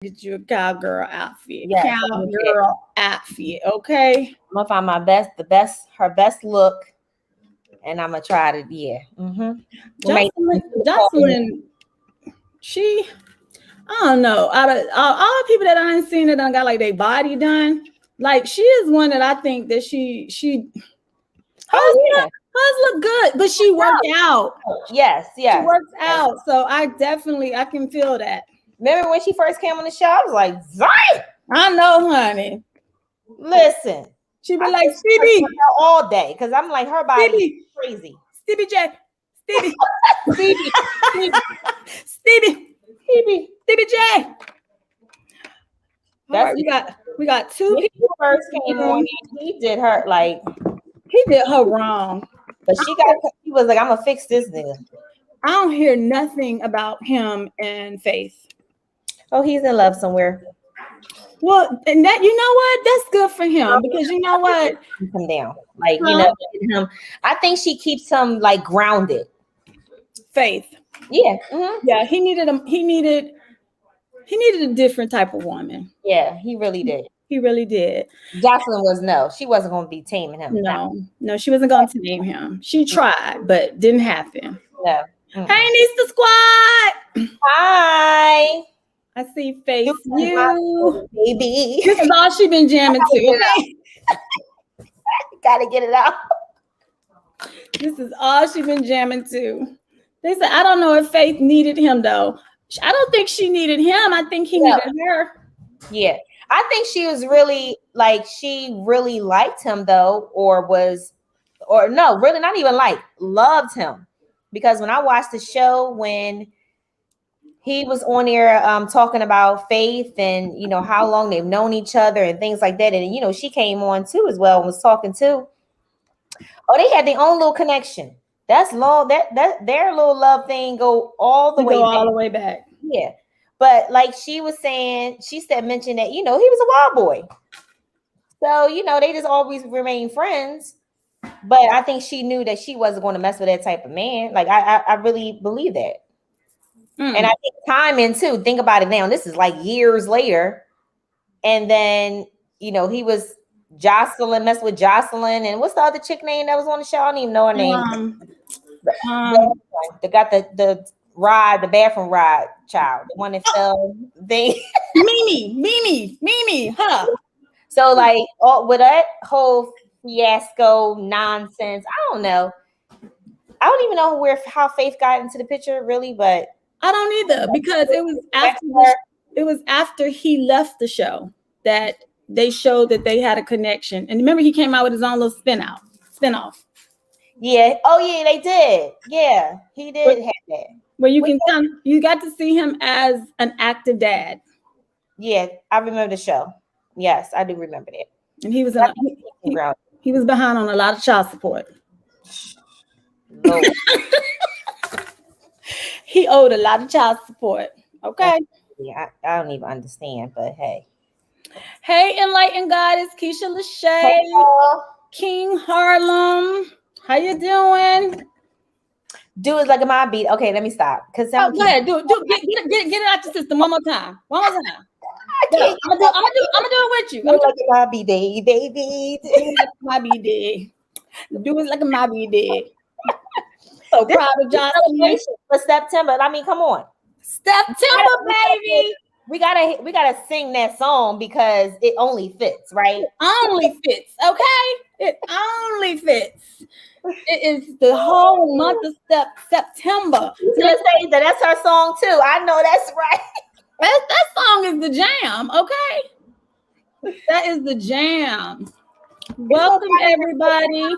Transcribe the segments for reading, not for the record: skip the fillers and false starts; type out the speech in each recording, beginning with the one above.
Get you a cowgirl outfit. Yes, Cowgirl outfit. Okay. I'm gonna find her best look, and I'm gonna try to Jocelyn, she, I don't know. Out of all the people that I ain't seen that done got like their body done, like she is one that I think that she hers look good, but she worked out. Yes. She works out, so I can feel that. Remember when she first came on the show? I was like, "Zion!" I know, honey. Listen, she be like, Stevie all day because I'm like, her body is crazy. Stevie J, Stevie, Stevie J. That's right, we got two people first came on. He did her wrong, but he was like, I'm gonna fix this nigga. I don't hear nothing about him and Faith. Oh, he's in love somewhere. Well, and that, you know what? That's good for him because you know what? Keep him down. Like, you know, him. I think she keeps him like grounded. Faith. Yeah. Yeah, he needed a different type of woman. Yeah, he really did. He really did. Jocelyn she wasn't going to be taming him. No, she wasn't going to tame him. She tried, but didn't happen. No. Hey, Nista Squad. Hi. I see Face You. Baby. This is all she been jamming to. Okay? Gotta get it out. This is all she been jamming to. They said, I don't know if Faith needed him though. I don't think she needed him. I think he needed her. Yeah. I think she was really she really liked him though, really not even loved him. Because when I watched the show, when he was on there talking about Faith and, you know, how long they've known each other and things like that. And, you know, she came on too as well and was talking too. Oh, they had their own little connection. That's long. That their little love thing go all the way back. Yeah. But like she was saying, mentioned that, you know, he was a wild boy. So, you know, they just always remain friends. But I think she knew that she wasn't going to mess with that type of man. Like, I really believe that. And I think timing too. Think about it now. This is like years later. And then, you know, he was messed with Jocelyn. And what's the other chick name that was on the show? I don't even know her name. They got the bathroom ride child. The one that fell. Mimi. Huh. So like with that whole fiasco nonsense, I don't know. I don't even know how Faith got into the picture really, but I don't either because it was after he left the show that they showed that they had a connection. And remember, he came out with his own little spinoff. Yeah. Oh yeah, they did. Yeah, he did have that. Where you got to see him as an active dad. Yeah, I remember the show. Yes, I do remember that. And he was he was behind on a lot of child support. He owed a lot of child support. Okay. Yeah, I don't even understand, but hey. Hey, enlightened goddess Keisha Lachey, King Harlem. How you doing? Do it like a mob beat. Okay, let me stop. Go ahead, do it. Get it out your system one more time. I'm gonna do it with you. Do it like a mob beat, baby. Do it like a mob beat. Do it like a mob beat. So proud of Jocelyn for September. I mean, come on, September, baby. We gotta sing that song because it only fits, right? It only fits, okay? It only fits. It is the whole month of September. Just say that's her song too. I know that's right. That song is the jam, okay? That is the jam. Welcome everybody.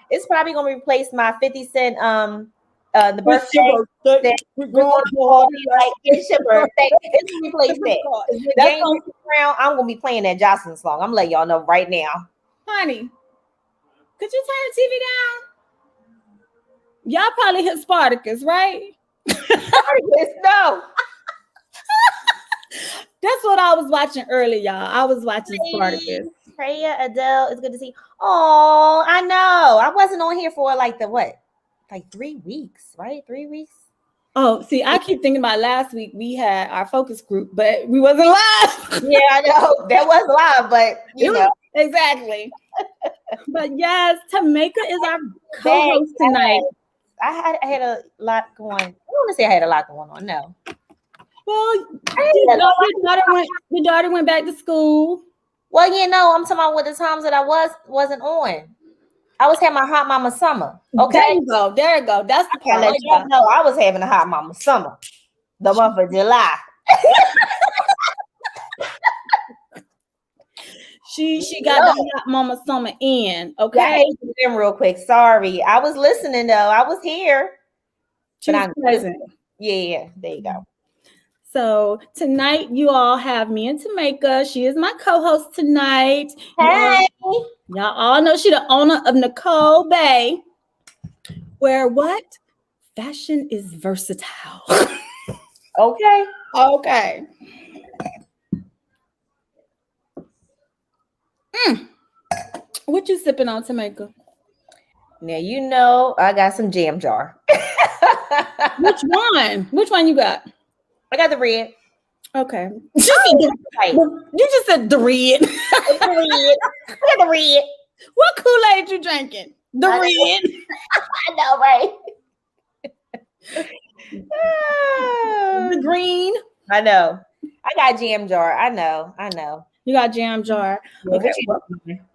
It's probably gonna replace my 50 Cent the birthday. We're going to party like it's your birthday. It's gonna replace that. That's gonna be around. I'm gonna be playing that Jocelyn song. I'm gonna let y'all know right now. Honey, could you turn the TV down? Y'all probably hit Spartacus, right? Spartacus, no. That's what I was watching earlier, y'all. I was watching Spartacus. Freya, Adele, it's good to see. Oh, I know. I wasn't on here for like 3 weeks, right? 3 weeks. Oh, see, I keep thinking about last week. We had our focus group, but we wasn't live. Yeah, I know that was live, but you know exactly. But yes, Tomaka is our co-host tonight. I had a lot going. I don't want to say I had a lot going on. No. Well, your daughter went back to school. Well, you know, I'm talking about with the times that I wasn't on. I was having my hot mama summer. Okay. There you go. That's the part. No, I was having a hot mama summer. The month of July. She got the hot mama summer in. Okay. I hate them real quick. Sorry. I was listening though. I was here. She was present. Yeah, there you go. So tonight you all have me and Tomaka. She is my co-host tonight. Hey. Y'all all know she's the owner of NicoleBae, where what? Fashion is versatile. Okay. What you sipping on, Tomaka? Now you know I got some jam jar. Which one? Which one you got? I got the red. Okay. You just said the red. I got the red. What Kool-Aid you drinking? The red. I know, right? The green. I know. I got jam jar. I know. You got jam jar. Okay.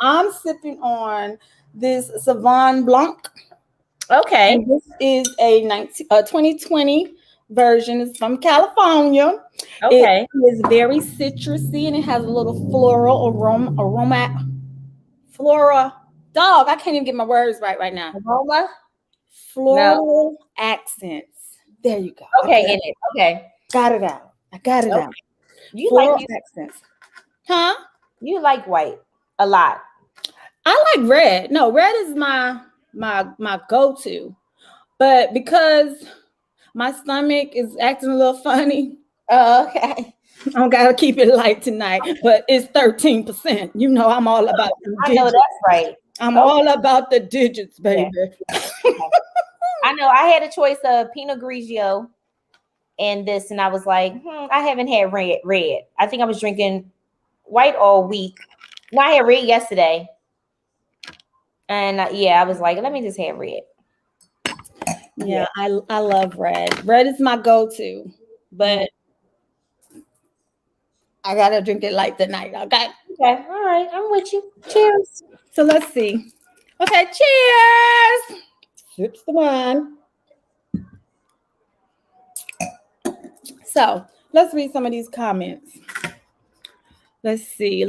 I'm sipping on this Sauvignon Blanc. Okay. And this is a 2020 version. It's from California. Okay. It is very citrusy and it has a little floral aroma. Flora. Dog, I can't even get my words right now. Aroma? Floral accents. There you go. Okay, in it. Okay. Got it out. I got it out. You floral like accents. Huh? You like white a lot. I like red. No, red is my go-to. But because my stomach is acting a little funny. Okay. I gotta keep it light tonight, but it's 13%. You know, I'm all about the digits. I know that's right. I'm all about the digits, baby. Yeah. I know. I had a choice of Pinot Grigio and this, and I was like, I haven't had red. I think I was drinking white all week. No, I had red yesterday. And I was like, let me just have red. Yeah, I love red. Red is my go-to, but I gotta drink it light tonight. Okay. Okay. All right. I'm with you. Cheers. So let's see. Okay. Cheers. Sips the wine. So let's read some of these comments. Let's see.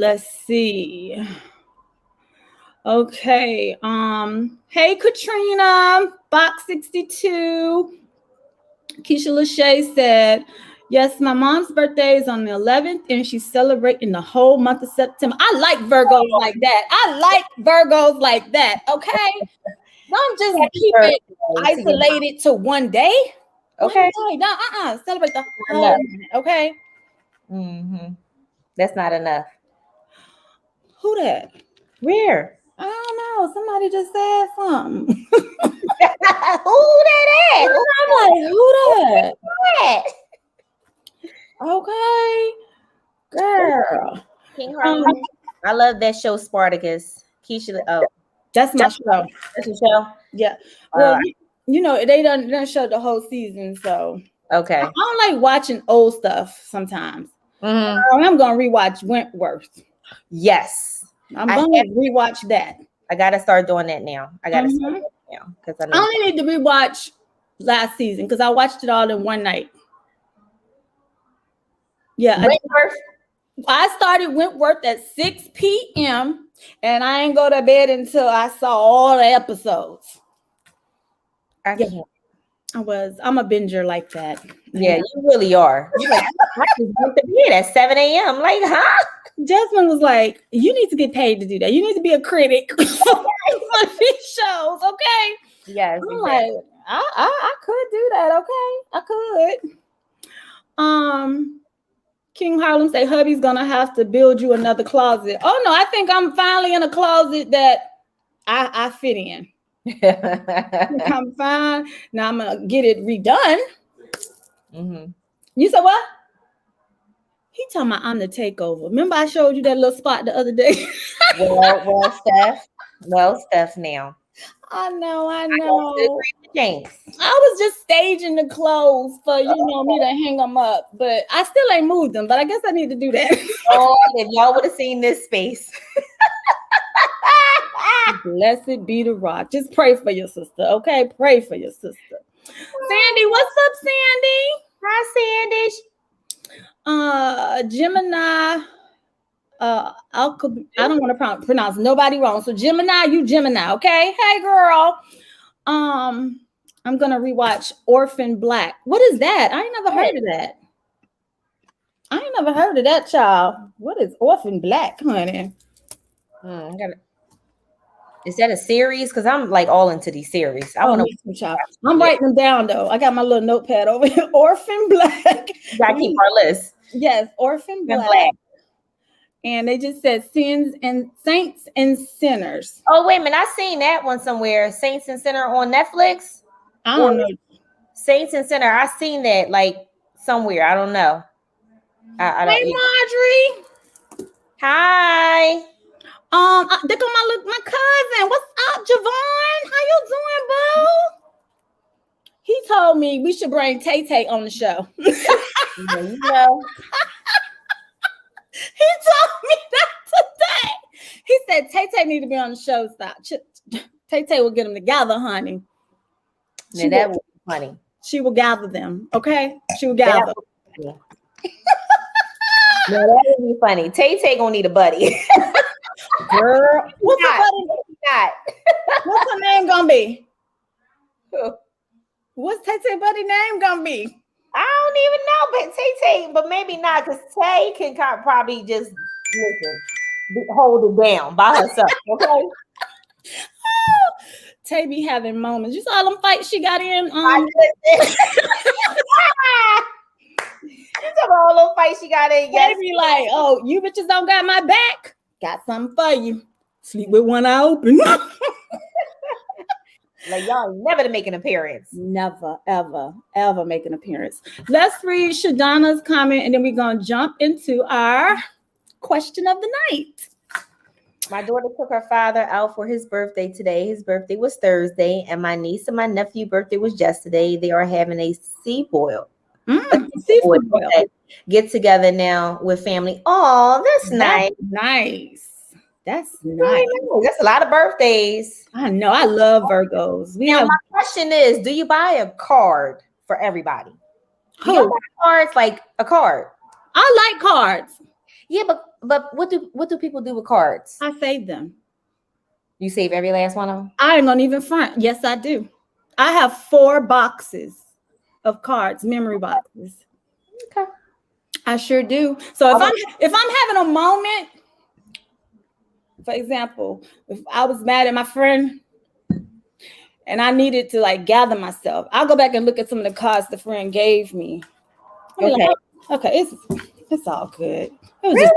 Okay. Hey Katrina, Box 62. Keisha Lachey said, yes, my mom's birthday is on the 11th and she's celebrating the whole month of September. I like Virgos like that. Okay. Don't just keep it isolated to one day. Okay. No, celebrate the whole month. Okay. Mm-hmm. That's not enough. Who that? Where? I don't know. Somebody just said something. Who that is? I'm like, who that? Okay. Girl. King Harlem. I love that show, Spartacus. Keisha. Oh, that's my show. That's your show? Yeah. Well, you know, they don't show the whole season, so. Okay. I don't like watching old stuff sometimes. Mm-hmm. I'm going to rewatch Wentworth. Yes. I'm going to rewatch that. I got to start doing that now. I got to start doing it now. Because I only need to rewatch last season because I watched it all in one night. Yeah. Wentworth? I started Wentworth at 6 p.m. and I ain't go to bed until I saw all the episodes. I'm a binger like that. Yeah, you really are. You're like, I just went to bed at 7 a.m. Like, huh? Jasmine was like, you need to get paid to do that. You need to be a critic for these shows, okay? Yes. I'm like, I could do that, okay? I could. King Harlem say hubby's gonna have to build you another closet. Oh no, I think I'm finally in a closet that I fit in. I'm fine. Now I'm gonna get it redone. Mm-hmm. You said what? He talking about I'm the takeover. Remember I showed you that little spot the other day? Well, Steph now. I know. I agree with James. I was just staging the clothes for, me to hang them up, but I still ain't moved them, but I guess I need to do that. Oh, if y'all would have seen this space. Blessed be the rock. Just pray for your sister, okay? Pray for your sister. Sandy, what's up, Sandy? Hi, Sandy. Gemini. I don't want to pronounce nobody wrong. So Gemini, you Gemini, okay? Hey, girl. I'm gonna rewatch Orphan Black. What is that? I ain't never heard of that. I ain't never heard of that, child. What is Orphan Black, honey? Is that a series? Because I'm like all into these series. I want to. Child. I'm writing them down though. I got my little notepad over here. Orphan Black. You gotta keep our list. Yes, Orphan Black. And they just said Saints and Sinners. Oh, wait a minute. I seen that one somewhere. Saints and Sinner on Netflix. I don't know. Saints and Sinner. I seen that like somewhere. I don't know. I don't. Hey, Marjorie. Hi. They go my cousin. What's up, Javon? How you doing, boo? He told me we should bring Tay on the show. You know. He told me that today. He said Tay need to be on the show. Stop. Tay will get them together, honey. Now that would be funny. She will gather them. Okay, she will gather. No, that would be funny. Tay gonna need a buddy. Girl, what's her buddy? Not. What's her name gonna be? What's Tay buddy name gonna be? I don't even know, but Tay, but maybe not, because Tay can probably just hold it down by herself. Okay. Tay be having moments. You saw them fights she got in. You saw all those fights she got in. Tay be like, "Oh, you bitches don't got my back. Got something for you. Sleep with one eye open." Like y'all never to make an appearance. Never, ever make an appearance. Let's read Shadana's comment and then we're gonna jump into our question of the night. My daughter took her father out for his birthday today. His birthday was Thursday, and my niece and my nephew's birthday was yesterday. They are having a seafood get together now with family. Oh, that's nice. That's nice. That's a lot of birthdays. I know. I love Virgos. My question is, do you buy a card for everybody? Who? You buy cards like a card? I like cards. Yeah, but what do people do with cards? I save them. You save every last one of them? I ain't gonna even front. Yes, I do. I have 4 boxes of cards, memory boxes. Okay. I sure do. So if I'm having a moment, for example, if I was mad at my friend and I needed to like gather myself, I'll go back and look at some of the cards the friend gave me. Okay, it's all good. Really?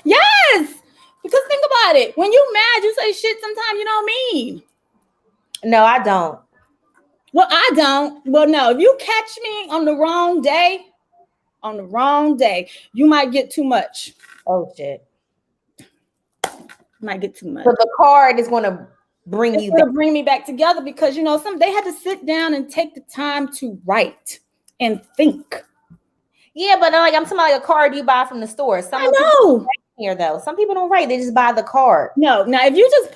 Yes, because think about it. When you mad, you say shit sometimes you don't mean. No, I don't. Well, I don't. Well, no, if you catch me on the wrong day, you might get too much. Oh shit. Might get too much. So the card is going to bring me back together because they had to sit down and take the time to write and think. Yeah, but like I'm talking about like a card you buy from the store. I know. Here though, some people don't write; they just buy the card. No, now if you just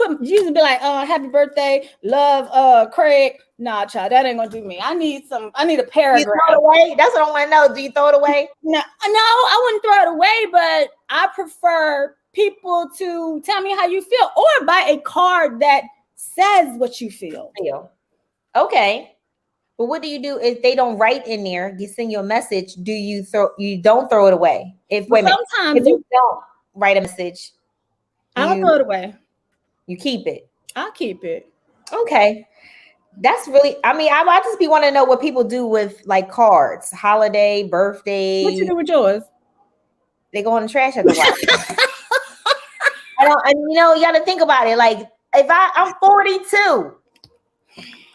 be like, happy birthday, love, Craig. Nah, child, that ain't gonna do me. I need a paragraph. You throw it away? That's what I want to know. Do you throw it away? No, I wouldn't throw it away, but I prefer people to tell me how you feel or buy a card that says what you feel. Okay. But what do you do if they don't write in there? You send you a message. You don't throw it away? If you don't write a message, I'll throw it away. You keep it. I'll keep it. Okay. That's really, I just want to know what people do with like cards, holiday, birthday. What you do with yours? They go in the trash at the while. You got to think about it. Like if I'm 42.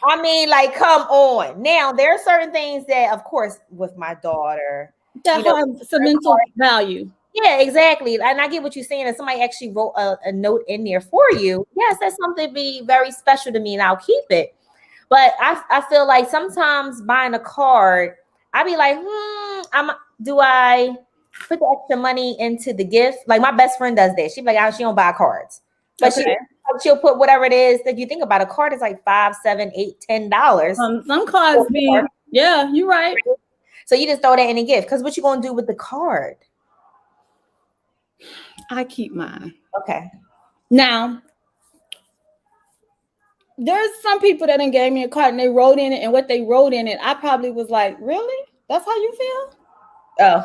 I mean, like, come on. Now, there are certain things that, of course, with my daughter, that have sentimental value. Yeah, exactly. And I get what you're saying. If somebody actually wrote a note in there for you, yes, that's something to be very special to me, and I'll keep it. But I feel like sometimes buying a card, I be like, do I put the extra money into the gift? Like my best friend does that. She be like, she don't buy cards, but she'll put whatever it is that you think about. A card is like $5, $7, $8, $10. Some cards be, yeah, you're right. So you just throw that in a gift, because what you gonna do with the card? I keep mine. Okay. Now, there's some people that done gave me a card and they wrote in it, and what they wrote in it, I probably was like, really? That's how you feel? Oh.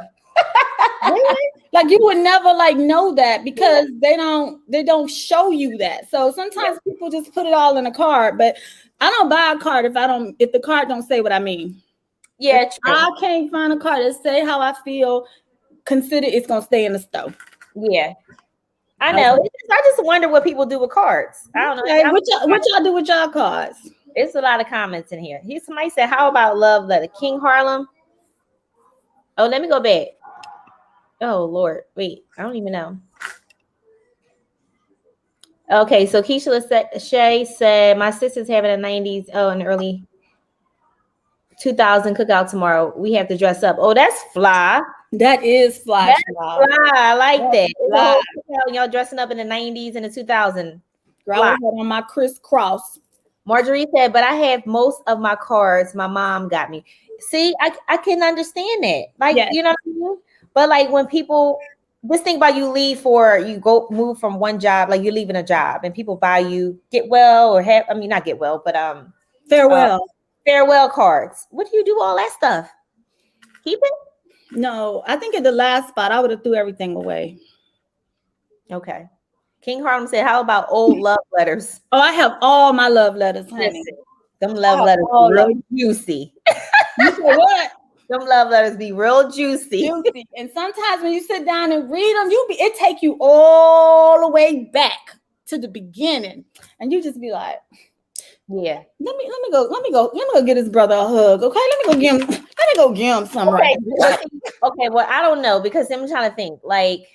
Really? Like you would never like know that, because they don't show you that. So sometimes people just put it all in a card, but I don't buy a card if the card don't say what I mean. Yeah, if I can't find a card that say how I feel, consider it's gonna stay in the stove. Yeah, I know. I just wonder what people do with cards. I don't know. Okay, what y'all do with y'all cards? It's a lot of comments in here. Somebody said, "How about love letter, King Harlem?" Oh, let me go back. Oh Lord, wait, I don't even know. Okay, so Keisha Shay said, "My sister's having a 90s, an early 2000 cookout tomorrow. We have to dress up." Oh, that's fly. That is fly. That's fly. I like that. Y'all dressing up in the 90s and the 2000s. Girl, I was on my crisscross. Marjorie said, "But I have most of my cards my mom got me." See, I can understand that. Like, you know what I mean? But like when people, this thing about you move from one job, like you're leaving a job and people buy you not get well, but farewell cards. What do you do all that stuff? Keep it? No, I think at the last spot I would have threw everything away. Okay. King Harlem said, "How about old love letters?" Oh, I have all my love letters, honey. Listen, them love letters be real juicy. You say what? Them love letters be real juicy. And sometimes when you sit down and read them, it take you all the way back to the beginning, and you just be like, "Yeah, let me go get his brother a hug, okay? Let me go give him some." Okay. Okay, well, I don't know, because I'm trying to think. Like,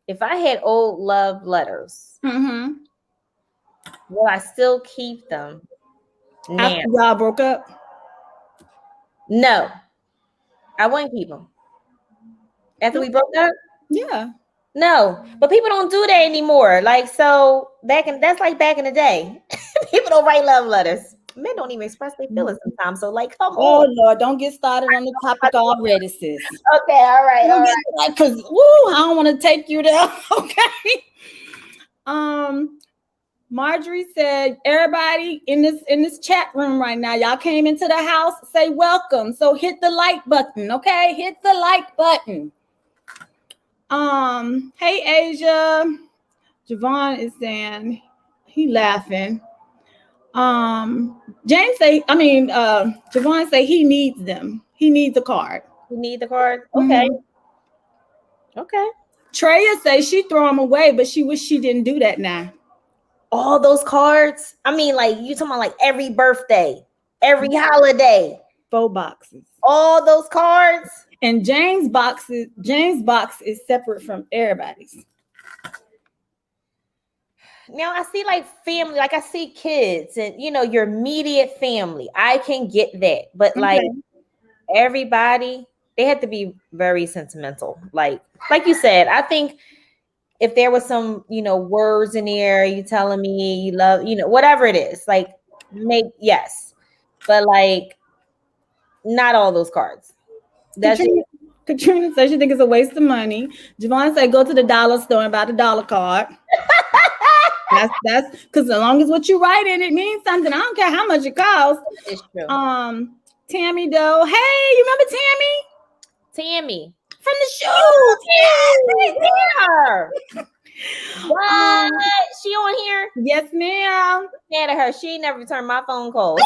if I had old love letters, will I still keep them after y'all broke up? No, I wouldn't keep them. After we broke up? Yeah. No, but people don't do that anymore. Like, so that's like back in the day. People don't write love letters. Men don't even express their feelings sometimes. So, like, come on. Oh Lord, don't get started on the topic already, sis. Okay, all right. Because I don't want to take you there. Okay. Marjorie said, "Everybody in this chat room right now, y'all came into the house, say welcome. So hit the like button, okay? Hit the like button." Hey Asia. Javon is saying he laughing. Javon say he needs them. He needs a card. You need the card? Okay. Okay. Treya say she throw them away, but she wish she didn't do that now. All those cards? I mean, like, you talking about like every birthday, every holiday. 4 boxes. All those cards? And James' box is separate from everybody's. Now I see like family, like I see kids and your immediate family. I can get that, but like everybody, they have to be very sentimental. Like you said, I think if there was some, words in there, you telling me you love, whatever it is, like yes, but like not all those cards. Katrina says she thinks it's a waste of money. Javon said go to the dollar store and buy the dollar card. That's because as long as what you write in it means something, I don't care how much it costs. It's true. Tammy Doe. Hey, you remember Tammy from the show? Yeah. What? She on here? Yes, ma'am. Mad at her. She ain't never returned my phone calls.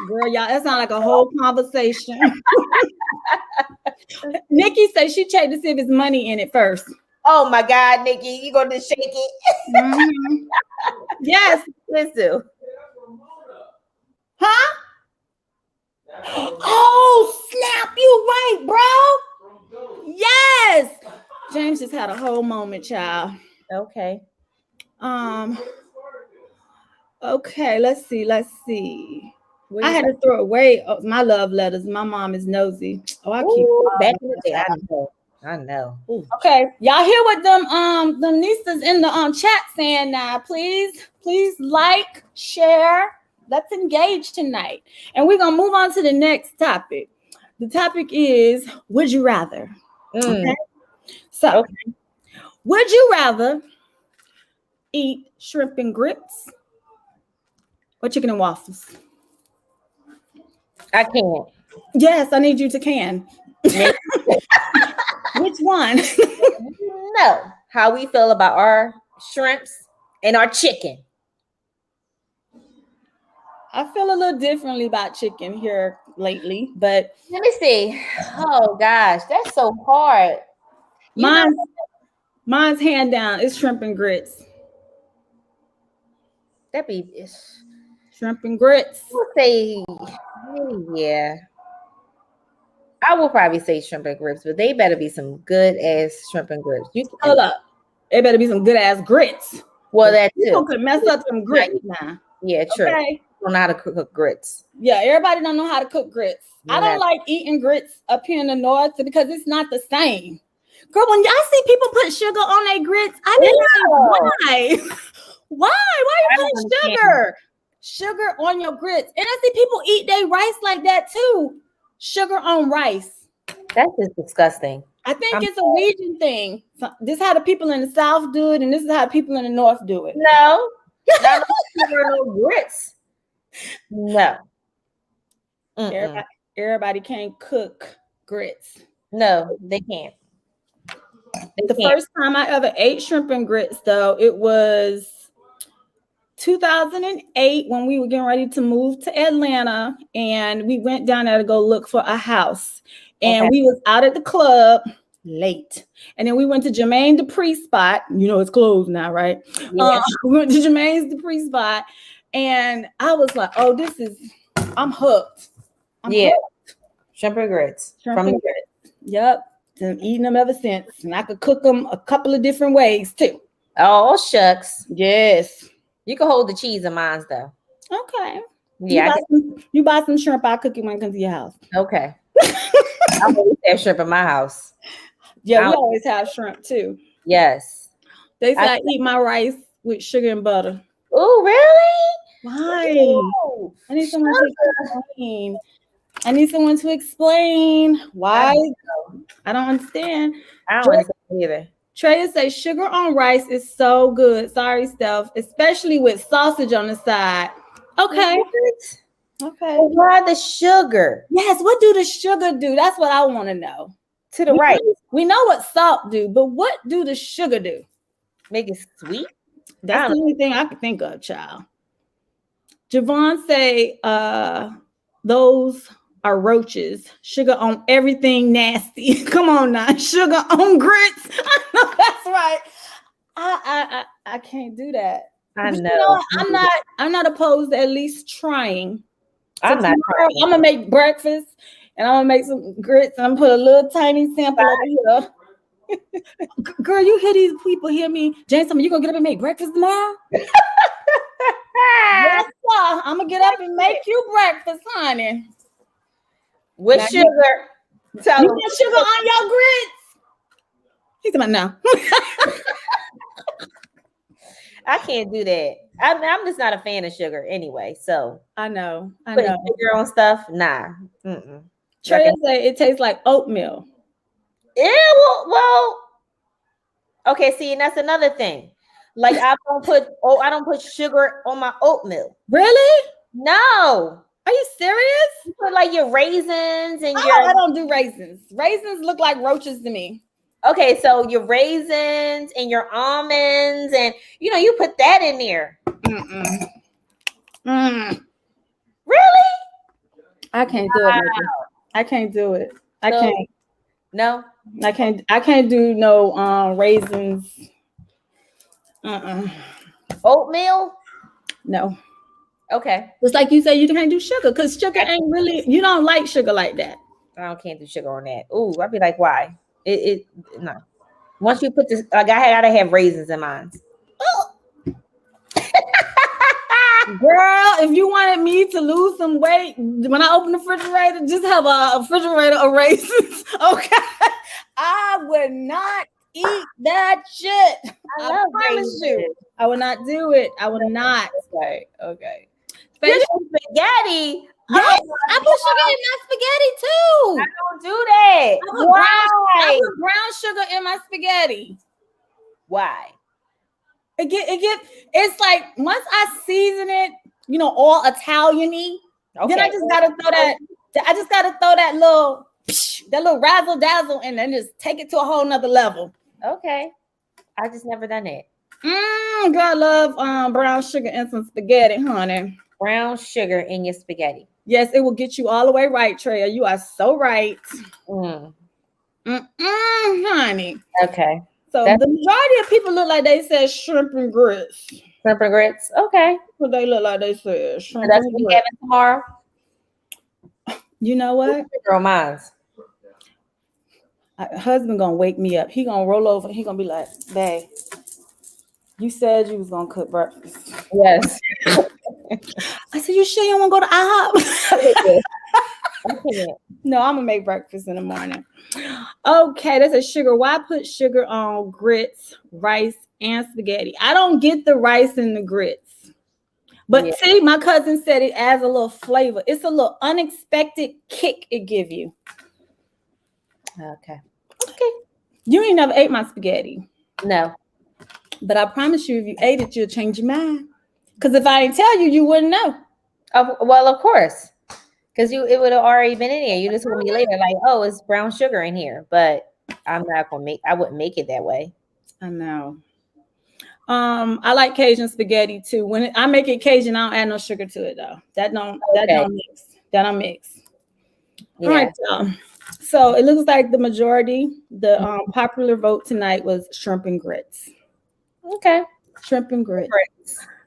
Girl, y'all, that sounds like a whole conversation. Nikki says she checked to see if there's money in it first. Oh my God, Nikki, you gonna shake it? Yes, let's do. Huh? Oh, snap. You right, bro. Yes. James just had a whole moment, child. Okay. Okay, let's see. I had to throw away my love letters. My mom is nosy. Oh, I keep back in the day. I know. Ooh. Okay, y'all hear what them niece's in the chat saying now? Please like, share. Let's engage tonight. And we're gonna move on to the next topic. The topic is would you rather? Okay. So would you rather eat shrimp and grits or chicken and waffles? I can't. Yes, I need you to can. Which one? No. How we feel about our shrimps and our chicken. I feel a little differently about chicken here lately, but let me see. Oh gosh, that's so hard. Mine's hand down. It's shrimp and grits. That'd be shrimp and grits. I would say, yeah. I will probably say shrimp and grits, but they better be some good ass shrimp and grits. Hold up. It better be some good ass grits. Well, that too. You could mess up some grits now. Yeah, true. Okay. Don't know how to cook grits. Yeah, everybody don't know how to cook grits. Yeah. I don't like eating grits up here in the north because it's not the same. Girl, when y'all see people put sugar on their grits, I mean, why? Why are you putting sugar? Sugar on your grits. And I see people eat their rice like that too. Sugar on rice. That's just disgusting. I think it's a region thing. So this is how the people in the South do it, and this is how people in the North do it. No, not no grits. No. Everybody can't cook grits. No, they can't. First time I ever ate shrimp and grits, though, it was 2008 when we were getting ready to move to Atlanta, and we went down there to go look for a house. And we was out at the club late. And then we went to Jermaine Dupri spot. You know, it's closed now, right? Yeah. We went to Jermaine's Dupri spot. And I was like, oh, I'm hooked. I'm hooked. Shrimp and grits. Grits. Yep. Been eating them ever since. And I could cook them a couple of different ways too. Oh, shucks. Yes. You can hold the cheese in mine though. Okay. Yeah. You buy some shrimp, I'll cook it when it comes to your house. Okay. I always have shrimp in my house. Yeah, we always have shrimp too. Yes. They say I eat my rice with sugar and butter. Oh, really? Why? Ooh, I need someone to explain why. I don't understand. I don't understand either. Treya says sugar on rice is so good. Sorry, Steph, especially with sausage on the side. Okay. Okay. Well, why the sugar? Yes, what do the sugar do? That's what I want to know. To the rice. We know what salt do, but what do the sugar do? Make it sweet? That's the only thing I can think of, child. Javon say those are roaches. Sugar on everything nasty. Come on now. Sugar on grits. I know that's right. I can't do that. I know. You know, I'm not opposed to at least trying. I'm not trying. I'm gonna make breakfast and I'm gonna make some grits and I'm gonna put a little tiny sample over here. Girl, you hear these people hear me? James, you gonna get up and make breakfast tomorrow? Yes, sir. I'm gonna get up and make you breakfast, honey. With sugar. You put sugar on your grits. He's about no. I can't do that. I'm just not a fan of sugar anyway. So I know. Sugar on stuff, nah. Treya say it tastes like oatmeal. Yeah, well. Okay, see, and that's another thing. Like I don't put sugar on my oatmeal. Really? No. Are you serious? You put like your raisins and I don't do raisins. Raisins look like roaches to me. Okay, so your raisins and your almonds, and you put that in there. Really? I can't do it. I can't do it. I can't. No, I can't. I can't do no raisins. Oatmeal? No. Okay. It's like you say you can't do sugar because sugar ain't really, you don't like sugar like that. Can't do sugar on that. Ooh, I'd be like, why? No. Once you put this, I gotta have raisins in mine. Girl, if you wanted me to lose some weight, when I open the refrigerator, just have a refrigerator of raisins. Okay. I would not eat that shit. I promise you. I would not do it. I would not. Okay. Especially spaghetti. Yes, I put sugar in my spaghetti too. I don't do that. I put brown sugar in my spaghetti. Why? It's like once I season it, all Italian-y, then I just gotta throw that. I just gotta throw that little razzle dazzle and then just take it to a whole nother level. Okay. I just never done it. Girl, I love brown sugar in some spaghetti, honey. Brown sugar in your spaghetti. Yes, it will get you all the way right, Treya. You are so right. Honey. Okay. So the majority of people look like they said shrimp and grits. Shrimp and grits. Okay. What they look like they said shrimp and that's what we having tomorrow. You know what? Girl, mine's. Husband gonna wake me up. He gonna roll over. He gonna be like, "Bae, you said you was gonna cook breakfast." Yes. I said, "You sure you don't want to go to IHOP?" No, I'm gonna make breakfast in the morning. Okay, that's a sugar. Why put sugar on grits, rice, and spaghetti? I don't get the rice and the grits. But see, my cousin said it adds a little flavor. It's a little unexpected kick it give you. Okay. You ain't never ate my spaghetti. No. But I promise you, if you ate it, you'll change your mind. Because if I didn't tell you, you wouldn't know. Well, of course. Because it would have already been in there. You just told me later, like, oh, it's brown sugar in here. But I wouldn't make it that way. I know. I like Cajun spaghetti too. When I make it Cajun, I don't add no sugar to it though. That don't mix. That don't mix. Yeah. All right, y'all. So it looks like the majority, the popular vote tonight was shrimp and grits. Okay. Shrimp and grits.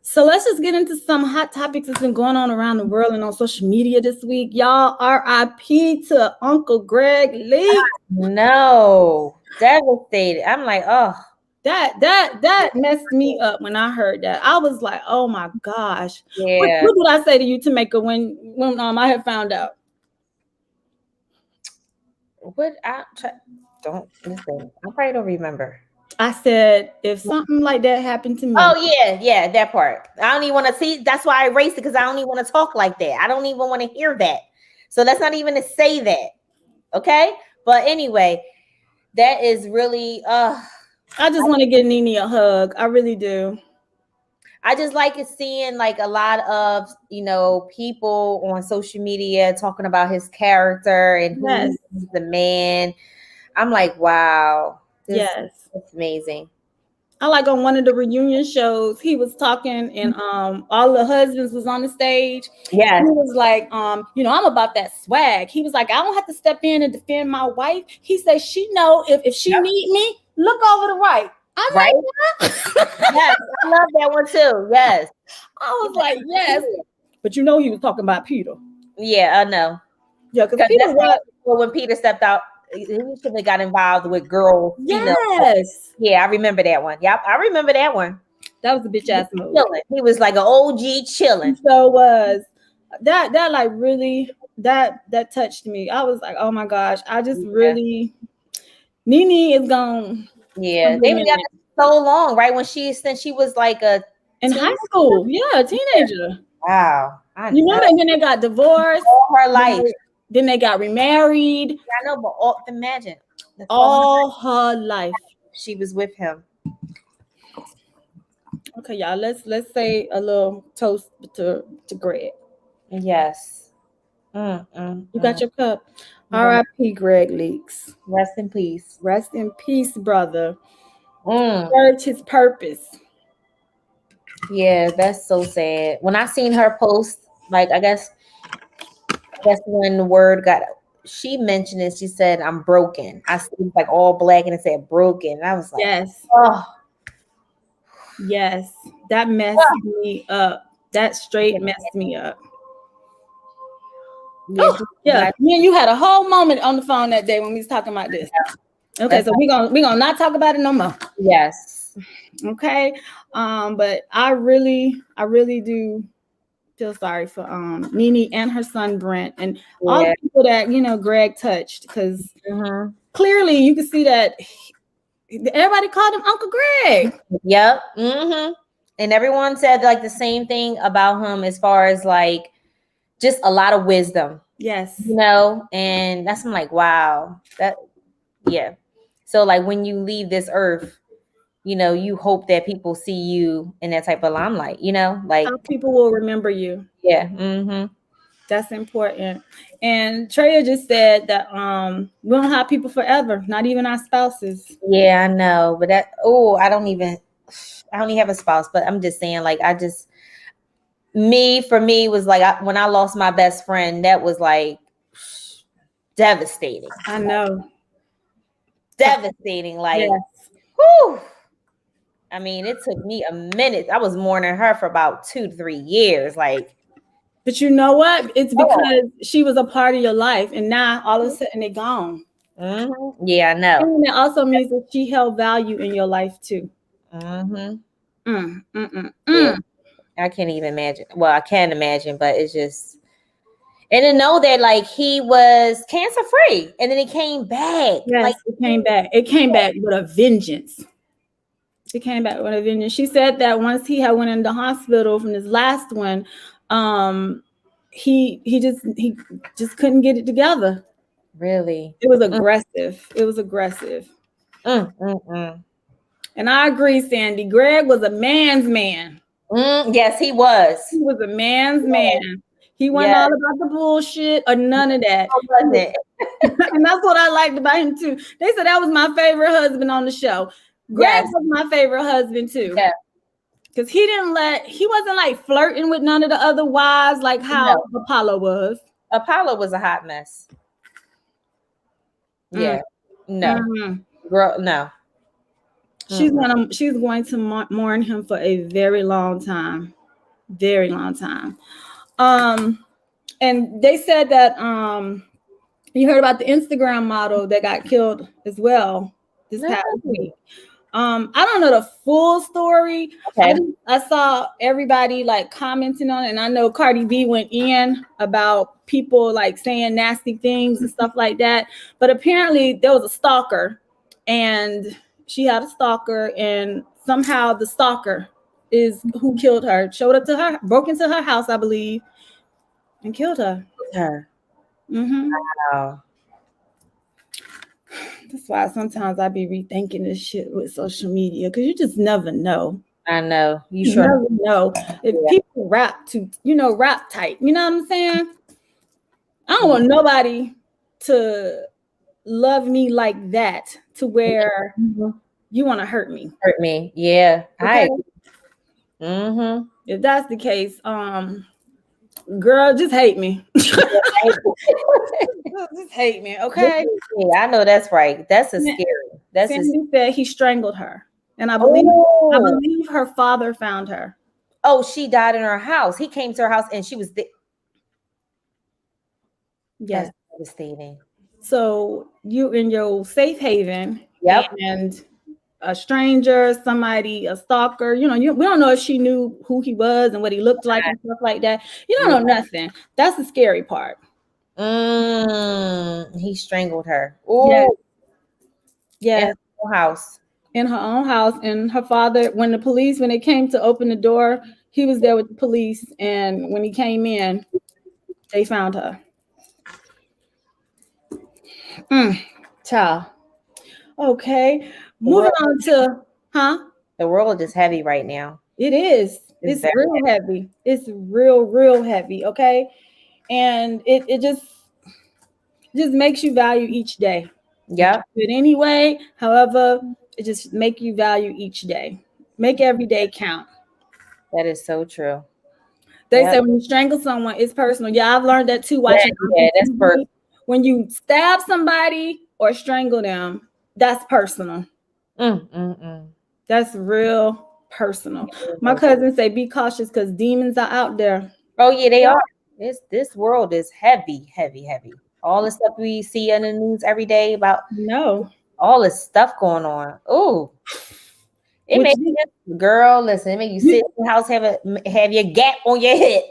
So let's just get into some hot topics that's been going on around the world and on social media this week. Y'all, RIP to Uncle Greg Lee. No, devastated. I'm like, oh. That messed me up when I heard that. I was like, oh my gosh. Yeah. What did I say to you, Tomaka, when I had found out? What don't listen. I probably don't remember. I said, if something like that happened to me. Oh, yeah, that part. I don't even want to see. That's why I erased it, because I don't even want to talk like that. I don't even want to hear that. So that's not even to say that. Okay? But anyway, that is really I just want to give Nene a hug. I really do. I just like seeing like a lot of, people on social media talking about his character and who's the man. I'm like, wow. It's amazing. I like on one of the reunion shows, he was talking and all the husbands was on the stage. Yeah. He was like, I'm about that swag. He was like, I don't have to step in and defend my wife. He said she know if she need me, look over the right. I'm right. Like, yes, I love that one too. Yes. I was like, yes. But he was talking about Peter. Yeah, I know. Yeah, because Peter when Peter stepped out, he should have got involved with girls. Yes. Yeah, I remember that one. Yep, I remember that one. That was a bitch ass move. He was like an OG chilling. So was that like really that touched me. I was like, oh my gosh, I just really Nene is gone. Yeah, they been together so long, right? Since she was like in high school, a teenager. Wow, and then they got divorced all her life. Then they got remarried. Yeah, I know, but imagine all her life she was with him. Okay, y'all. Let's say a little toast to Greg. Yes. You got your cup. R.I.P. Greg Leaks. Rest in peace. Rest in peace, brother. Served his purpose. Yeah, that's so sad. When I seen her post, like I guess when the word she mentioned it. She said, "I'm broken." I see like all black and it said "broken." And I was like, "Yes, oh, yes." That messed me up. That straight messed me up. Yeah, Oh, yeah. Me and you had a whole moment on the phone that day when we was talking about this. Okay, so we're gonna not talk about it no more. Yes. Okay. But I really do feel sorry for Nene and her son Brent and all the people that Greg touched, because clearly you can see that everybody called him Uncle Greg. Yep. And everyone said like the same thing about him as far as like just a lot of wisdom. Yes. And that's, I'm like, wow. So like when you leave this earth, you hope that people see you in that type of limelight, like how people will remember you. Yeah. That's important. And Treya just said that we don't have people forever, not even our spouses. Yeah, I know. But I don't even have a spouse, but I'm just saying, like, for me was like, when I lost my best friend, that was like devastating. I know. Devastating. Like, whew. I mean, it took me a minute. I was mourning her for about 2 to 3 years. Like, but you know what? It's because she was a part of your life, and now all of a sudden they're gone. Yeah, I know. And it also means that she held value in your life too. Yeah. I can't even imagine. Well, I can imagine, but it's just, and to know that like he was cancer free, and then he came back. Yes, like it came back. It came back with a vengeance. She came back with a vengeance. She said that once he had went in the hospital from his last one, he just couldn't get it together. Really? It was aggressive. It was aggressive. And I agree, Sandy. Greg was a man's man. Yes, he was. He was a man's man. He wasn't all about the bullshit or none of that. And that's what I liked about him too. They said that was my favorite husband on the show. Greg was my favorite husband too. Yeah. Because he wasn't like flirting with none of the other wives like how Apollo was. Apollo was a hot mess. Yeah. No. Girl, no. She's going to mourn him for a very long time. Very long time. And they said that you heard about the Instagram model that got killed as well this past week. I don't know the full story. Okay. I saw everybody like commenting on it, and I know Cardi B went in about people like saying nasty things and stuff like that. But apparently there was a stalker, and she had a stalker, and somehow the stalker is who killed her. Showed up to her, broke into her house, I believe, and killed her. Wow. That's why sometimes I be rethinking this shit with social media, because you just never know. I know. You never know. If people rap tight, you know what I'm saying? I don't want nobody to love me like that to where you want to hurt me. Hurt me. Yeah. Okay? If that's the case, girl, just hate me. Just hate me, okay? Yeah, I know that's right. That's scary. Sandy said he strangled her, and I believe her father found her. Oh, she died in her house. He came to her house, and she was there. Yes, that's devastating. So you in your safe haven, and a stranger, somebody, a stalker, we don't know if she knew who he was and what he looked like and stuff like that. You don't know nothing. That's the scary part. He strangled her. Oh, yeah. In her own house. And her father, when they came to open the door, he was there with the police. And when he came in, they found her. Child. Okay. Moving on to, the world is heavy right now. It is. It's real heavy. It's real heavy. Okay. And it just makes you value each day. Yeah. But anyway, however, it just make you value each day. Make every day count. That is so true. They say when you strangle someone, it's personal. Yeah, I've learned that too. Watching that's personal. When you stab somebody or strangle them, that's personal. That's real personal. My cousin say, be cautious because demons are out there. Oh yeah, they are. This world is heavy. All the stuff we see on the news every day about all this stuff going on. Oh, it makes you, girl, listen, it makes you sit in the house, have your gap on your head.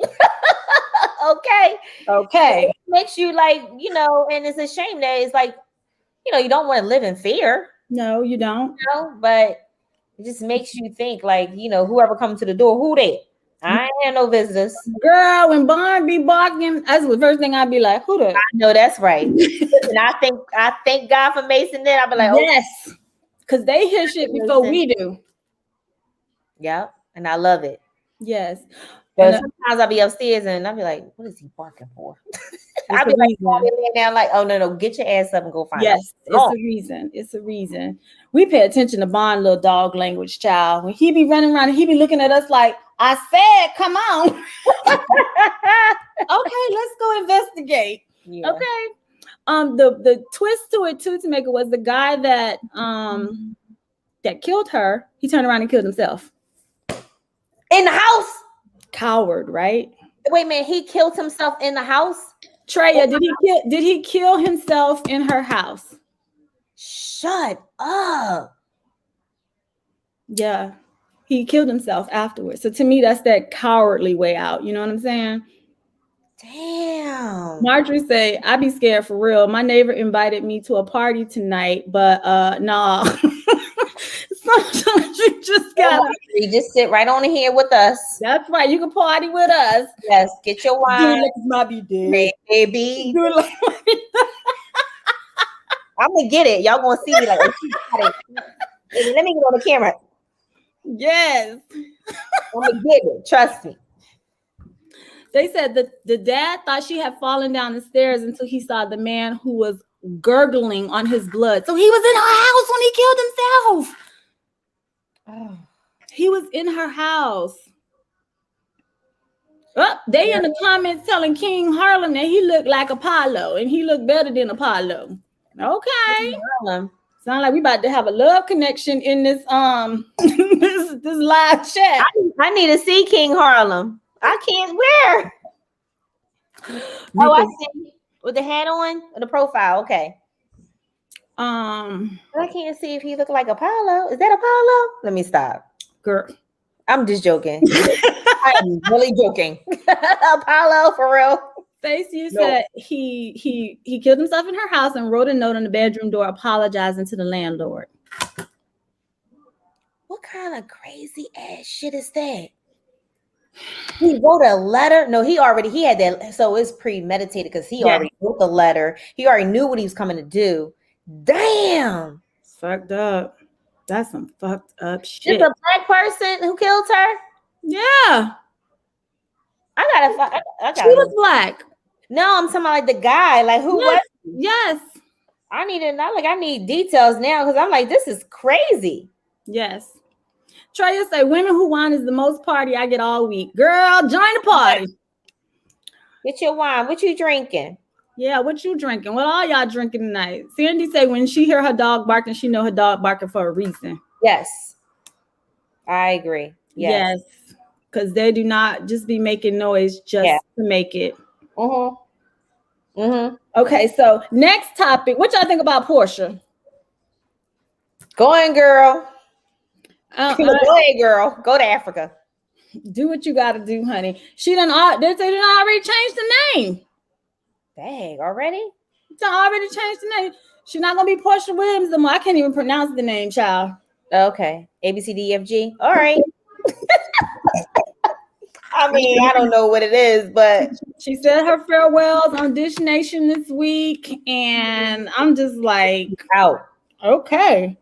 Okay. It makes you like, and it's a shame that it's like, you don't want to live in fear. No, you don't. But it just makes you think like, whoever comes to the door, who they? I ain't have no visitors. Girl, when Barn be barking, that's the first thing I'd be like, who the? I know that's right. And I thank God for Mason then. I'll be like, yes. Because they hear shit before we do. Yep. And I love it. Yes. But sometimes I'll be upstairs and I'll be like, what is he barking for? I'll be like, down like, oh no, get your ass up and go find out. Yes, it's a reason. We pay attention to Bond little dog language, child. When he be running around and he be looking at us like, I said, come on. Okay, let's go investigate. Yeah. Okay. The twist to it too, Tomaka, was the guy that that killed her. He turned around and killed himself in the house. Coward, right? Wait a minute, he killed himself in the house. Treya, did he kill himself in her house? Shut up. Yeah, he killed himself afterwards. So to me, that's that cowardly way out. You know what I'm saying? Damn. Marjorie say, I be scared for real. My neighbor invited me to a party tonight, but nah. Sometimes you just sit right on here with us. That's right. You can party with us. Yes, get your wine. Do it like Mommy did. Baby. Do it like I'm gonna get it. Y'all gonna see me like, let me get on the camera. Yes. I'm gonna get it. Trust me. They said that the dad thought she had fallen down the stairs until he saw the man who was gurgling on his blood. So he was in her house when he killed himself. Oh. He was in her house. Oh, they in the comments telling King Harlem that he looked like Apollo and he looked better than Apollo. Okay. Sound like we about to have a love connection in this this live chat. I need to see King Harlem. I can't wear. Oh, I see. With the hat on, the profile. Okay. I can't see if he looked like Apollo. Is that Apollo? Let me stop. Girl, I'm just joking. I'm really joking. Apollo for real. Stacey said he killed himself in her house and wrote a note on the bedroom door apologizing to the landlord. What kind of crazy ass shit is that? He wrote a letter. No, he had that. So it's premeditated because he already wrote the letter. He already knew what he was coming to do. Damn. Fucked up. That's some fucked up shit. It's a black person who killed her? Yeah. I gotta. She was black. No, I'm talking about like the guy. Like who was he? Yes. I need details now because I'm like, this is crazy. Yes. Treya say, women who wine is the most party I get all week. Girl, join the party. Get your wine. What you drinking? Yeah, what you drinking? What all y'all drinking tonight? Sandy say when she hear her dog barking, she know her dog barking for a reason. Yes. I agree. Yes. Because they do not just be making noise just to make it. Mm-hmm. Mm-hmm. Okay, so next topic. What y'all think about Porsha? Go on, girl. Go ahead, girl. Go to Africa. Do what you got to do, honey. They done already changed the name. Dang, already? They already changed the name. She's not going to be Porsha Williams no more. I can't even pronounce the name, child. Okay. ABCDFG. All right. I mean, I don't know what it is, but she said her farewells on Dish Nation this week, and I'm just like, out. Okay.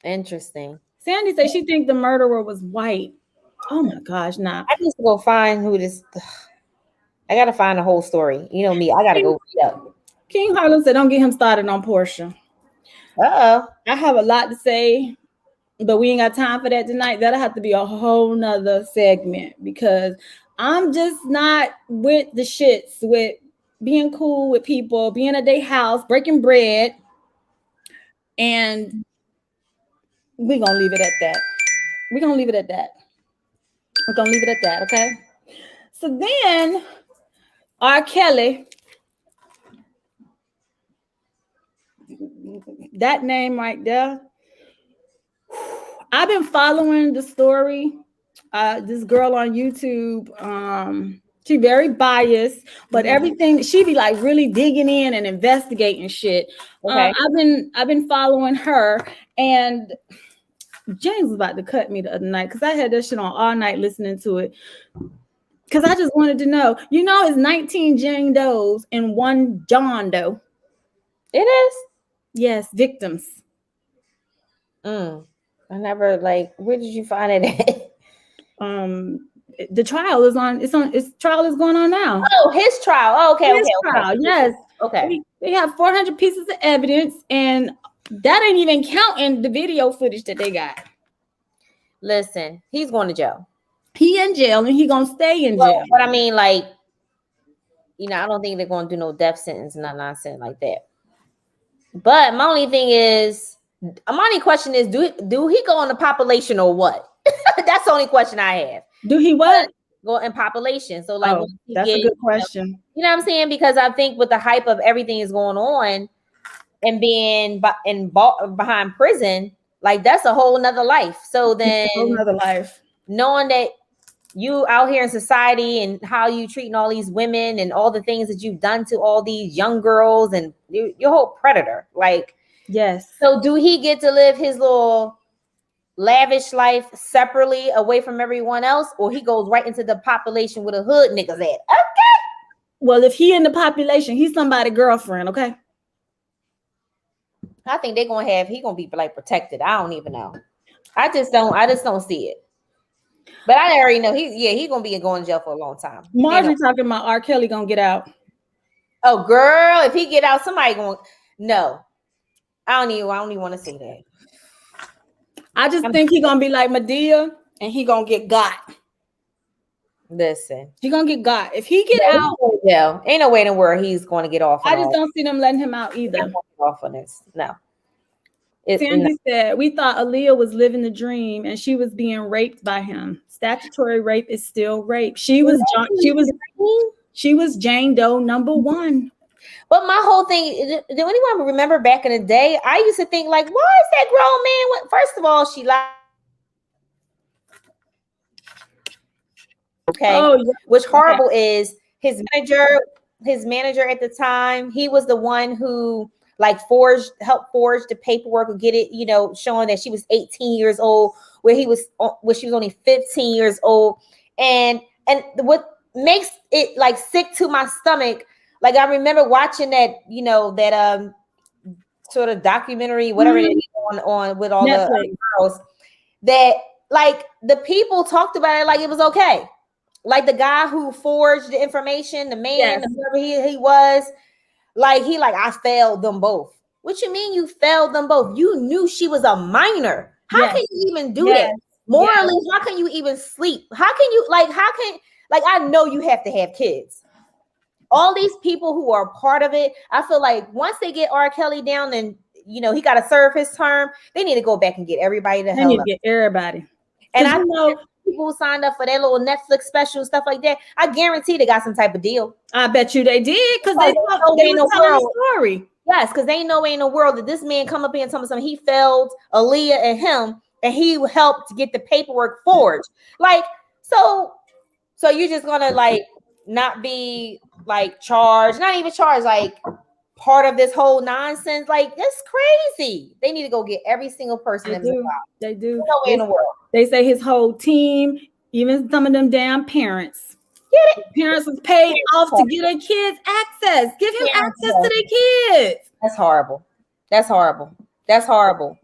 Interesting. Sandy said she thinks the murderer was white. Oh my gosh, nah. I need to go find who this. I gotta find the whole story. You know me, I gotta go read up. King Harlem said, "Don't get him started on Porsha." I have a lot to say, but we ain't got time for that tonight. That'll have to be a whole nother segment because I'm just not with the shits with being cool with people, being at their house, breaking bread, and we're gonna leave it at that. We're gonna leave it at that. We're gonna leave it at that, okay? So then R. Kelly, that name right there. I've been following the story. This girl on YouTube, she very biased, but everything she be like really digging in and investigating shit. Okay. I've been following her, and James was about to cut me the other night because I had that shit on all night listening to it. Because I just wanted to know, it's 19 Jane Does and 1 John Doe. It is? Yes, victims. I never, where did you find it at? The trial is on. Its trial is going on now. Oh, his trial. Oh, okay. His trial. Yes. Okay. They have 400 pieces of evidence, and that ain't even counting the video footage that they got. Listen, he's going to jail. He in jail, and he gonna stay in jail. But I mean, I don't think they're gonna do no death sentence, no nonsense like that. But my only question is, do he go on the population or what? That's the only question I have. Do he what? Go in population. So that's a good question. You know what I'm saying? Because I think with the hype of everything is going on and being behind prison, that's a whole nother life. So then a whole nother life. Knowing that you out here in society and how you treating all these women and all the things that you've done to all these young girls and your whole predator. Yes. So do he get to live his little lavish life separately away from everyone else, or he goes right into the population with a hood niggas at? Okay. Well, if he in the population, he's somebody's girlfriend, okay? I think he gonna be protected. I don't even know. I just don't see it. But I already know he's gonna be going to jail for a long time. Marjorie talking about R. Kelly gonna get out. Oh, girl, if he get out, somebody going. No, I don't even want to see that. I just think he gonna be like Medea, and he gonna get got. Listen, he gonna get got. If he get out, ain't no way in the world he's going to get off. I just don't see them letting him out either. Off on this, no. Sandy said, we thought Aaliyah was living the dream and she was being raped by him. Statutory rape is still rape. She was Jane Doe number 1. But my whole thing, do anyone remember back in the day? I used to think why is that grown man? First of all, she lied. Okay. Oh, yeah. Which horrible is his manager at the time. He was the one who helped forge the paperwork or get it, showing that she was 18 years old, where she was only 15 years old. And what makes it sick to my stomach, I remember watching that, that sort of documentary, whatever it is on with all Netflix. The girls, that the people talked about it like it was okay. The guy who forged the information, the man, whoever he was, I failed them both. What you mean you failed them both? You knew she was a minor. How can you even do that? Morally, how can you even sleep? How can you I know you have to have kids. All these people who are part of it, I feel once they get R. Kelly down and he got to serve his term, they need to go back and get everybody the hell up. Get everybody. And I know people who signed up for that little Netflix special, stuff like that. I guarantee they got some type of deal. I bet you they did, because they were telling the story. Yes, because they know ain't no world that this man come up here and tell me something. He failed Aaliyah and him, and he helped to get the paperwork forged. So you're just gonna not be charged, not even charged, part of this whole nonsense. That's crazy. They need to go get every single person. They do. No way in the world. They say his whole team, even some of them damn parents. Parents was paid off to get their kids access. Give him access to their kids. That's horrible. That's horrible. That's horrible.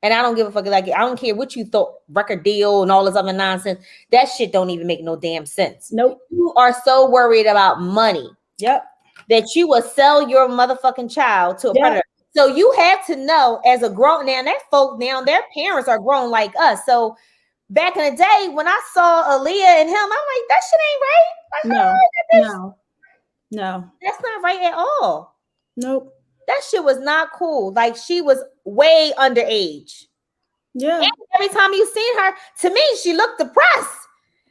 And I don't give a fuck. I don't care what you thought, record deal and all this other nonsense. That shit don't even make no damn sense. Nope. You are so worried about money. Yep. That you will sell your motherfucking child to a predator. So you have to know as a grown their parents are grown like us. So back in the day when I saw Aaliyah and him, I'm like, that shit ain't right. No. That's not right at all. Nope. That shit was not cool. She was way underage. Yeah. And every time you seen her, to me, she looked depressed.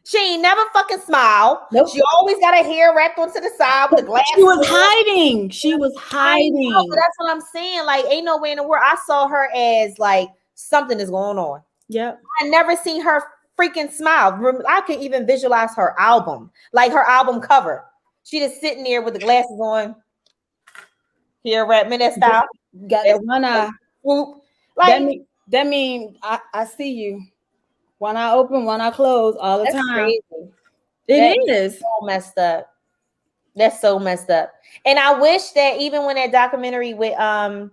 She ain't never fucking smile. Nope. She always got her hair wrapped onto the side with the glasses. She was hiding. She was hiding. I know, but that's what I'm saying. Like, ain't no way in the world. I saw her as like something is going on. Yep. I never seen her freaking smile. I can even visualize her album, like her album cover. She just sitting there with the glasses on, hair wrapped in that style. Got that one eye. Whoop. Like that mean I see you. One eye open, one eye closed all the time. Crazy. It is so messed up. That's so messed up. And I wish that even when that documentary with I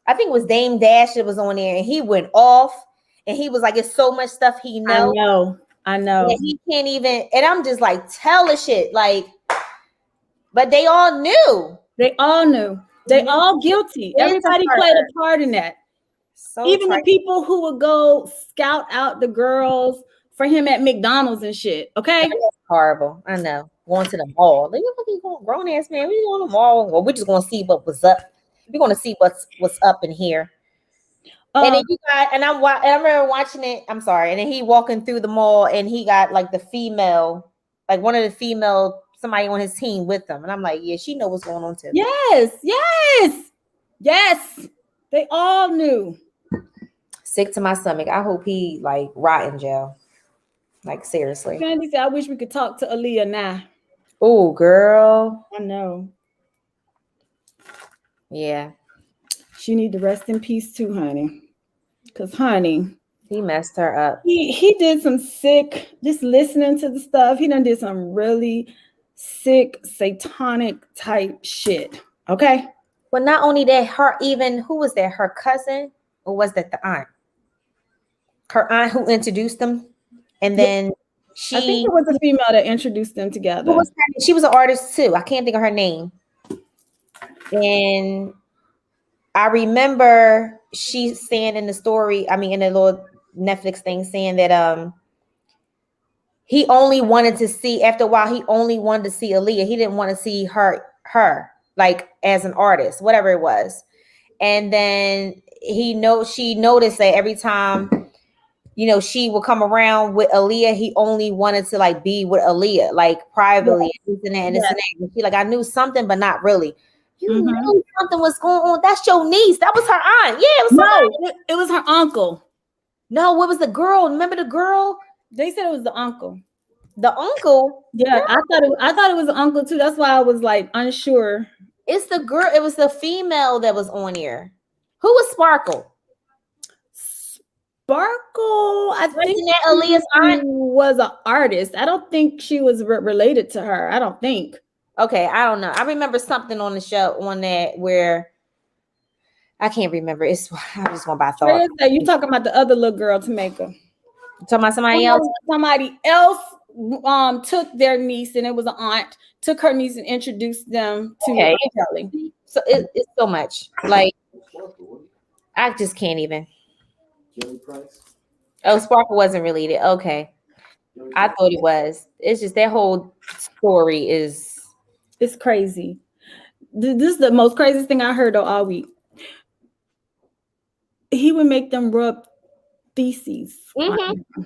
think it was Dame Dash that was on there, and he went off, and he was like, "It's so much stuff he knows." I know. And he can't even. And I'm just like, tell the shit, like. But they all knew. They all knew. They all guilty. Everybody played a part in that. So even the people who would go scout out the girls for him at McDonald's and shit. Okay, that's horrible. I know. Going to the mall. Like, you going grown ass man? We going to the mall, or we're just gonna see what was up. We're gonna see what's up in here. And then you got, and I remember watching it. I'm sorry. And then he walking through the mall, and he got like the female, like one of the female, somebody on his team with them. And I'm like, yeah, she know what's going on too. Yes. They all knew. Sick to my stomach. I hope he like rot in jail. Like seriously. Sandy said, I wish we could talk to Aaliyah now. Oh, girl. I know. Yeah. She need to rest in peace too, honey. Because, honey, he messed her up. He did some sick, just listening to the stuff. He done did some really sick, satanic type shit. Okay. But not only that, who was that? Her cousin, or was that the aunt? Her aunt who introduced them, and then I think it was a female that introduced them together. She was an artist too. I can't think of her name. And I remember she saying in the story, I mean, in the little Netflix thing, saying that he only wanted to see, after a while, he only wanted to see Aaliyah. He didn't want to see her like as an artist, whatever it was. And then she noticed that every time, she would come around with Aaliyah, he only wanted to like be with Aaliyah, like privately, and this and that. And she like, I knew something, but not really. You knew something was going on. That's your niece. That was her aunt. Yeah, it was her uncle. No, what was the girl? Remember the girl? They said it was the uncle. The uncle? Yeah, I thought it was the uncle too. That's why I was like unsure. It's the girl. It was the female that was on here. Who was Sparkle? I think that Aaliyah's aunt was an artist. I don't think she was related to her. I don't think. Okay, I don't know. I remember something on the show on that where I can't remember. I'm just going by thought. You talking about the other little girl, Tomaka? Talking about somebody else? Somebody else took their niece, and it was an aunt, took her niece and introduced them to Kelly. So it's so much. Like, I just can't even. Oh, Sparkle wasn't related. Okay. I thought it was. It's just that whole story is... It's crazy. This is the most craziest thing I heard all week. He would make them rub feces. Mm-hmm.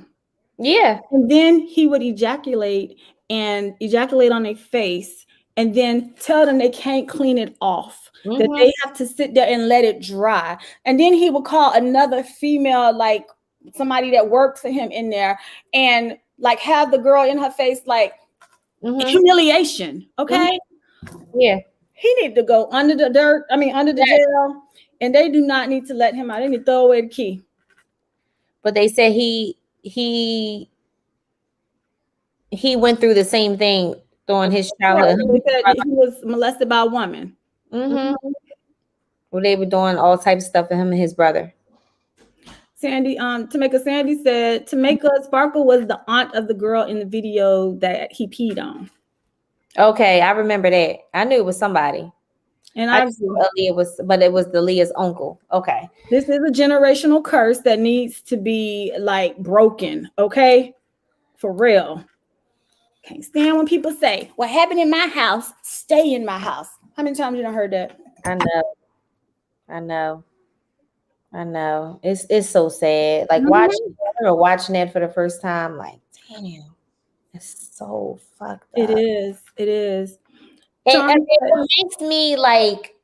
Yeah. And then he would ejaculate on their face, and then tell them they can't clean it off, that they have to sit there and let it dry. And then he would call another female, like somebody that works for him in there, and like have the girl in her face, like humiliation. Okay. Yeah. He need to go under the dirt. I mean, under the jail, and they do not need to let him out. They need to throw away the key. But they said he went through the same thing during his childhood. He was molested by a woman. Well, they were doing all types of stuff for him and his brother. Sandy said Tomaka Sparkle was the aunt of the girl in the video that he peed on. Okay, I remember that. I knew it was somebody. And it was the Leah's uncle. Okay. This is a generational curse that needs to be like broken. Okay. For real. Can't stand when people say, what happened in my house, stay in my house. How many times you done heard that? I know. I know. It's so sad. Like watching that for the first time, like, damn, it's so fucked up. It is. It is. And it makes me like,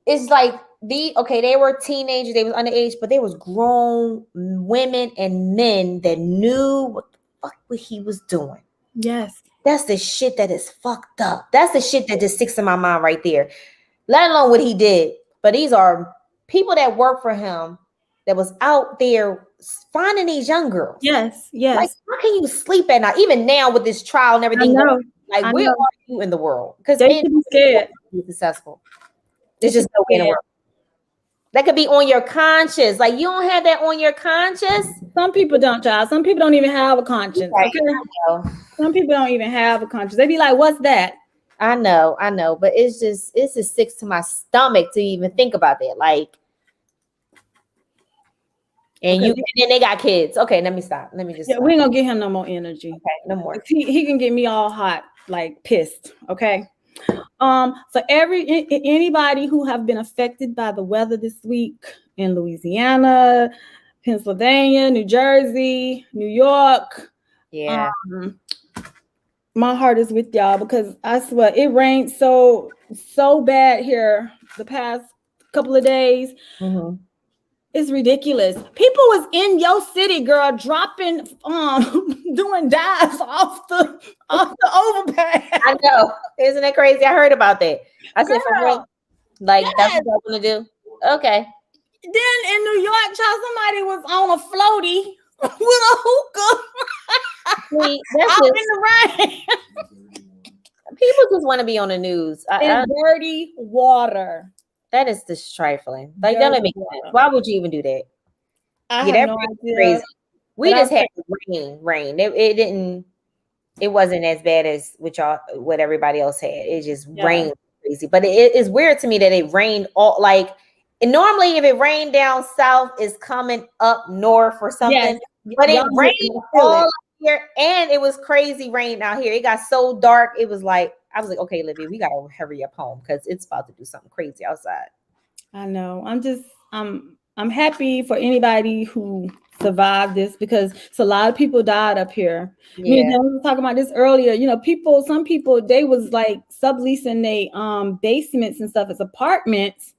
it's like they were teenagers, they was underage, but there was grown women and men that knew what the fuck he was doing. Yes. That's the shit that is fucked up. That's the shit that just sticks in my mind right there. Let alone what he did. But these are people that work for him that was out there finding these young girls. Yes, yes. Like, how can you sleep at night? Even now with this trial and everything, like, where are you in the world? Because they should be scared. Be successful. There's just no way in the world. That could be on your conscience. Like, you don't have that on your conscience. Some people don't, child. Some people don't even have a conscience. Right. Okay? Some people don't even have a conscience. They be like, "What's that?" I know, but it's just sick to my stomach to even think about that. Like, and then they got kids. Okay, let me stop. Let me just. Yeah, we ain't gonna give him no more energy. Okay, no more. He can get me all hot, like pissed. Okay. So anybody who have been affected by the weather this week in Louisiana, Pennsylvania, New Jersey, New York, yeah, my heart is with y'all, because I swear it rained so bad here the past couple of days. Mm-hmm. It's ridiculous. People was in your city, girl, dropping doing dives off the overpass. I know. Isn't that crazy? I heard about that. I said, for real? Like, that's what I'm gonna do? Okay. Then in New York, child, somebody was on a floaty with a hookah. See, that's out in the rain. People just want to be on the news. Dirty water. That is just trifling. Like, that don't make sense. Why would you even do that? I have no idea. Crazy. We just had rain. It wasn't as bad as what everybody else had. It just rained crazy. But it is weird to me that it rained all, like, normally if it rained down south, it's coming up north or something. Yes. But it rained all up here, and it was crazy rain out here. It got so dark. It was like, I was like, okay, Libby, we gotta hurry up home because it's about to do something crazy outside. I know. I'm happy for anybody who survived this, because it's a lot of people died up here. Yeah. We were talking about this earlier. You know, some people, they was like subleasing their basements and stuff as apartments.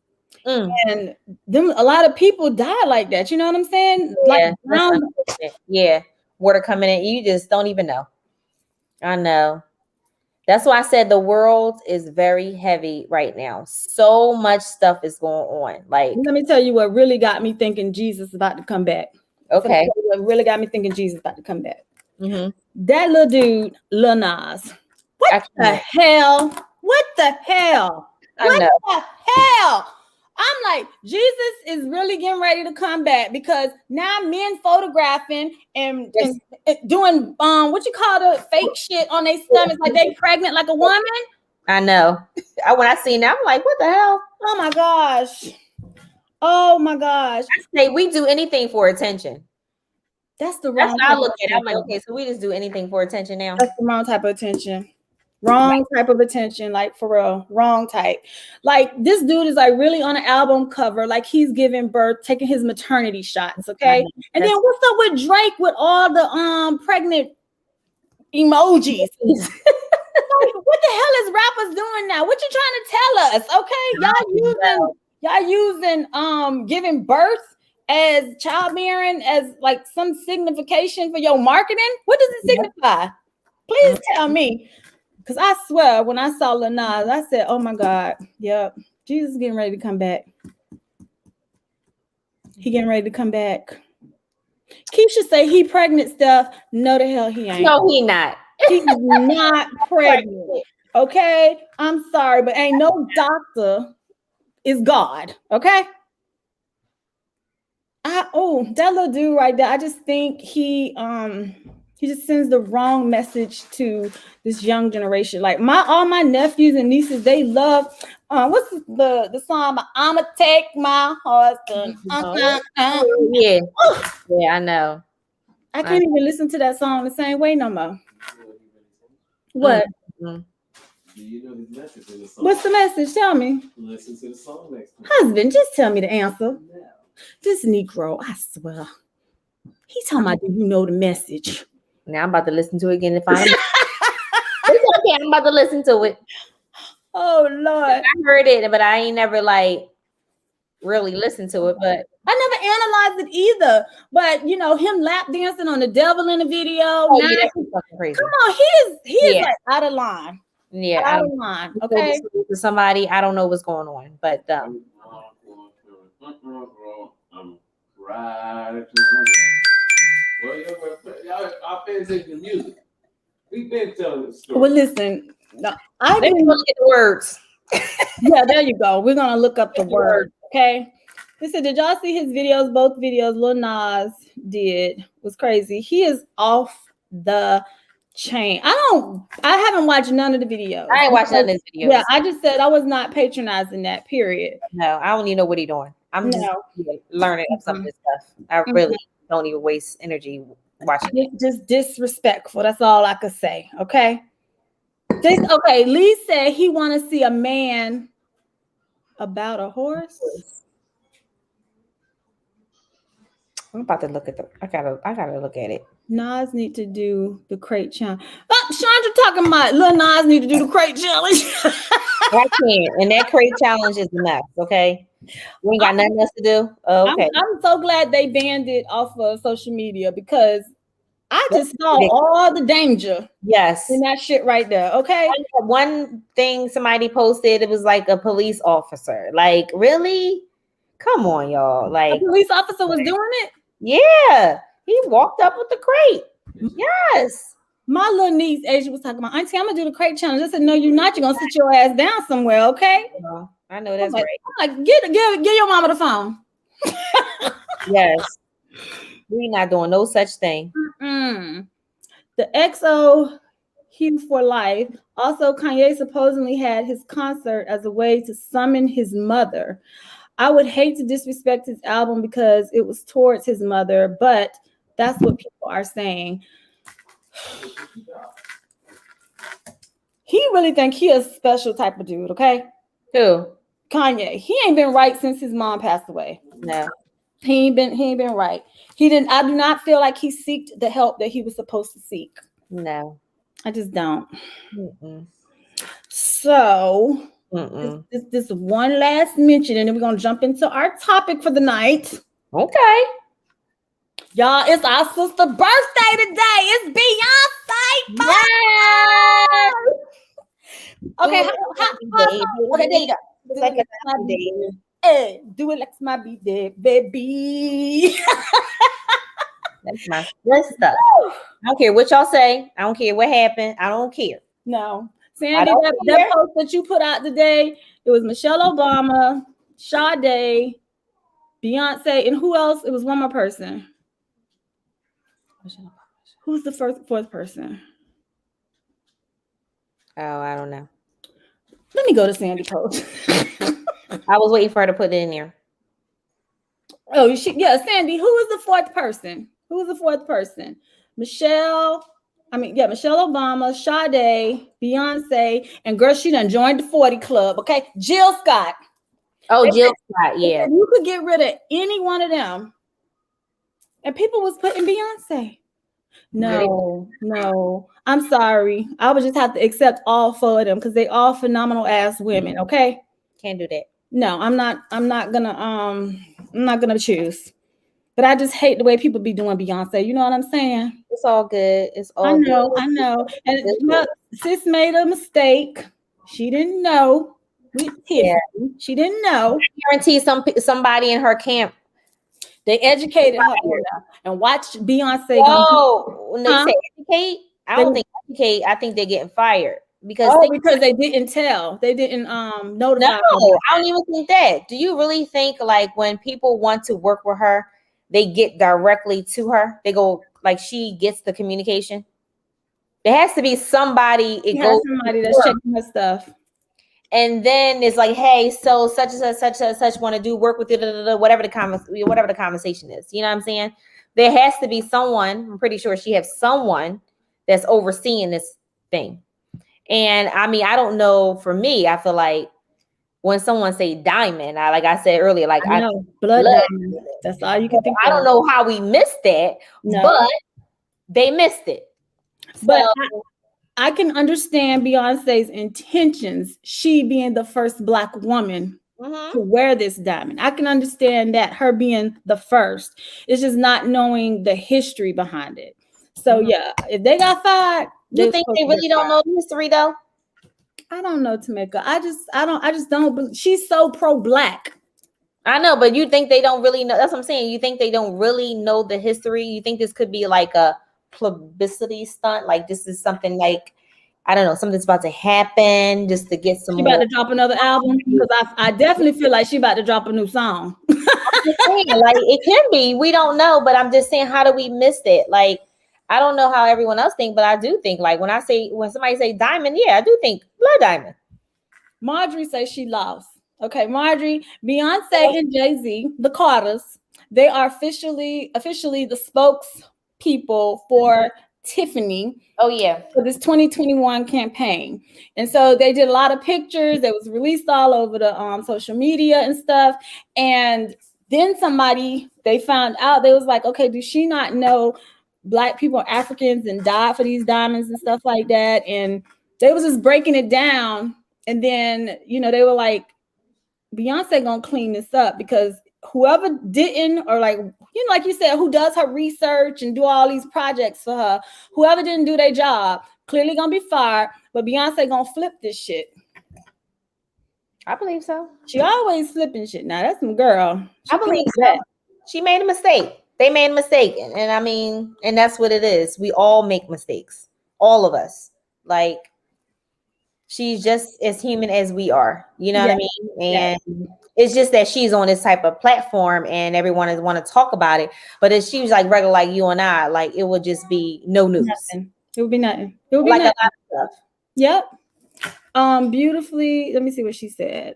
And them, a lot of people died like that. You know what I'm saying? Yeah. Like, water coming in. You just don't even know. I know. That's why I said the world is very heavy right now. So much stuff is going on. Like, let me tell you what really got me thinking Jesus is about to come back. Okay. What really got me thinking Jesus is about to come back. Mm-hmm. That little dude, Lil Nas. What the hell? What the hell? What the hell? I'm like, Jesus is really getting ready to come back, because now men photographing and doing what you call the fake shit on their stomachs, like they pregnant like a woman. I know. When I seen that, I'm like, what the hell? Oh my gosh. Oh my gosh. I say we do anything for attention. That's the wrong. That's what I look at it. I'm like, okay, so we just do anything for attention now. That's the wrong type of attention. Wrong type of attention, like, for real, wrong type. Like, this dude is like really on an album cover, like he's giving birth, taking his maternity shots, okay? And then what's up with Drake with all the pregnant emojis? Like, what the hell is rappers doing now? What you trying to tell us? Okay, y'all using giving birth as childbearing as like some signification for your marketing? What does it signify? Please tell me. Because I swear, when I saw Lil Nas, I said, oh my God, yep, Jesus is getting ready to come back. He getting ready to come back. Keisha say he pregnant stuff. No, the hell he ain't. No, he not. He's not pregnant. Okay? I'm sorry, but ain't no doctor is God. Okay? That little dude right there, I just think he just sends the wrong message to this young generation. Like, all my nephews and nieces, they love what's the song? I'ma take my husband. Yeah, I know. I can't even listen to that song the same way no more. What? Do you know the message in the song? What's the message? Tell me. Listen to the song next time. Husband, just tell me the answer. No. This Negro, I swear. He talking about, do you know the message? Now I'm about to listen to it again and find out. It's okay. I'm about to listen to it. Oh, Lord. I heard it, but I ain't never like really listened to it. But I never analyzed it either. But, you know, him lap dancing on the devil in the video. oh, yeah, that's fucking crazy. Come on, he is like out of line. Yeah, Out of line. Okay. To somebody, I don't know what's going on, but I'm right. Well, y'all pay attention to music. We've been telling the story. Well, listen, no, let me look at the words. Yeah, there you go. We're gonna look up the word. Okay. Listen, did y'all see his videos? Both videos Lil Nas did was crazy. He is off the chain. I haven't watched none of the videos. I ain't watched none of his videos. Yeah, I just said I was not patronizing that, period. No, I don't even know what he's doing. I'm just learning some of this stuff. I really don't even waste energy watching it. Just disrespectful. That's all I could say. Okay. Okay. Lee said he want to see a man about a horse. I'm about to look at I gotta look at it. Nas need to do the crate challenge. Chandra talking about Lil Nas need to do the crate challenge. I can't. And that crate challenge is enough. Okay. We ain't got nothing else to do. Okay. I'm so glad they banned it off of social media because I just saw all the danger. Yes. In that shit right there. Okay. One thing somebody posted, it was like a police officer. Like, really? Come on, y'all. Like a police officer was doing it? Yeah. He walked up with the crate. Yes. My little niece, Asia, was talking about, Auntie, I'm gonna do the crate challenge. I said, no, you're not. You're gonna sit your ass down somewhere, okay? I know that's right. I'm like, give your mama the phone. Yes. We're not doing no such thing. The XO Hue for Life. Also, Kanye supposedly had his concert as a way to summon his mother. I would hate to disrespect his album because it was towards his mother, but that's what people are saying. He really think he a special type of dude, okay? Who? Kanye. He ain't been right since his mom passed away. No. He ain't been right. I do not feel like he sought the help that he was supposed to seek. No. I just don't. So this one last mention, and then we're gonna jump into our topic for the night. Okay. Y'all, it's our sister birthday today. It's Beyonce. Yes. Okay, okay, there you go. Hey, do it like my birthday, baby. That's my sister. I don't care what y'all say. I don't care what happened. I don't care. No. Sandy, that post that you put out today, it was Michelle Obama, Sade, Beyonce, and who else? It was one more person. Who's the fourth person? Oh, I don't know. Let me go to Sandy post. I was waiting for her to put it in there. Oh, Sandy. Who is the fourth person? Who is the fourth person? Michelle Obama, Sade, Beyonce, and girl, she done joined the 40 Club. Okay, Jill Scott. Oh, Jill Scott, yeah. If you could get rid of any one of them, and people was putting Beyonce. No. I'm sorry. I would just have to accept all four of them because they all phenomenal ass women. Okay. Can't do that. No, I'm not gonna choose. But I just hate the way people be doing Beyonce. You know what I'm saying? It's all good. It's all I know. And sis made a mistake. She didn't know. She didn't know. I guarantee somebody in her camp. They educated her and watched Beyonce. When they say educate, I don't think educate. I think they're getting fired because they didn't tell. They didn't notify. No, I don't even think that. Do you really think like when people want to work with her, they get directly to her? They go like she gets the communication. There has to be somebody. Somebody that's checking her stuff. And then it's like, hey, so such and such want to do work with you, whatever the conversation is. You know what I'm saying? There has to be someone. I'm pretty sure she has someone that's overseeing this thing. And I mean, I don't know. For me, I feel like when someone say diamond. Like I said earlier, like I know, blood diamond. That's all you can think I of. don't know how we missed that, but they missed it. But I can understand Beyonce's intentions, she being the first Black woman to wear this diamond. I can understand that, her being the first. It's just not knowing the history behind it. So yeah, if they got fired, you think they really don't know the history though? I don't know, Tomaka. I just don't. She's so pro-Black. I know, but you think they don't really know? That's what I'm saying. You think they don't really know the history? You think this could be like a publicity stunt? Like this is something like, I don't know, something's about to happen just to get some. She about to drop another album? Because I definitely feel like she about to drop a new song. Like it can be. We don't know, but I'm just saying, how do we miss it? Like I don't know how everyone else think, but I do think, like when somebody say diamond, yeah, I do think blood diamond. Marjorie says she lost. Okay, Marjorie, Beyonce and Jay-Z, the Carters, they are officially the spokespeople for Tiffany. Oh yeah, for this 2021 campaign. And so they did a lot of pictures that was released all over the social media and stuff. And then they found out, they was like, okay, does she not know Black people are Africans and died for these diamonds and stuff like that? And they was just breaking it down. And then, they were like, Beyonce gonna clean this up, because whoever didn't, or like you said, who does her research and do all these projects for her, whoever didn't do their job, clearly gonna be fired. But Beyonce gonna flip this shit. I believe so. She always flipping shit. Now that's some girl. I believe that. She made a mistake. They made a mistake. And I mean, and that's what it is. We all make mistakes. All of us. Like, she's just as human as we are. You know what I mean? And it's just that she's on this type of platform and everyone is want to talk about it. But if she was like regular, like you and I, like it would just be no news. Nothing. It would be nothing. It would be like nothing. A lot of stuff. Yep. Beautifully. Let me see what she said.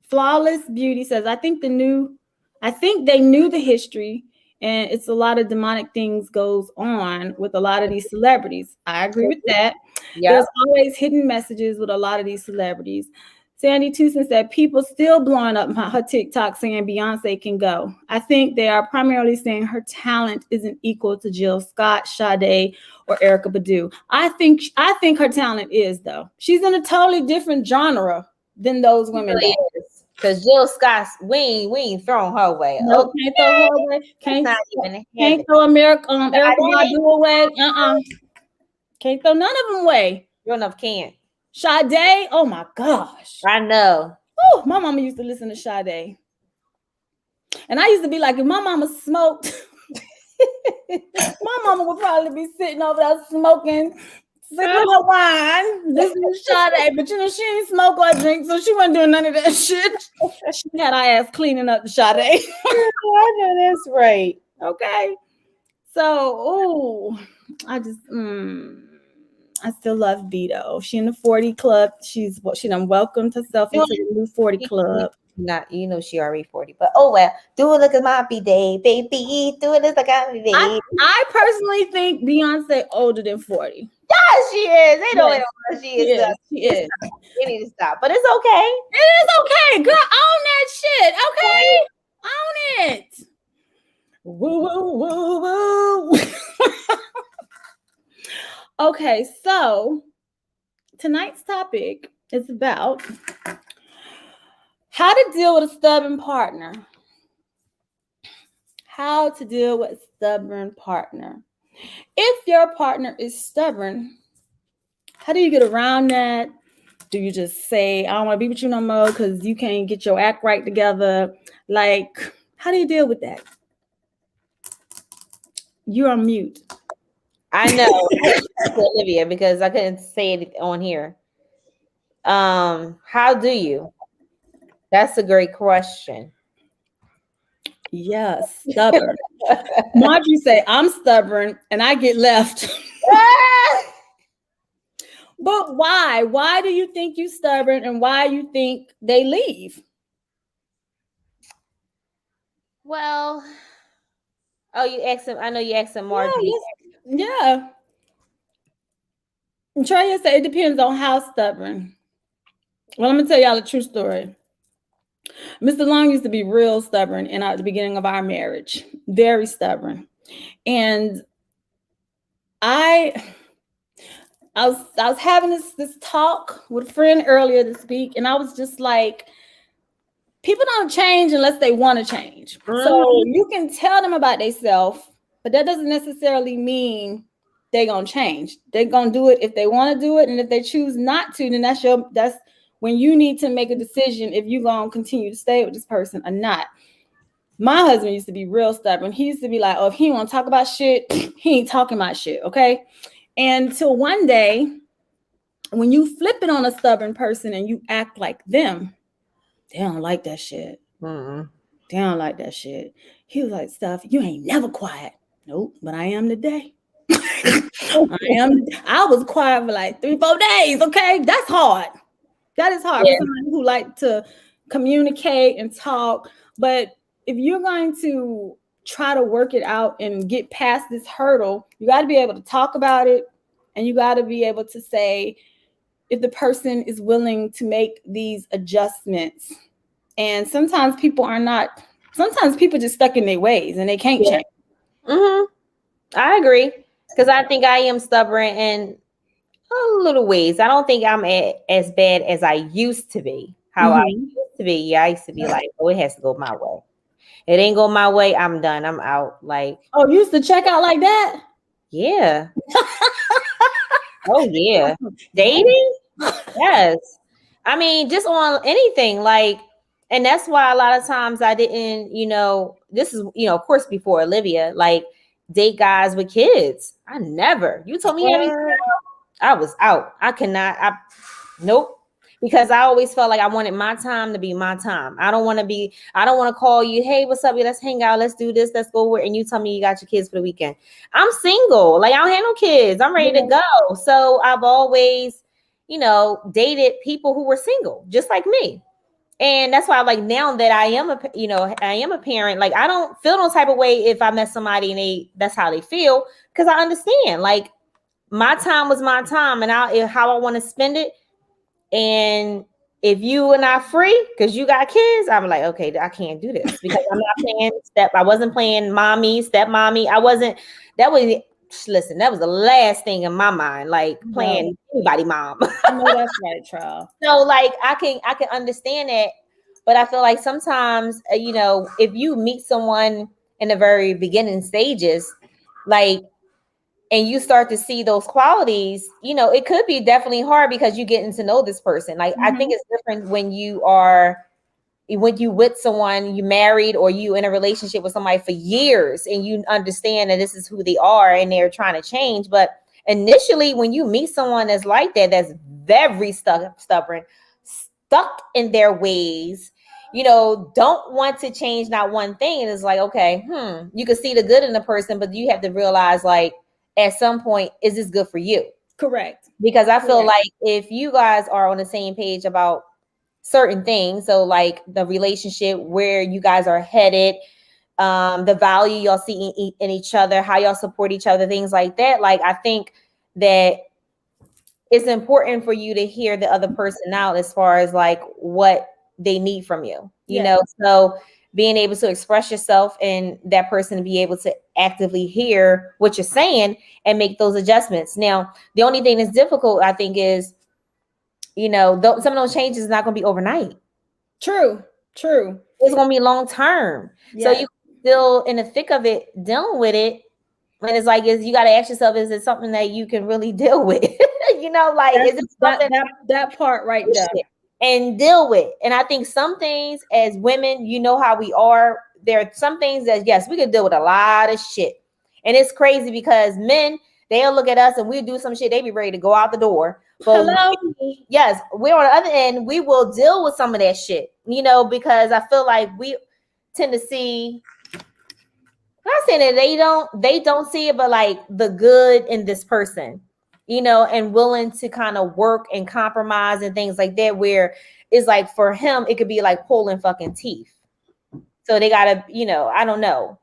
Flawless Beauty says, I think they knew the history, and it's a lot of demonic things goes on with a lot of these celebrities. I agree with that. Yep. There's always hidden messages with a lot of these celebrities. Sandy Tucson said, people still blowing up her TikTok saying Beyonce can go. I think they are primarily saying her talent isn't equal to Jill Scott, Sade, or Erykah Badu. I think her talent is, though. She's in a totally different genre than those women. Really is. Because Jill Scott, we ain't throwing her away. No, can't throw her away. Can't throw Erykah Badu away. Can't throw none of them away. Real enough can't. Sade, oh my gosh. I know. Oh, my mama used to listen to Sade. And I used to be like, if my mama smoked, my mama would probably be sitting over there smoking, sipping her wine, listening to Sade. But she ain't smoke or drink, so she wasn't doing none of that shit. She had our ass cleaning up the Sade. I know that's right. Okay. So, I still love Vito. She in the 40 club. She done welcomed herself into the new 40 club. Not, she already 40, but oh well. Do it like a happy day, baby. Do it like a happy day. I personally think Beyonce older than 40. Yes, she is. They know it. She is. She is. We need to stop, but it's okay. It is okay, girl. Own that shit, okay? Own it. Woo, woo, woo, woo. Okay, so tonight's topic is about how to deal with a stubborn partner. How to deal with a stubborn partner. If your partner is stubborn, how do you get around that? Do you just say, I don't want to be with you no more because you can't get your act right together? Like, how do you deal with that? You're on mute. I know, Olivia, because I couldn't say it on here. How do you? That's a great question. Yes, stubborn. Marjorie say, I'm stubborn and I get left. But why? Why do you think you're stubborn and why you think they leave? Well, you asked him. I know you asked him, Marjorie. Yeah. Traya said it depends on how stubborn. Well, I'm gonna tell y'all a true story. Mr. Long used to be real stubborn at the beginning of our marriage, very stubborn. And I was having this talk with a friend earlier this week, and I was just like, people don't change unless they want to change. So you can tell them about themselves, but that doesn't necessarily mean they're gonna change. They're gonna do it if they want to do it, and if they choose not to, then that's when you need to make a decision if you're gonna continue to stay with this person or not. My husband used to be real stubborn. He used to be like, oh, if he want to talk about shit, he ain't talking about shit, okay? And until one day, when you flip it on a stubborn person and you act like them, they don't like that shit. Mm-hmm. They don't like that shit. He was like, stuff, you ain't never quiet. Nope, but I am today. I was quiet for like 3-4 days, okay? That's hard. That is hard for somebody who like to communicate and talk. But if you're going to try to work it out and get past this hurdle, you got to be able to talk about it, and you got to be able to say if the person is willing to make these adjustments. And sometimes people just stuck in their ways and they can't change. Mm-hmm. I agree, because I think I am stubborn in a little ways. I don't think I'm as bad as I used to be. I used to be. Yeah, I used to be like, oh, it has to go my way. It ain't go my way, I'm done. I'm out. Like, oh, you used to check out like that? Yeah. Oh yeah. Dating? Yes. I mean, just on anything, like, and that's why a lot of times I didn't, this is, of course, before Olivia, like, date guys with kids. I never. You told me I was out. Nope. Because I always felt like I wanted my time to be my time. I don't want to call you, hey, what's up? Let's hang out. Let's do this. Let's go over. And you tell me you got your kids for the weekend. I'm single. Like, I don't have no kids. I'm ready to go. So I've always, dated people who were single, just like me. And that's why, like, now that I am a parent, like, I don't feel no type of way if I met somebody and that's how they feel, because I understand, like, my time was my time, and how I want to spend it. And if you are not free because you got kids, I'm like, okay, I can't do this, because I'm not playing I wasn't playing mommy, stepmommy. That was the last thing in my mind, like playing anybody mom. I know that's right, child. So, like, I can understand that, but I feel like sometimes, if you meet someone in the very beginning stages, like, and you start to see those qualities, it could be definitely hard because you're getting to know this person. Like, I think it's different when you with someone, you married, or you in a relationship with somebody for years, and you understand that this is who they are and they're trying to change. But initially, when you meet someone that's like that, that's very stubborn, stuck in their ways, don't want to change not one thing. And it's like, okay, you can see the good in the person, but you have to realize, like, at some point, is this good for you? Correct. Because I feel like if you guys are on the same page about certain things, so like the relationship, where you guys are headed, the value y'all see in each other, how y'all support each other, things like that. Like, I think that it's important for you to hear the other person out as far as like what they need from you, so being able to express yourself and that person to be able to actively hear what you're saying and make those adjustments. Now, the only thing that's difficult, I think, is, some of those changes is not going to be overnight. True. It's going to be long term. So you're still in the thick of it, dealing with it. And it's like, you got to ask yourself, is it something that you can really deal with? Like, is it something that part right there? And deal with. And I think some things as women, how we are, there are some things that, yes, we can deal with a lot of shit. And it's crazy because men, they'll look at us and we do some shit, they be ready to go out the door. But yes, we're on the other end, we will deal with some of that shit, because I feel like we tend to see, I'm not saying that they don't see it, but like the good in this person, and willing to kind of work and compromise and things like that, where it's like, for him, it could be like pulling fucking teeth. So they gotta, I don't know.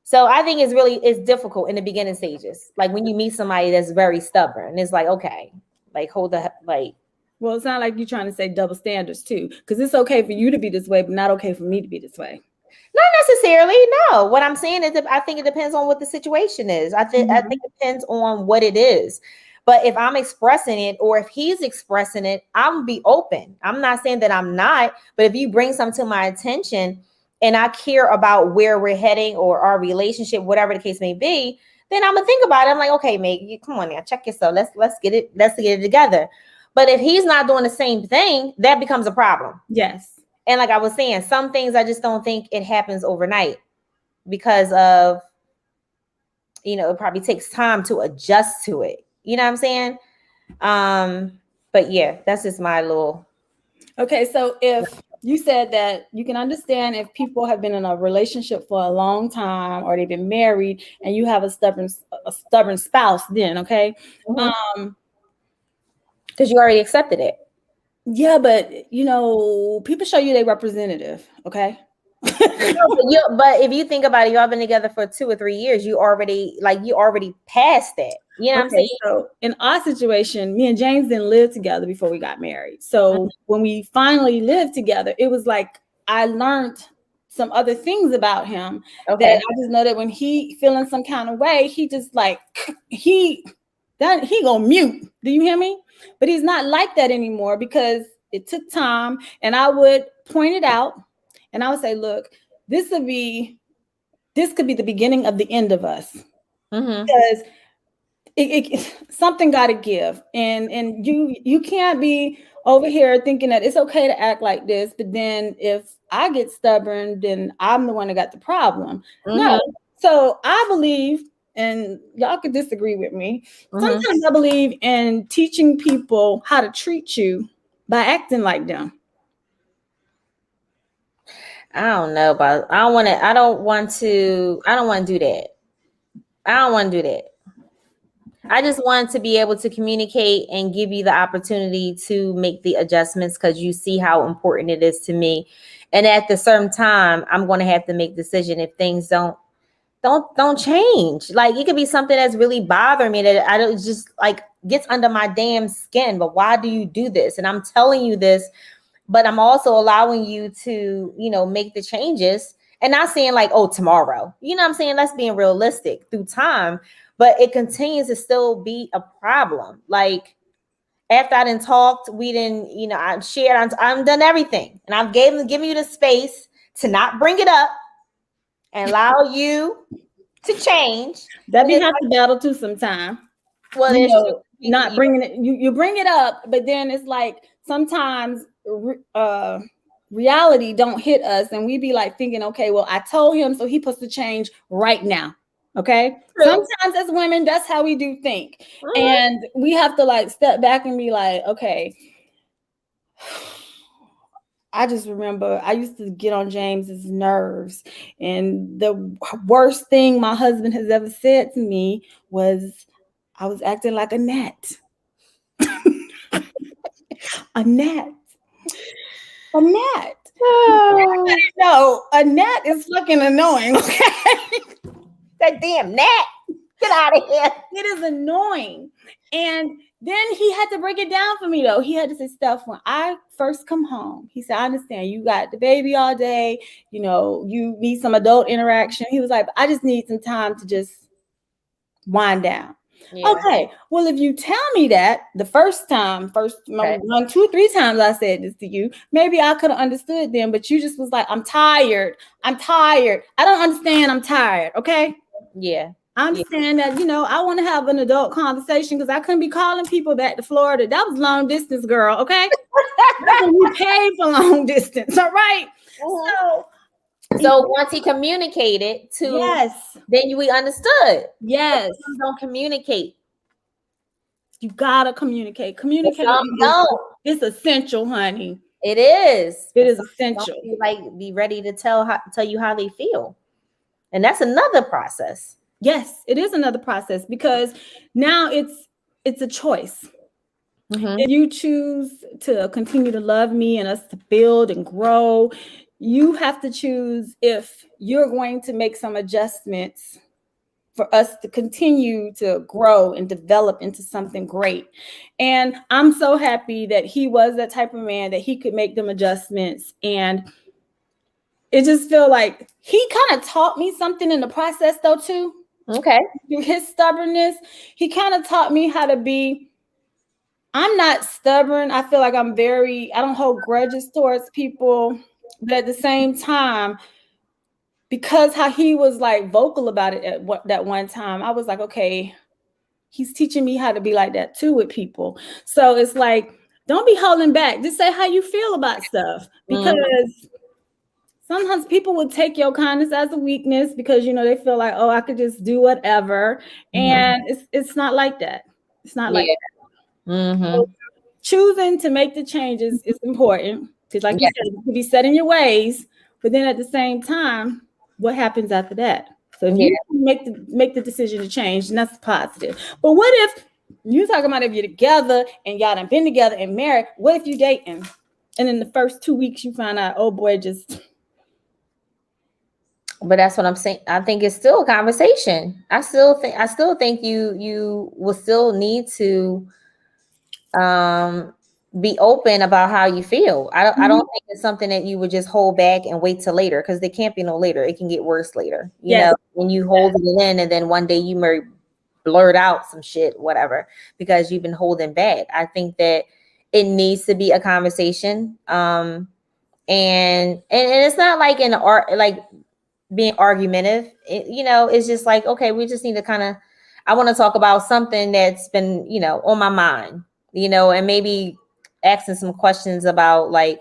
So I think it's difficult in the beginning stages. Like, when you meet somebody that's very stubborn, it's like, okay, like, hold the, like, Well, it's not like you're trying to say double standards too, because it's okay for you to be this way, but not okay for me to be this way. Not necessarily. No. What I'm saying is, I think it depends on what the situation is. I think it depends on what it is. But if I'm expressing it, or if he's expressing it, I'm gonna be open. I'm not saying that I'm not, but if you bring something to my attention and I care about where we're heading or our relationship, whatever the case may be, then I'm gonna think about it. I'm like, okay, mate, you come on now, check yourself. Let's get it together. But if he's not doing the same thing, that becomes a problem. Yes. And like I was saying, some things I just don't think it happens overnight because of, it probably takes time to adjust to it. You know what I'm saying? But yeah, that's just my little. Okay, so if you said that you can understand if people have been in a relationship for a long time or they've been married and you have a stubborn spouse, then okay. Because you already accepted it. Yeah, but people show you their representative, okay? But if you think about it, y'all been together for 2 or 3 years. You already passed that. You know what I'm saying? So in our situation, me and James didn't live together before we got married. So when we finally lived together, it was like I learned some other things about him that I just know that when he feeling some kind of way, he just like he gonna mute. Do you hear me? But he's not like that anymore because it took time, and I would point it out and I would say, look, this could be the beginning of the end of us. Because something got to give, and you can't be over here thinking that it's okay to act like this, but then if I get stubborn, then I'm the one that got the problem. No. So I believe, and y'all could disagree with me, sometimes I believe in teaching people how to treat you by acting like them. I don't know, but I don't want to do that. I don't want to do that. I just want to be able to communicate and give you the opportunity to make the adjustments because you see how important it is to me. And at the certain time, I'm going to have to make a decision if things don't change. Like it could be something that's really bothering me that I don't just like gets under my damn skin. But why do you do this? And I'm telling you this, but I'm also allowing you to, make the changes and not saying like, oh, tomorrow, you know what I'm saying? That's being realistic through time. But it continues to still be a problem. Like after I done talked, we didn't, I shared, I've done everything. And I've given you the space to not bring it up and allow you to change. That we have to battle too sometime. Well, not bringing it, you bring it up, but then it's like sometimes reality don't hit us and we be like thinking, okay, well, I told him, so he supposed to change right now. Okay. True. Sometimes as women, that's how we do think. And we have to like step back and be like, okay, I just remember I used to get on James's nerves. And the worst thing my husband has ever said to me was I was acting like a gnat. A gnat. A gnat. Oh. No, a gnat is fucking annoying. Okay. That damn gnat. Get out of here. It is annoying. And then he had to break it down for me, though. He had to say, Steph, when I first come home, he said, I understand you got the baby all day. You need some adult interaction. He was like, I just need some time to just wind down. Yeah. Okay. Well, if you tell me that the first 1, 2, 3 times I said this to you, maybe I could have understood then, but you just was like, I'm tired. I don't understand. I'm tired. Okay. Yeah. I understand that, I want to have an adult conversation because I couldn't be calling people back to Florida. That was long distance, girl. Okay. We paid for long distance. All right. So once he communicated then we understood. Yes. Don't communicate. You gotta communicate. Communicate. It's essential, honey. It is. It is essential. Be ready to tell you how they feel. And that's another process. Yes, it is another process because now it's a choice. If you choose to continue to love me and us to build and grow, you have to choose if you're going to make some adjustments for us to continue to grow and develop into something great. And I'm so happy that he was that type of man that he could make them adjustments. And it just feel like he kind of taught me something in the process though too. Okay. Through his stubbornness, he kind of taught me how to be. I'm not stubborn. I feel like I don't hold grudges towards people, but at the same time, because how he was like vocal about it at that one time, I was like, okay, he's teaching me how to be like that too with people. So it's like, don't be holding back. Just say how you feel about stuff, because sometimes people will take your kindness as a weakness because, you know, they feel like, oh, I could just do whatever. And it's not like that. It's not like that. So choosing to make the changes is important. Because like you said, you can be set in your ways, but then at the same time, what happens after that? So if you make the decision to change, then that's positive. But what if you talking about if you're together and y'all done been together and married? What if you dating, and in the first 2 weeks you find out, oh boy, just. But that's what I'm saying. I think it's still a conversation. I still think you will still need to be open about how you feel. I don't think it's something that you would just hold back and wait till later, because there can't be no later. It can get worse later. You know, when you hold it in and then one day you may blurt out some shit, whatever, because you've been holding back. I think that it needs to be a conversation. And it's not like an art, like being argumentative. You know, it's just like, okay, we just need to kind of, I want to talk about something that's been, you know, on my mind, you know, and maybe asking some questions about like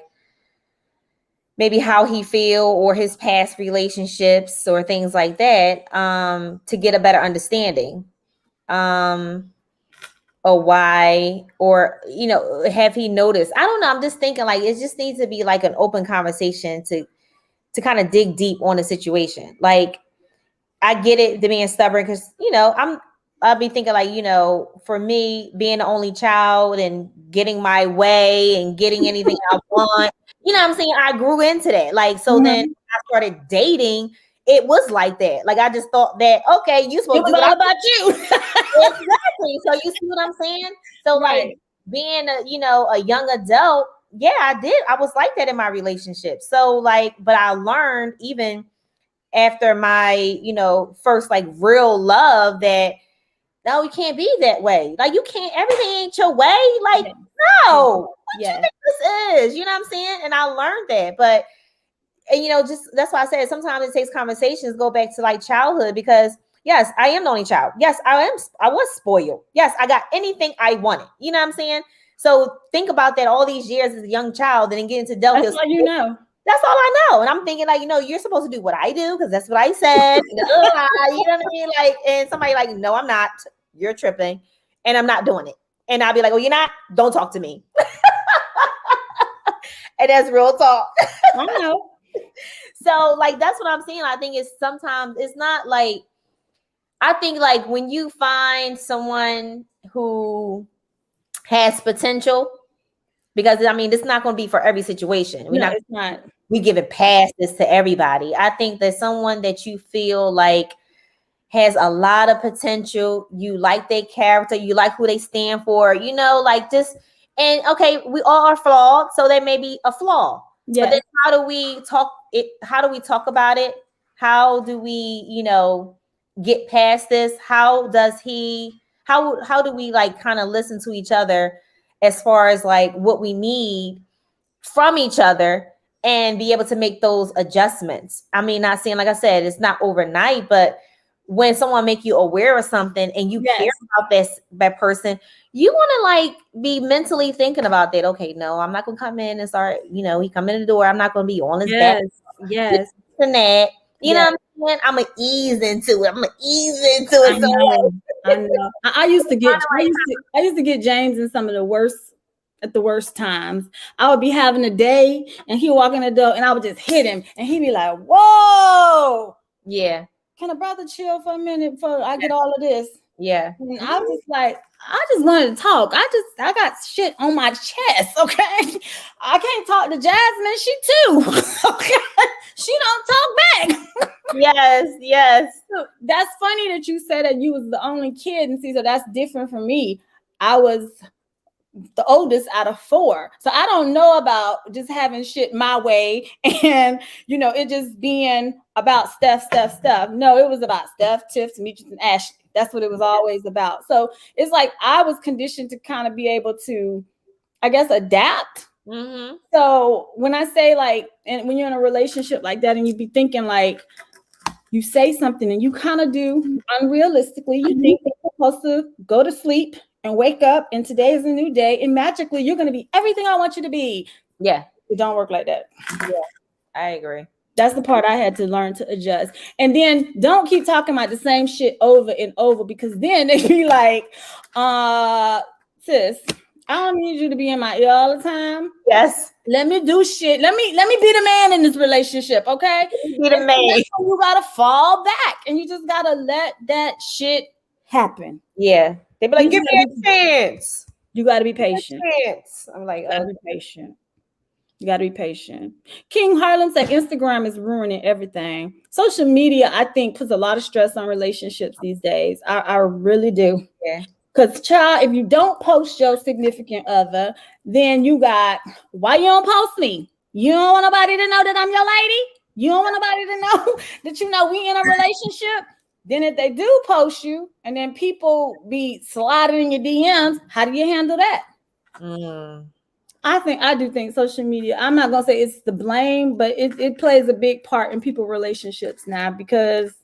maybe how he feel or his past relationships or things like that, to get a better understanding, or why, or, you know, have he noticed? I don't know. I'm just thinking like it just needs to be like an open conversation to kind of dig deep on the situation. Like, I get it, the being stubborn, because, you know, I'll be thinking like, you know, for me being the only child and getting my way and getting anything I want, you know what I'm saying? I grew into that. Like, so then I started dating, it was like that. Like, I just thought that, okay, you supposed to do all about you. Exactly. So you see what I'm saying? So like being a, you know, a young adult, yeah, I did. I was like that in my relationship. So like, but I learned even after my, you know, first like real love that no, you can't be that way. Like, you can't, everything ain't your way. Like, no, what you think this is? You know what I'm saying? And I learned that. But, and you know, just that's why I said sometimes it takes conversations go back to like childhood, because yes, I am the only child. Yes, I was spoiled. Yes, I got anything I wanted. You know what I'm saying? So think about that all these years as a young child and then get into adulthood. That's all you know. That's all I know. And I'm thinking like, you know, you're supposed to do what I do because that's what I said. You know what I mean? Like, and somebody like, no, I'm not. You're tripping. And I'm not doing it. And I'll be like, oh, you're not? Don't talk to me. And that's real talk. I know. So like, that's what I'm saying. I think it's sometimes it's not like, I think like when you find someone who has potential, because I mean, it's not going to be for every situation. It's not. We give it past this to everybody. I think that someone that you feel like has a lot of potential, you like their character, you like who they stand for, you know, like just, and okay, we all are flawed, so there may be a flaw. But then how do we talk it? How do we talk about it? How do we, you know, get past this? How do we like kind of listen to each other as far as like what we need from each other and be able to make those adjustments? I mean, not saying, like I said, it's not overnight, but when someone make you aware of something and you care about that person, you want to like be mentally thinking about that. Okay, no, I'm not going to come in and start, you know, he come in the door, I'm not going to be on his back. Yes. And that, you know what I'm saying? I'm going to ease into it. I know. I used to get James in some of the worst, at the worst times. I would be having a day and he'd walk in the door and I would just hit him and he'd be like, whoa. Yeah. Can a brother chill for a minute before I get all of this? Yeah. And I was just like, I just wanted to talk. I got shit on my chest, okay? I can't talk to Jasmine. She too. Okay. She don't talk back. Yes. So that's funny that you said that you was the only kid. And see, so that's different from me. I was the oldest out of 4. So I don't know about just having shit my way and, it just being about Steph. No, it was about Steph, Tiff, Demetrius, and Ashley. That's what it was always about. So it's like I was conditioned to kind of be able to, I guess, adapt. Mm-hmm. So when I say like, and when you're in a relationship like that and you be thinking like, you say something and you kind of do unrealistically, you think they're supposed to go to sleep and wake up and today is a new day and magically you're going to be everything I want you to be. Yeah. It don't work like that. Yeah, I agree. That's the part I had to learn to adjust. And then don't keep talking about the same shit over and over because then they be like, sis, I don't need you to be in my ear all the time. Yes. Let me do shit. Let me be the man in this relationship, okay? Be the man. You gotta fall back and you just gotta let that shit happen. Yeah. They be like, give me a chance. You gotta be patient. I'm like, you gotta be patient. You gotta be patient. King Harlem said Instagram is ruining everything. Social media, I think, puts a lot of stress on relationships these days. I really do. Yeah. Because, child, if you don't post your significant other, then you got, why you don't post me? You don't want nobody to know that I'm your lady? You don't want nobody to know that we in a relationship? Then if they do post you and then people be sliding in your DMs, how do you handle that? I do think social media, I'm not going to say it's the blame, but it plays a big part in people's relationships now because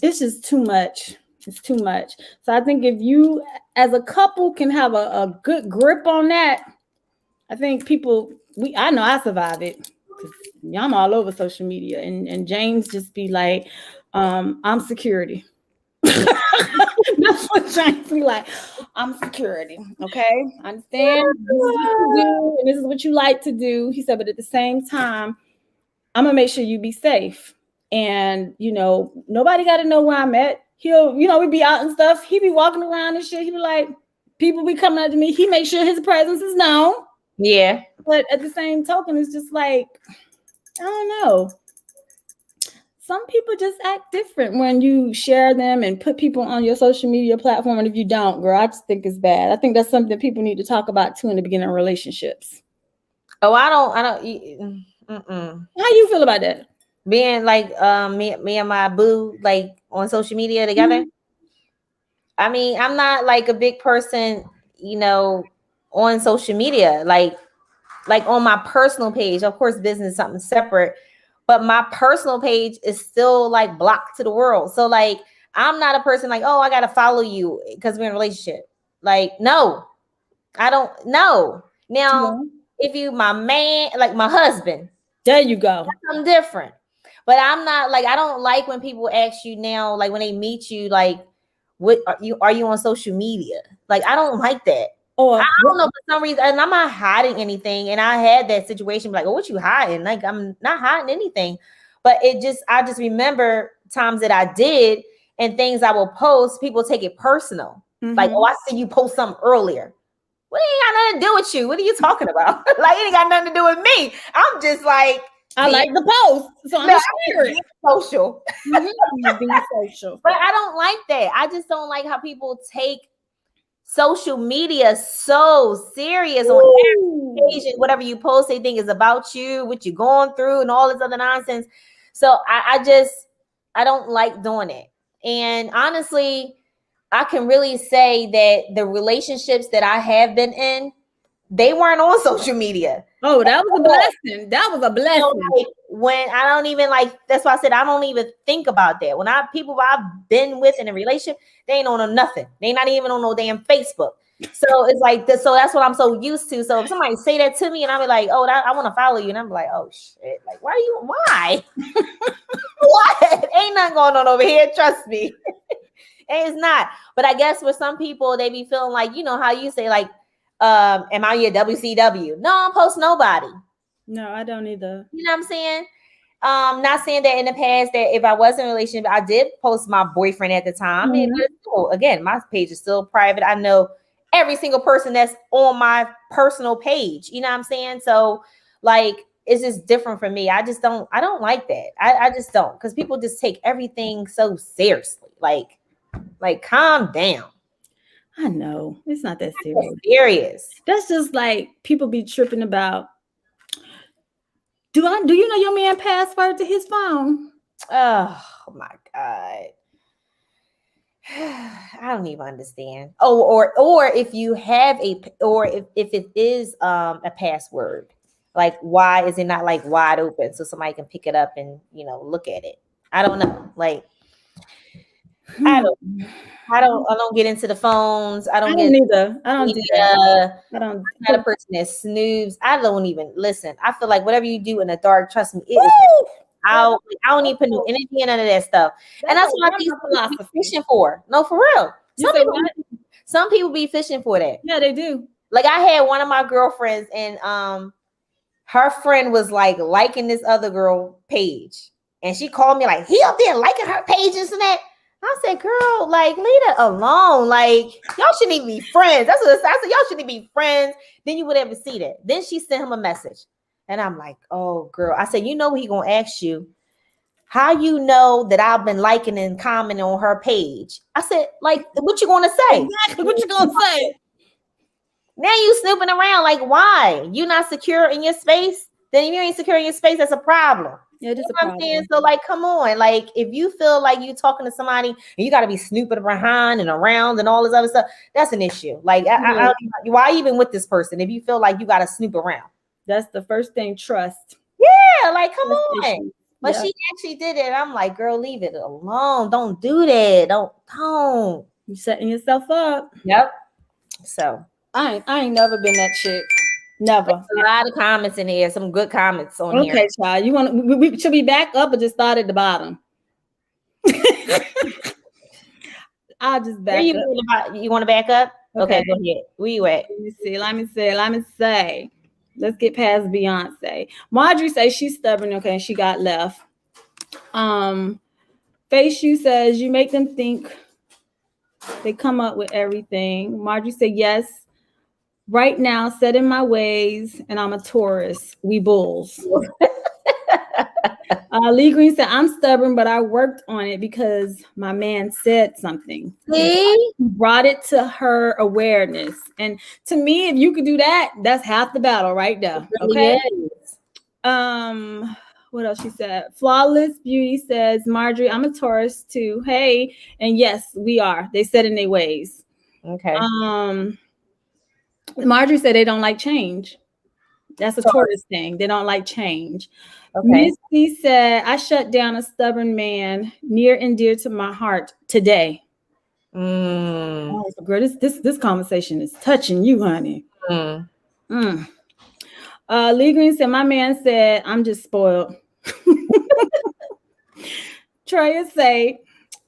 it's just too much. It's too much. So I think if you as a couple can have a good grip on that, I think I know I survived it because I'm all over social media and James just be like, I'm security. That's what James be like. I'm security. Okay. I understand. This is what you do and this is what you like to do. He said, but at the same time, I'm gonna make sure you be safe. And nobody got to know where I'm at. He'll, we be out and stuff. He be walking around and shit. He be like, people be coming up to me. He makes sure his presence is known. Yeah. But at the same token, it's just like, I don't know. Some people just act different when you share them and put people on your social media platform. And if you don't, girl, I just think it's bad. I think that's something people need to talk about too in the beginning of relationships. Oh, I don't. How you feel about that? Being like me and my boo like on social media together. Mm-hmm. I mean, I'm not like a big person, on social media, like on my personal page. Of course, business is something separate, but my personal page is still like blocked to the world. So like, I'm not a person like, oh, I gotta follow you because we're in a relationship. Like, no, I don't know. Now, if you my man, like my husband, there you go. I'm different. But I'm not like, I don't like when people ask you now, like when they meet you, like, what are you on social media? Like, I don't like that. I don't know, for some reason, and I'm not hiding anything. And I had that situation like, oh, what you hiding? Like, I'm not hiding anything. But I just remember times that I did and things I will post, people take it personal. Mm-hmm. Like, oh, I see you post something earlier. Well, it ain't got nothing to do with you. What are you talking about? Like, it ain't got nothing to do with me. I'm just like, I like the post, so I'm being social. Being social. But I don't like that. I just don't like how people take social media so serious. On every occasion. Whatever you post, they think is about you, what you're going through, and all this other nonsense. So I don't like doing it. And honestly, I can really say that the relationships that I have been in, they weren't on social media. Oh, that was a blessing. That was a blessing. Like, when I don't even that's why I said I don't even think about that. When people I've been with in a relationship, they ain't on nothing. They not even on no damn Facebook. So it's like this. So that's what I'm so used to. So if somebody say that to me and I be like, oh, I want to follow you, and I'm like, oh shit, like why? What? Ain't nothing going on over here. Trust me. And it's not. But I guess for some people, they be feeling like, how you say like, am I your WCW? No, I don't post nobody. No, I don't either. You know what I'm saying? Not saying that in the past that if I was in a relationship, I did post my boyfriend at the time. But still, again, my page is still private. I know every single person that's on my personal page. You know what I'm saying? So like, it's just different for me. I don't like that. I just don't, because people just take everything so seriously. Like calm down. I know it's not that serious. That's just like people be tripping about. Do you know your man password to his phone? Oh my God. I don't even understand. Oh, or if you have if it is a password, like why is it not like wide open so somebody can pick it up and look at it? I don't know. Like I don't get into the phones. I don't either. I don't do that. I'm not a person that snooze. I don't even listen. I feel like whatever you do in the dark, trust me, it is. I don't even put no energy in none of that stuff. And that's what these people be fishing for. No, for real. Some people be fishing for that. Yeah, they do. Like I had one of my girlfriends, and her friend was like liking this other girl page, and she called me like, he up there liking her pages and that. I said, girl, like, leave it alone. Like, y'all shouldn't even be friends. That's what I said. Y'all shouldn't be friends. Then you would ever see that. Then she sent him a message. And I'm like, oh, girl. I said, you know what he going to ask you? How you know that I've been liking and commenting on her page? I said, like, what you going to say? Exactly. What you going to say? Now you snooping around. Like, why? You not secure in your space? Then if you ain't secure in your space, that's a problem. Yeah, it is a problem. So, like, come on. Like, if you feel like you talking to somebody and you got to be snooping behind and around and all this other stuff, that's an issue. Like, why even with this person if you feel like you got to snoop around? That's the first thing. Trust. Yeah, like, come on. But she actually did it. I'm like, girl, leave it alone. Don't do that. Don't. You're setting yourself up. Yep. So I ain't never been that chick. Never. A lot of comments in here. Some good comments on here. Okay, child. You want we should we back up or just start at the bottom? I'll just back up. You want to back up? Okay, go ahead. Where you at? Let me say. Let's get past Beyonce. Marjorie says she's stubborn. Okay, she got left. Face You says you make them think they come up with everything. Marjorie said yes. Right now, set in my ways, and I'm a Taurus. We bulls. Lee Green said, I'm stubborn, but I worked on it because my man said something. He brought it to her awareness. And to me, if you could do that, that's half the battle right there. Okay. What else she said? Flawless Beauty says, Marjorie, I'm a Taurus too. Hey, and yes, we are. They said in their ways. Okay. Marjorie said they don't like change. That's a Taurus thing. They don't like change. Okay. Misty said, I shut down a stubborn man near and dear to my heart today. Oh, girl, this conversation is touching you, honey. Lee Green said, my man said, I'm just spoiled. Treya say,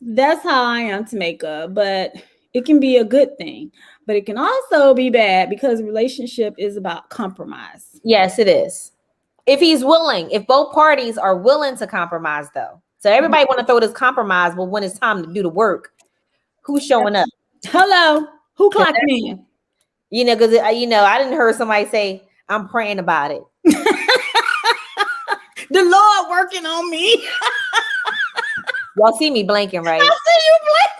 that's how I am, Tomaka, but it can be a good thing. But it can also be bad because relationship is about compromise. Yes, it is. If he's willing, if both parties are willing to compromise, though. So everybody want to throw this compromise, but when it's time to do the work, who's showing up? Hello, who clocked in? Because I didn't hear somebody say, I'm praying about it. The Lord working on me. Y'all see me blanking, right? I see you blanking.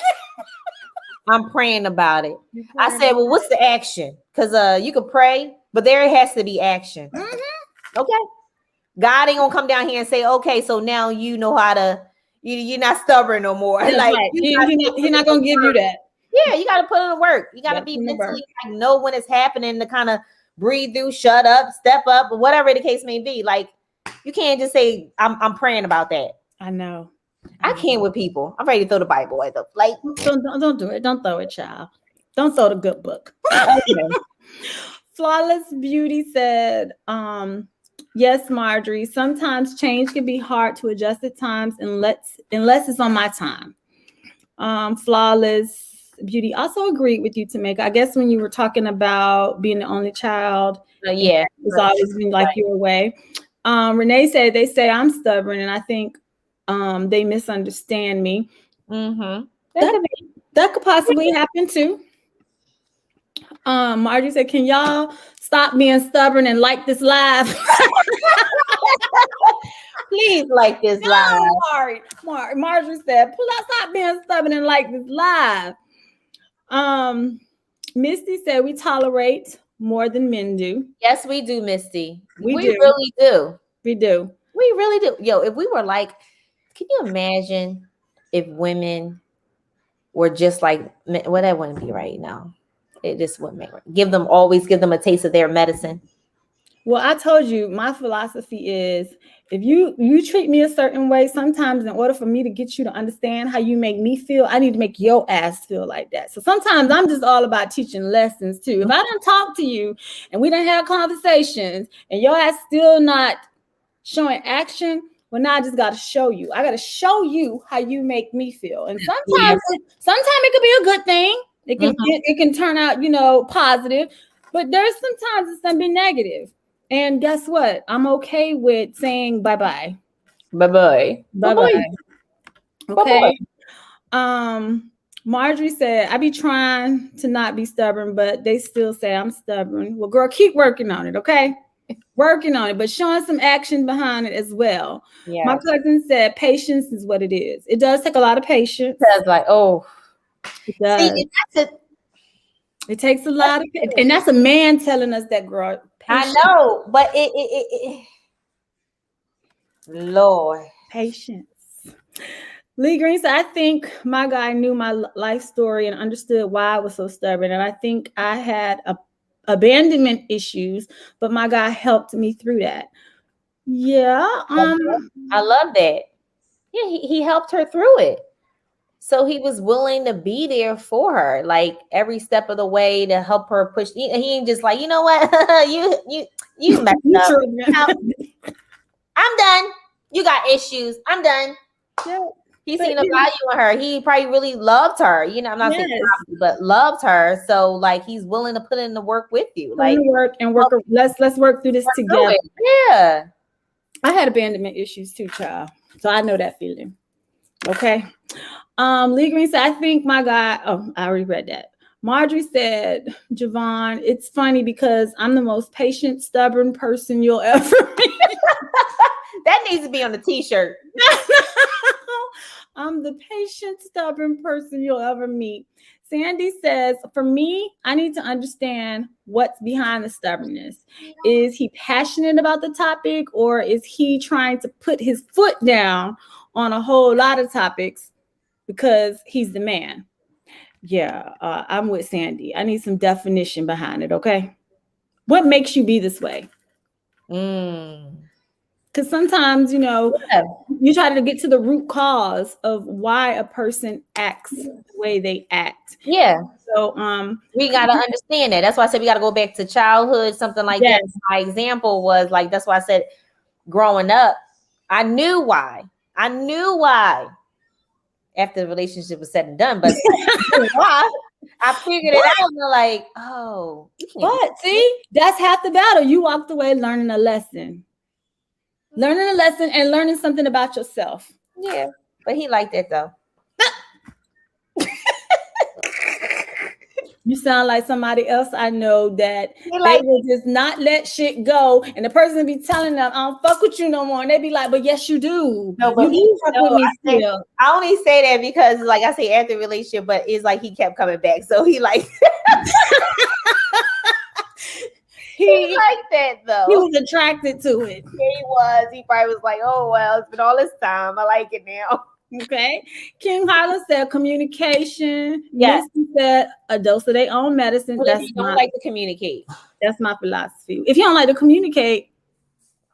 I'm praying about it. I said, well, what's the action? Because you could pray, but there has to be action. Okay. God ain't gonna come down here and say, okay, so now you know how to, you're not stubborn no more. That's like right. He's not gonna give you that. Yeah, you got to put in the work. You got to be mentally know when it's happening to kind of breathe through, shut up, step up, whatever the case may be. Like you can't just say, I'm praying about that. I know. I can't with people. I'm ready to throw the Bible at them. Like, don't do it. Don't throw it, child. Don't throw the good book. Okay. Flawless Beauty said, yes, Marjorie, sometimes change can be hard to adjust at times unless it's on my time. Flawless Beauty also agreed with you, Tomaka. I guess when you were talking about being the only child, yeah, it's always been like your way. Renee said they say I'm stubborn, and I think they misunderstand me. Mm-hmm. That could possibly happen too. Margie said, "Can y'all stop being stubborn and like this live?" Please like this live. Marjorie said, "Stop being stubborn and like this live." Misty said, "We tolerate more than men do." Yes, we do, Misty. We do. Really do. We do. We really do. Yo, if we were like, can you imagine if women were just like, well, that wouldn't be right now. It just wouldn't make right. Always give them a taste of their medicine. Well, I told you, my philosophy is if you treat me a certain way, sometimes in order for me to get you to understand how you make me feel, I need to make your ass feel like that. So sometimes I'm just all about teaching lessons too. If I don't talk to you and we don't have conversations and your ass still not showing action, well, now I just got to show you. I got to show you how you make me feel. And sometimes it could be a good thing. It can turn out, positive, but there's sometimes it's going to be negative. And guess what? I'm okay with saying bye-bye. Bye-bye. Bye-bye. Okay. Bye-bye. Marjorie said, I be trying to not be stubborn, but they still say I'm stubborn. Well, girl, keep working on it, okay? Working on it, but showing some action behind it as well. Yeah. My cousin said patience is what it is. It does take a lot of patience. It does, it does. See, it takes a lot of, and that's a man telling us that, girl. Patience. I know, but it Lord. Patience. Lee Green said, I think my guy knew my life story and understood why I was so stubborn. And I think I had abandonment issues, but my guy helped me through that. Yeah. I love that. Yeah, he helped her through it. So he was willing to be there for her, like every step of the way to help her push. He ain't just like, you know what, you messed up. I'm done. You got issues. I'm done. Yeah. He seen a value in her. He probably really loved her. I'm not saying probably, but loved her. So like he's willing to put in the work with you. Like work. Let's work through this together. Yeah. I had abandonment issues too, child. So I know that feeling. Okay. Lee Green said, I think my guy, I already read that. Marjorie said, Javon, it's funny because I'm the most patient, stubborn person you'll ever meet. That needs to be on the t-shirt. I'm the patient, stubborn person you'll ever meet. Sandy says, for me, I need to understand what's behind the stubbornness. Is he passionate about the topic, or is he trying to put his foot down on a whole lot of topics because he's the man? Yeah, I'm with Sandy. I need some definition behind it, okay? What makes you be this way? Because sometimes, you try to get to the root cause of why a person acts the way they act. Yeah. So we got to understand that. That's why I said we got to go back to childhood, something like that. My example was like, that's why I said growing up, I knew why. After the relationship was said and done, but I figured it out. And like, oh. But see, that's half the battle. You walked away learning a lesson. And learning something about yourself. Yeah, but he liked that though. You sound like somebody else I know that they will just not let shit go, and the person be telling them, "I don't fuck with you no more," and they be like, "But yes, you do. No, but you fuck with me still." I only say that because, like I say, after the relationship, but it's like he kept coming back, so he like. He liked that though. He was attracted to it. Yeah, he was. He probably was like, "Oh well, it's been all this time. I like it now." Okay. King Harlan said communication. Yes. Misty said a dose of their own medicine. Well, that's don't like to communicate. That's my philosophy. If you don't like to communicate,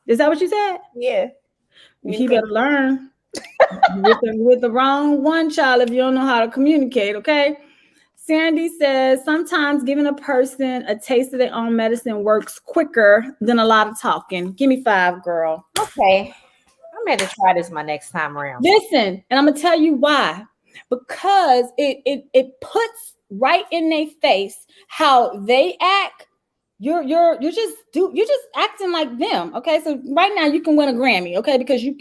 is that what you said? Yeah. You better learn with the wrong one, child, if you don't know how to communicate, okay? Sandy says sometimes giving a person a taste of their own medicine works quicker than a lot of talking. Give me 5, girl. Okay. I'm going to try this my next time around. Listen, and I'm going to tell you why. Because it puts right in their face how they act you're just acting like them. Okay, so right now you can win a Grammy, okay, because you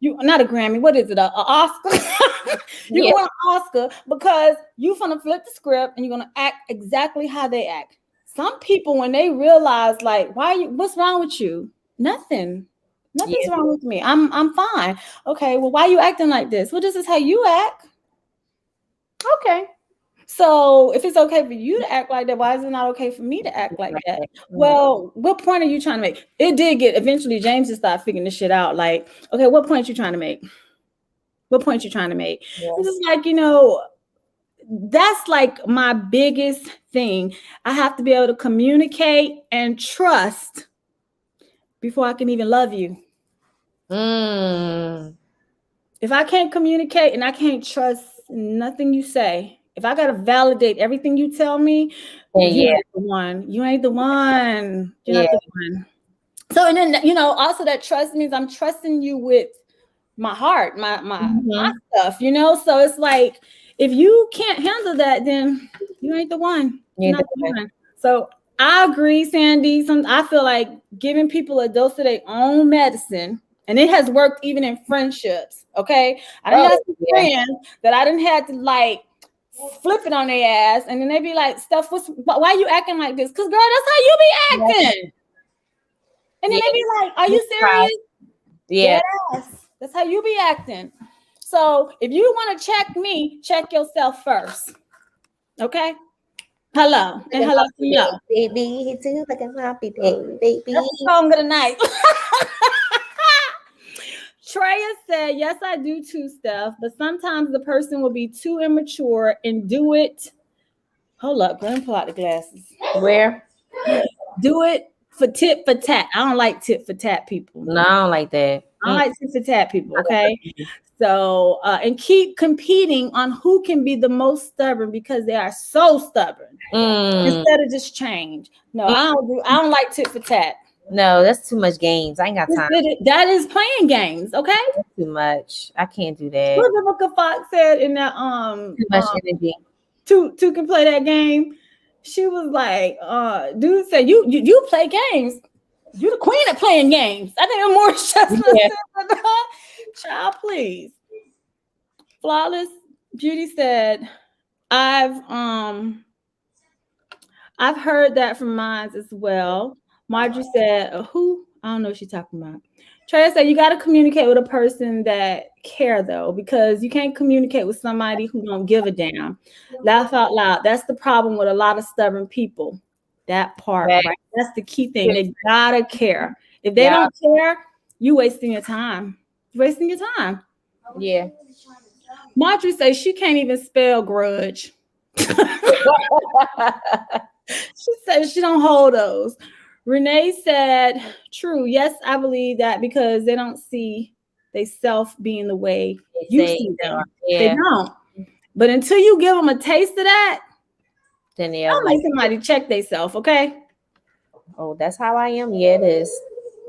not a Grammy, what is it, a Oscar? You can win an Oscar because you gonna flip the script and you're gonna act exactly how they act. Some people, when they realize, like, what's wrong with you? Nothing's wrong with me. I'm fine. Okay, well, why are you acting like this? Well, this is how you act. Okay. So if it's okay for you to act like that, why is it not okay for me to act like that? Well, what point are you trying to make? It did get eventually James just started figuring this shit out. Like, okay, what point you trying to make? What point you trying to make? Yeah. It's just like, that's like my biggest thing. I have to be able to communicate and trust before I can even love you. If I can't communicate and I can't trust nothing you say, if I gotta validate everything you tell me, you ain't the one. You ain't the one. You're not the one. So, and then also that trust means I'm trusting you with my heart, my stuff. So it's like, if you can't handle that, then you ain't the one. You're not the one. So I agree, Sandy. I feel like giving people a dose of their own medicine. And it has worked even in friendships. Okay, I didn't have some friends that I didn't have to like flip it on their ass, and then they be like, "Steph, why you acting like this?" Because girl, that's how you be acting. And then they be like, "Are you serious?" Yeah, yes, that's how you be acting. So if you want to check me, check yourself first. Okay. Hello and hello to you, baby. Too like a happy baby. That's the song of the night. Treya said, yes, I do too, Steph, but sometimes the person will be too immature and do it. Hold up, let me pull out the glasses. Where? Do it for tit for tat. I don't like tit for tat people. No, I don't like that. I don't like tit for tat people, okay? So, and keep competing on who can be the most stubborn because they are so stubborn. Instead of just change. No, I don't like tit for tat. No, that's too much games. I ain't got time. That is playing games, okay? That's too much. I can't do that. What the fuck Fox said in that too much energy. Two can play that game. She was like, dude said, you play games. You the queen of playing games. I think more said, child, please. Flawless Beauty said, I've heard that from mine as well. Marjorie said, who? I don't know what she's talking about. Treya said, you got to communicate with a person that care, though, because you can't communicate with somebody who don't give a damn. Laugh out loud. That's the problem with a lot of stubborn people. That part, right? That's the key thing. They got to care. If they don't care, you wasting your time. You're wasting your time. Yeah. Marjorie says she can't even spell grudge. She says she don't hold those. Renee said, true. Yes, I believe that because they don't see they self being the way you see them. Yeah. They don't. But until you give them a taste of that, then I'll make somebody check themselves, okay? Oh, that's how I am. Yeah, it is.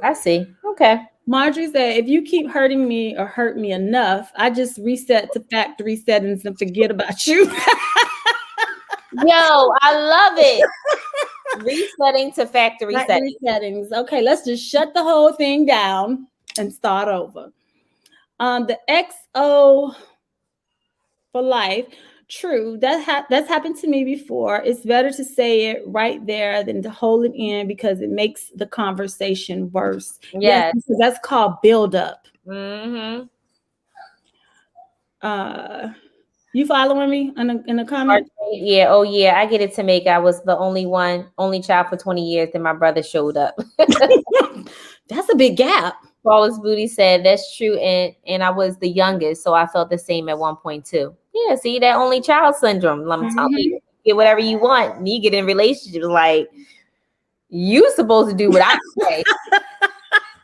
I see. Okay. Marjorie said, if you keep hurting me or hurt me enough, I just reset to factory settings and forget about you. Yo, I love it. Resetting to factory settings. Okay, let's just shut the whole thing down and start over. The XO for life. True, that's happened to me before. It's better to say it right there than to hold it in because it makes the conversation worse. Yes, because that's called buildup. Mm-hmm. You following me in the comment? Yeah. Oh, yeah. I get it, Tomaka. I was the only child for 20 years. Then my brother showed up. That's a big gap. Flawless Booty said that's true, and I was the youngest, so I felt the same at one point too. Yeah, see that only child syndrome. I'm telling you, get whatever you want. And you get in relationships like you supposed to do what I say.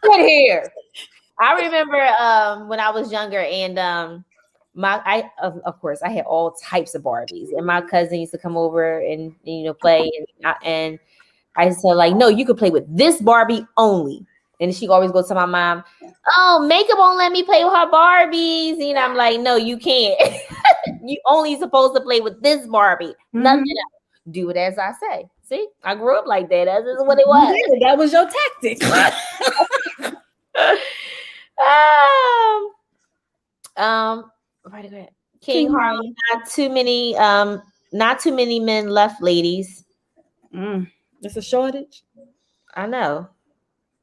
Sit here. I remember when I was younger, and of course I had all types of Barbies, and my cousin used to come over and play, and I said like, no, you could play with this Barbie only. And she always goes to my mom, oh, Makeup won't let me play with her Barbies. I'm like, no, you can't. You only supposed to play with this Barbie. Nothing else. do it as I say. See, I grew up like that. That's just what it was. That was your tactic. Right ahead. King Harlem, not too many men left, ladies. It's a shortage. I know.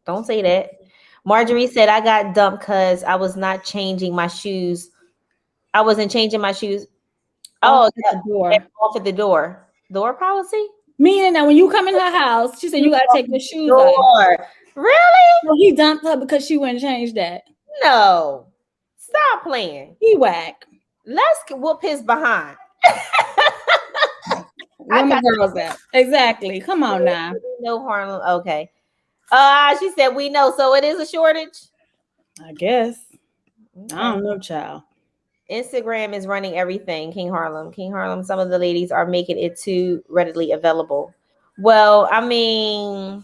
Don't say that. Marjorie said, I got dumped because I was not changing my shoes. I wasn't changing my shoes. Off at the door. Off at the door. Door policy? Meaning that when you come in her house, she said you gotta take your shoes door. off. Really? So he dumped her because she wouldn't change that. No. Stop playing. He whack. Let's whoop his behind. Where my girls at? Exactly. Come on now. No Harlem. Okay. She said we know. So it is a shortage? I guess. Okay. I don't know, child. Instagram is running everything. King Harlem. Some of the ladies are making it too readily available. Well, I mean,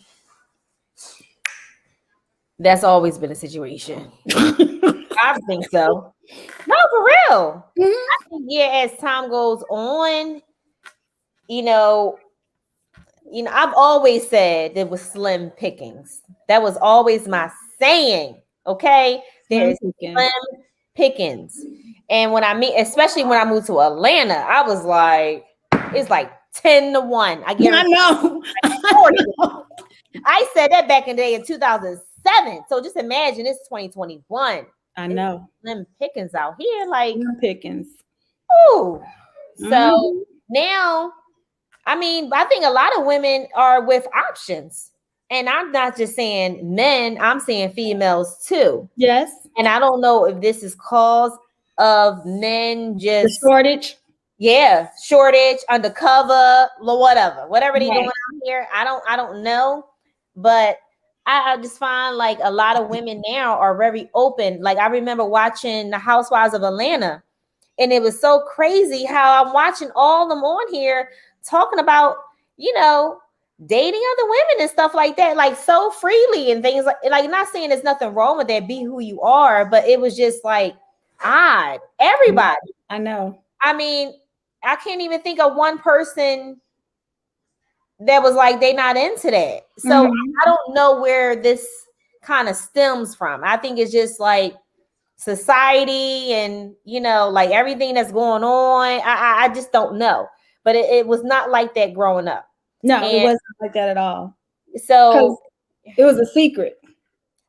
that's always been a situation. I think so. No, for real. I think, yeah, as time goes on, I've always said there was slim pickings. That was always my saying. Okay, there's slim pickings. And especially when I moved to Atlanta, I was like, it's like 10-1. I know. I said that back in the day in 2007. So just imagine it's 2021. I know. Slim pickings out here, like slim pickings. Ooh. So now, I mean, I think a lot of women are with options. And I'm not just saying men, I'm saying females too. Yes. And I don't know if this is cause of men just the shortage. Yeah, shortage, undercover, whatever they're doing out here. I don't know. But I just find like a lot of women now are very open. Like I remember watching The Housewives of Atlanta, and it was so crazy how I'm watching all them on here talking about, dating other women and stuff like that, like so freely and things like not saying there's nothing wrong with that, be who you are, but it was just like odd. Everybody. I know. I mean, I can't even think of one person that was like, they not into that. So I don't know where this kind of stems from. I think it's just like society and, like everything that's going on. I just don't know. But it was not like that growing up. No, it wasn't like that at all. So it was a secret.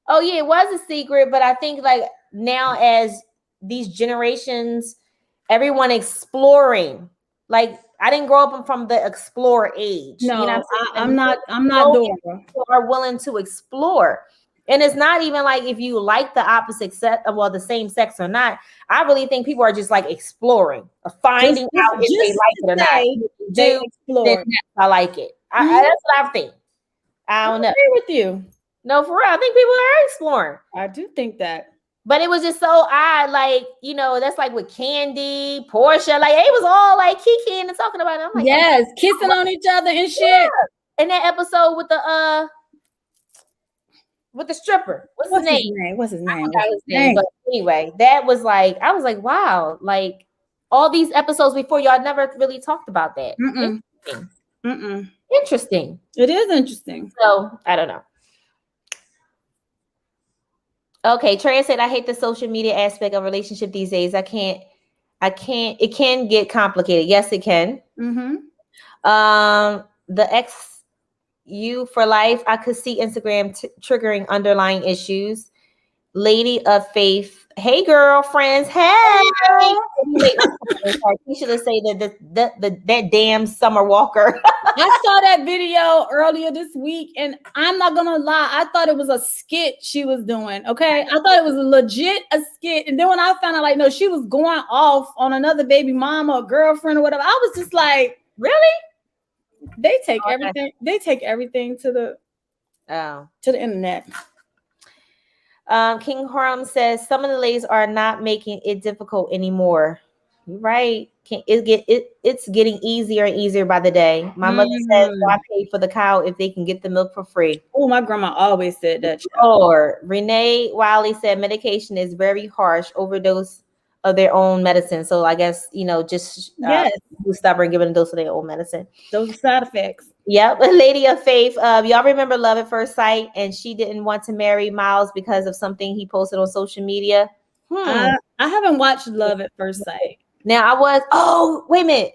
Oh, yeah, it was a secret. But I think like now as these generations, everyone exploring, like I didn't grow up from the explore age. No, I'm not Dora. People are willing to explore. And it's not even like if you like the opposite sex, the same sex or not. I really think people are just like exploring, finding out if they like it or not. They explore. I like it. That's what I think. I don't know. I agree with you. No, for real. I think people are exploring. I do think that. But it was just so odd, like, that's like with Candy, Porsha, like it was all like kikiing and talking about it. I'm like, yes, kissing on each other and shit. Yeah. And that episode with the stripper. What's his name? What's his name? But anyway, that was like, I was like, wow, like all these episodes before, y'all never really talked about that. Interesting. It is interesting. So I don't know. Okay, Trey said, I hate the social media aspect of relationship these days. I can't, it can get complicated. Yes, it can. The ex you for life, I could see Instagram triggering underlying issues. Lady of Faith. Hey, girlfriends. Hey. You should have said that damn Summer Walker. I saw that video earlier this week, and I'm not gonna lie, I thought it was a skit she was doing. Okay, I thought it was a skit, and then when I found out, like, no, she was going off on another baby mama or girlfriend or whatever, I was just like, really? They take everything. They take everything to the internet. King Harlem says some of the ladies are not making it difficult anymore. You're right. It's getting easier and easier by the day. My mother says, "I pay for the cow if they can get the milk for free." Oh, my grandma always said that. Or Renee Wiley said medication is very harsh. Overdose of their own medicine. So I guess, just Yes, who's stubborn, giving a dose of their own medicine. those are side effects. Yep, a lady of faith. Y'all remember Love at First Sight, and she didn't want to marry Miles because of something he posted on social media. I haven't watched Love at First Sight. Now wait a minute.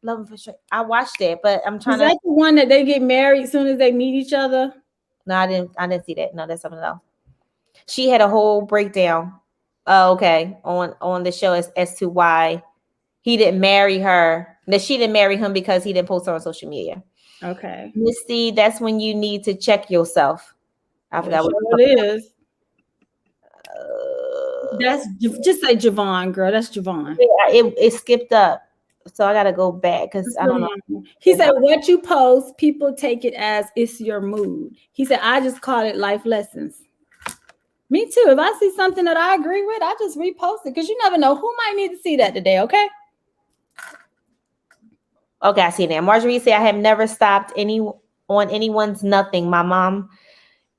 Love at First Sight. I watched it, but I'm trying Is that the one that they get married as soon as they meet each other? No, I didn't see that. No, that's something else. She had a whole breakdown. Oh, okay. On the show as to why he didn't marry her. That she didn't marry him because he didn't post her on social media. Okay. Misty, that's when you need to check yourself. I forgot what it is. That's just say Javon, girl. That's Javon. It skipped up. So I gotta go back because I don't know. He said, what you post, people take it as it's your mood. He said, I just call it life lessons. Me too. If I see something that I agree with, I just repost it because you never know who might need to see that today, okay? Okay, I see that. Marjorie said, I have never stopped on anyone's nothing. My mom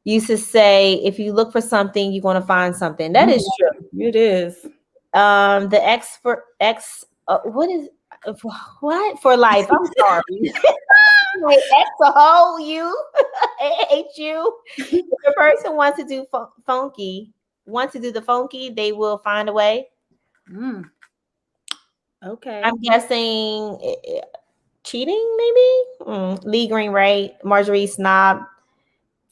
used to say, if you look for something, you're going to find something. That is true. It is. The X what for life? I'm sorry. Like X a whole you, H-U. If a person wants to do the funky, they will find a way. Okay. I'm guessing cheating, maybe? Lee Green, right? Marjorie Snob.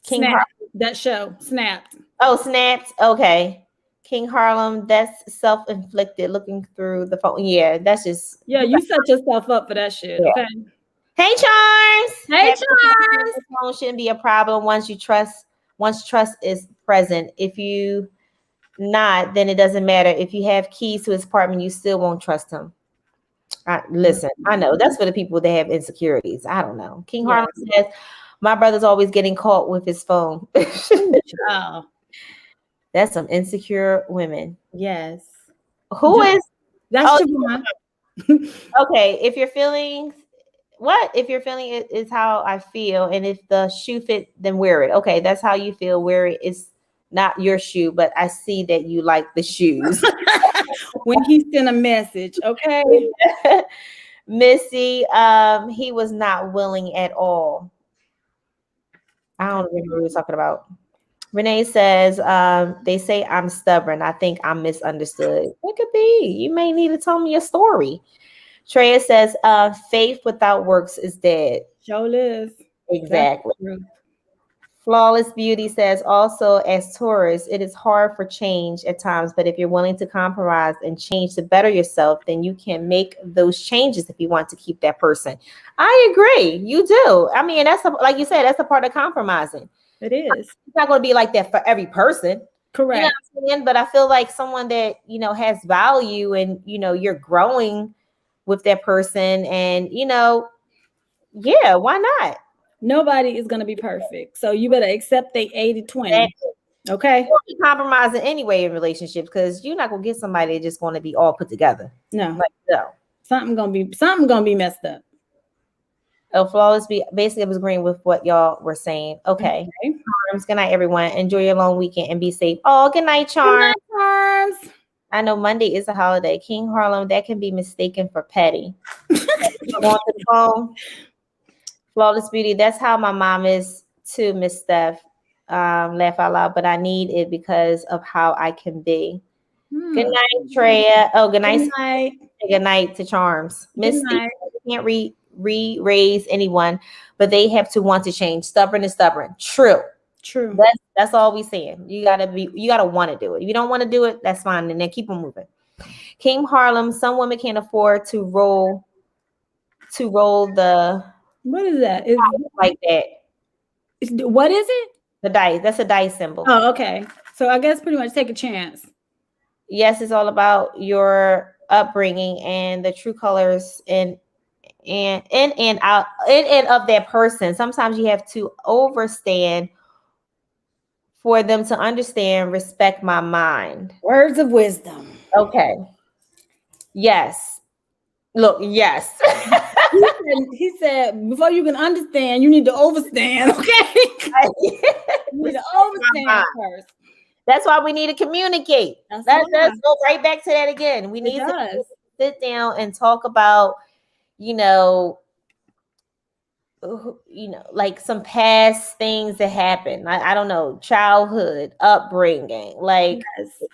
King Snap. That show, Snapped. Oh, Snapped. Okay. King Harlem, that's self-inflicted, looking through the phone. Yeah, that's just... Yeah, you set yourself up for that shit, okay? Hey, Charms. Hey, Charms. The phone shouldn't be a problem once trust is present. If you not, then it doesn't matter. If you have keys to his apartment, you still won't trust him. Listen, I know that's for the people that have insecurities. I don't know. King Harlem says, my brother's always getting caught with his phone. Oh. That's some insecure women. Yes. Who is? That's Javon. Okay, if you're feeling it is how I feel, and if the shoe fit, then wear it. Okay, that's how you feel. Wear it. It's not your shoe, but I see that you like the shoes. When he sent a message, okay. Missy, he was not willing at all. I don't remember what we were talking about. Renee says, they say I'm stubborn. I think I'm misunderstood. It could be. You may need to tell me a story. Treya says, faith without works is dead. Sure is. Exactly. Flawless Beauty says, also as Taurus, it is hard for change at times, but if you're willing to compromise and change to better yourself, then you can make those changes if you want to keep that person. I agree. You do. I mean, like you said, that's a part of compromising. It is. It's not going to be like that for every person. Correct. You know what I'm saying? But I feel like someone that, has value and, you're growing with that person and, yeah, why not? Nobody is going to be perfect. So you better accept they 80-20. Okay. You'll be compromising anyway in relationships because you're not going to get somebody that's just going to be all put together. No. No. Something going to be messed up. Oh, Flawless basically I was agreeing with what y'all were saying. Okay. Charms. Good night, everyone. Enjoy your long weekend and be safe. Oh, good night, Charms. Good night, Charms. I know Monday is a holiday. King Harlem, that can be mistaken for petty. Going to the phone. Flawless Beauty, that's how my mom is too, Miss Steph. Laugh out loud, but I need it because of how I can be. Good night, Treya. Oh, good night. Good night. Good night to Charms. Miss Steve, can't re-raise anyone, but they have to want to change. Stubborn is stubborn. True. That's all we saying. You gotta want to do it. If you don't want to do it, that's fine. And then keep on moving. King Harlem, some women can't afford to roll the what is that? Is like that. What is it? The dice. That's a dice symbol. Oh, okay. So I guess pretty much take a chance. Yes, it's all about your upbringing and the true colors and out and of that person. Sometimes you have to overstand for them to understand, respect my mind. Words of wisdom. Okay. Yes. Look, yes. He said, before you can understand, you need to overstand, okay? You need to overstand first. That's why we need to communicate. Let's go right back to that again. We need to sit down and talk about, like some past things that happen. I don't know, childhood, upbringing. Like,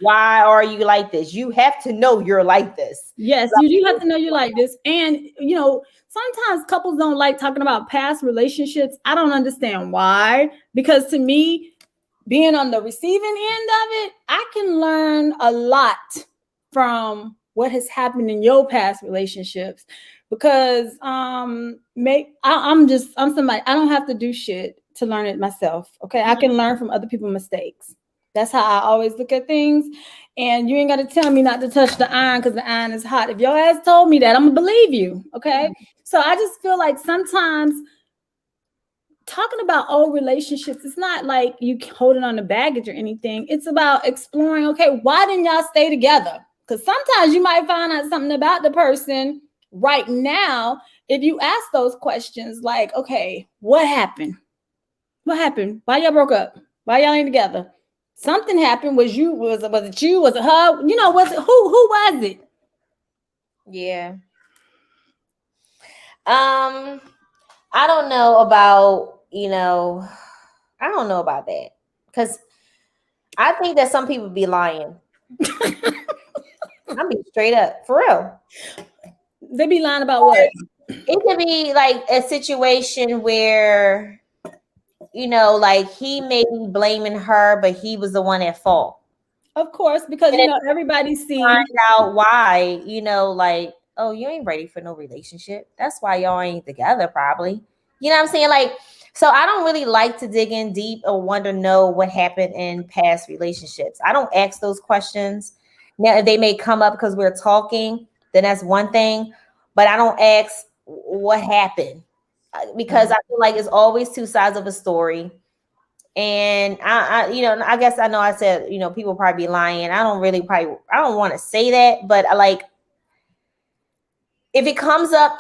why are you like this? You have to know you're like this. Yes, you do have to know you're like this. And, sometimes couples don't like talking about past relationships. I don't understand why. Because to me, being on the receiving end of it, I can learn a lot from what has happened in your past relationships. Because I'm somebody, I don't have to do shit to learn it myself. Okay. I can learn from other people's mistakes. That's how I always look at things. And you ain't got to tell me not to touch the iron because the iron is hot. If your ass told me that, I'm gonna believe you. Okay. So I just feel like sometimes talking about old relationships, it's not like you holding on to baggage or anything. It's about exploring, okay, why didn't y'all stay together? Because sometimes you might find out something about the person right now. If you ask those questions, like, okay, what happened? What happened? Why y'all broke up? Why y'all ain't together? Something happened. Was it you? Was it her? Was it who was it? Yeah. I don't know about, I don't know about that. Because I think that some people be lying. I'm being straight up, for real. They be lying about what? It could be like a situation where, like he may be blaming her, but he was the one at fault. Of course, because everybody sees. Find out why, like, oh, you ain't ready for no relationship. That's why y'all ain't together, probably. You know what I'm saying? Like, so I don't really like to dig in deep or want to know what happened in past relationships. I don't ask those questions. Now, if they may come up because we're talking, then that's one thing. But I don't ask what happened because I feel like it's always two sides of a story. And I guess I know I said, people probably be lying. I don't want to say that, but if it comes up,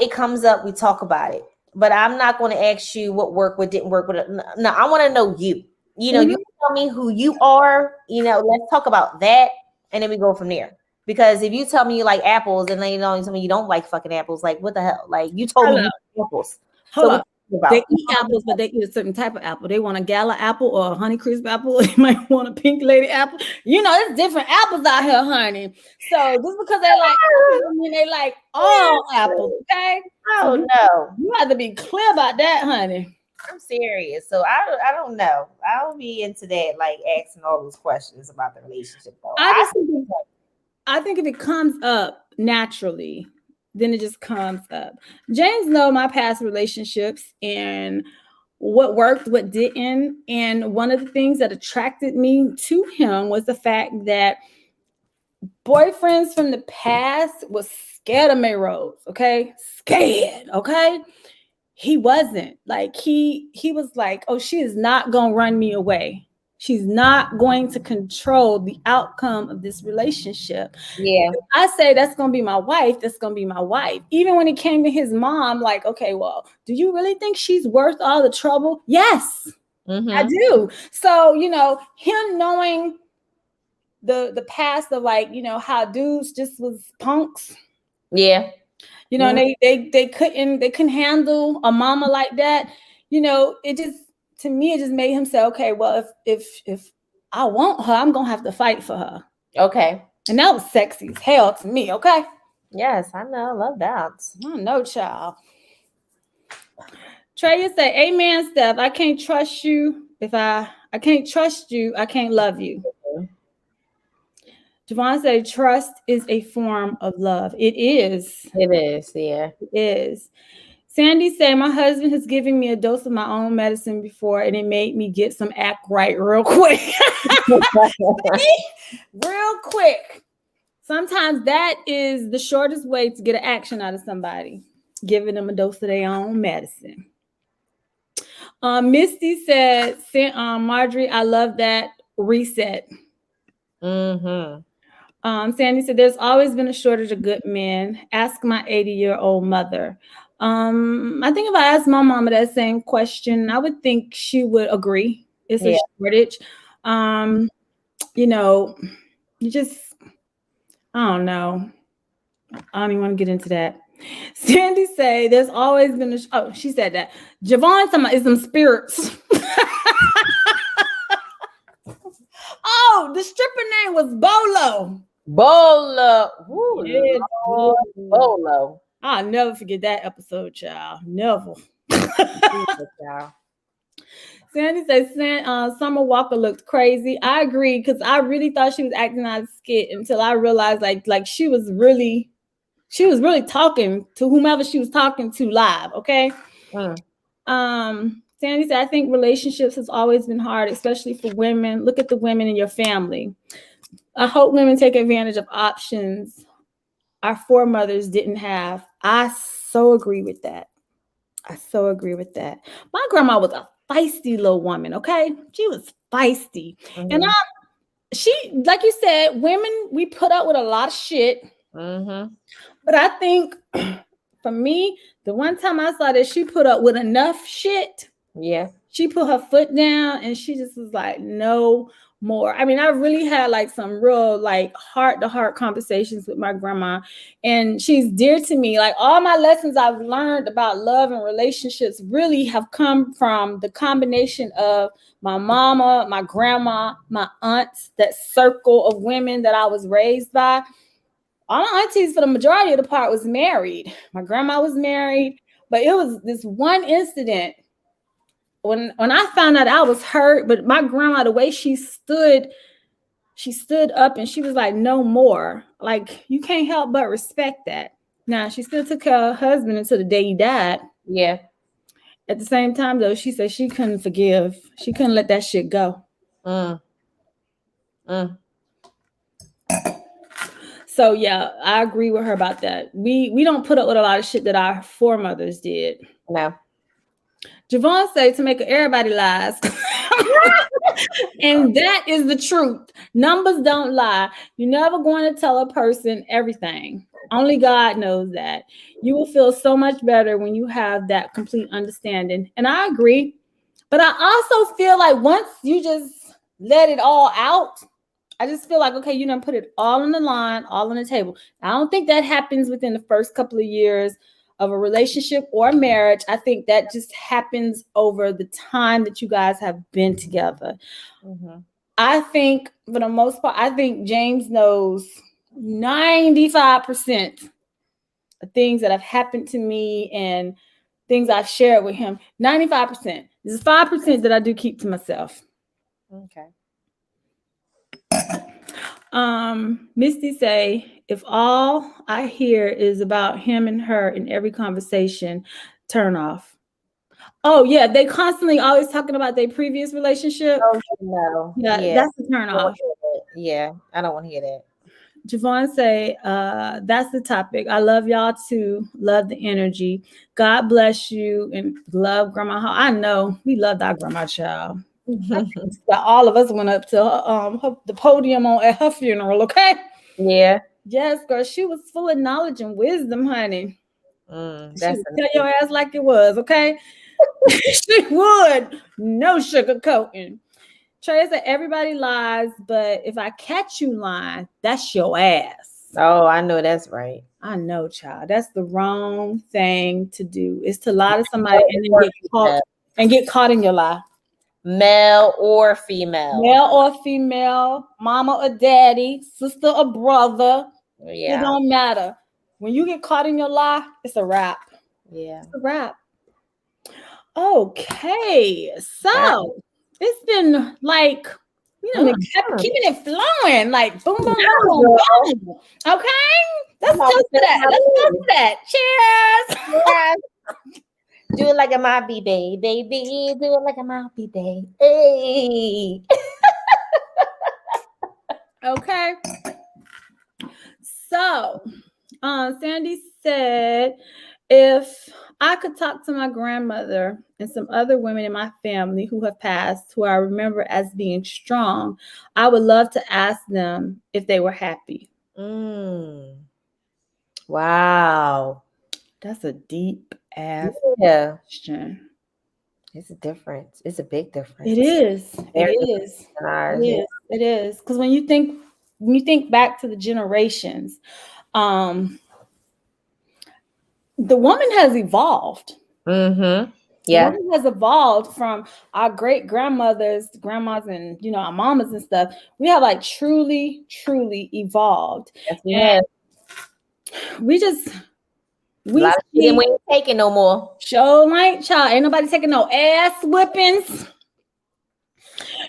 we talk about it. But I'm not going to ask you what worked, what didn't work. No, I want to know you. You tell me who you are. Let's talk about that, and then we go from there. Because if you tell me you like apples, and then you tell me you don't like fucking apples, like what the hell? Like you told me you like apples. Hold up. They eat apples, but they eat a certain type of apple. They want a gala apple or a Honeycrisp apple. They might want a pink lady apple. It's different apples out here, honey. So just because they like apples, I mean they like all apples, okay? Oh no. You have to be clear about that, honey. I'm serious. So I don't know. I don't be into that, like asking all those questions about the relationship. I think if it comes up naturally, then it just comes up. James knows my past relationships and what worked, what didn't. And one of the things that attracted me to him was the fact that boyfriends from the past was scared of Melrose, okay? Scared, okay? He wasn't. Like he was like, oh, she is not gonna run me away. She's not going to control the outcome of this relationship. Yeah. I say that's going to be my wife. That's going to be my wife. Even when it came to his mom, like, okay, well, do you really think she's worth all the trouble? Yes, I do. So, him knowing the past of how dudes just was punks. Yeah. And they couldn't handle a mama like that. It just, to me, it just made him say, okay, well, if I want her, I'm going to have to fight for her. Okay. And that was sexy as hell to me, okay? Yes, I know. I love that. I know, child. Treya say, amen, Steph. I can't trust you. If I can't trust you, I can't love you. Javon say, trust is a form of love. It is. It is, yeah. It is. Sandy said, my husband has given me a dose of my own medicine before, and it made me get some act right real quick. Real quick. Sometimes that is the shortest way to get an action out of somebody, giving them a dose of their own medicine. Misty said, Marjorie, I love that reset. Sandy said, there's always been a shortage of good men. Ask my 80-year-old mother. I think if I asked my mama that same question, I would think she would agree. It's a shortage. you know, you just, I don't know. I don't even want to get into that. Sandy say there's always been she said that. Javon is some spirits. Oh, the stripper name was Bolo. Bolo. Woo, Yes, Lord, Bolo. I'll never forget that episode, child. Never. Sandy says Summer Walker looked crazy. I agree, because I really thought she was acting out of skit until I realized like she was really talking to whomever she was talking to live. Okay. Sandy said, I think relationships has always been hard, especially for women. Look at the women in your family. I hope women take advantage of options our foremothers didn't have. I so agree with that. My grandma was a feisty little woman, okay? She was feisty. Mm-hmm. And she, like you said, women, we put up with a lot of shit. Mm-hmm. But I think for me, the one time I saw that she put up with enough shit. Yeah. She put her foot down and she just was like, no more. I mean, I really had like some real like heart-to-heart conversations with my grandma, and she's dear to me. Like all my lessons I've learned about love and relationships really have come from the combination of my mama, my grandma, my aunts, that circle of women that I was raised by. All my aunties for the majority of the part was married. My grandma was married, but it was this one incident when I found out I was hurt, but my grandma, the way she stood up and she was like, no more. Like, you can't help but respect that. Now, she still took care of her husband until the day he died. Yeah. At the same time, though, she said she couldn't forgive. She couldn't let that shit go. So, yeah, I agree with her about that. We don't put up with a lot of shit that our foremothers did. No. Javon said Tomaka, everybody lies. And that is the truth. Numbers don't lie. You're never going to tell a person everything. Only God knows that. You will feel so much better when you have that complete understanding. And I agree. But I also feel like once you just let it all out, I just feel like, okay, you done put it all on the line, all on the table. I don't think that happens within the first couple of years of a relationship or a marriage. I think that just happens over the time that you guys have been together. Mm-hmm. I think for the most part, I think James knows 95% of things that have happened to me and things I've shared with him. 95%. There's 5% that I do keep to myself. Okay. Misty say, if all I hear is about him and her in every conversation, turn off. Oh yeah, they constantly always talking about their previous relationship. Oh no, yeah, that's the turn off. Yeah, I don't want to hear that. Javon say, that's the topic. I love y'all too. Love the energy. God bless you and love Grandma. I know we loved our grandma, child. All of us went up to the podium at her funeral. Okay. Yeah. Yes, girl. She was full of knowledge and wisdom, honey. She would tell your ass like it was. Okay. She would. No sugarcoating. Trey said everybody lies, but if I catch you lying, that's your ass. Oh, I know that's right. I know, child. That's the wrong thing to do. Is to lie to somebody and get caught in your lie. Male or female. Mama or daddy, sister or brother. Yeah. It don't matter. When you get caught in your lie, it's a wrap. Yeah. It's a wrap. Okay. So it's been like, keeping it flowing, like boom, boom, boom, boom, boom. Okay. Let's toast to that. Cheers. Yes. Do it like a moppy day, baby. Do it like a moppy day. Hey. Okay. So, Sandy said, if I could talk to my grandmother and some other women in my family who have passed, who I remember as being strong, I would love to ask them if they were happy. Wow. That's a deep ass question. It's a difference. It's a big difference. It is. It is. It is. Because when you think back to the generations, the woman has evolved. Mm-hmm. The Yeah. woman has evolved from our great grandmas, and our mamas and stuff. We have like truly evolved. Yes, we And have. we A lot of shit we ain't taking no more. show like child. Ain't nobody taking no ass whippings.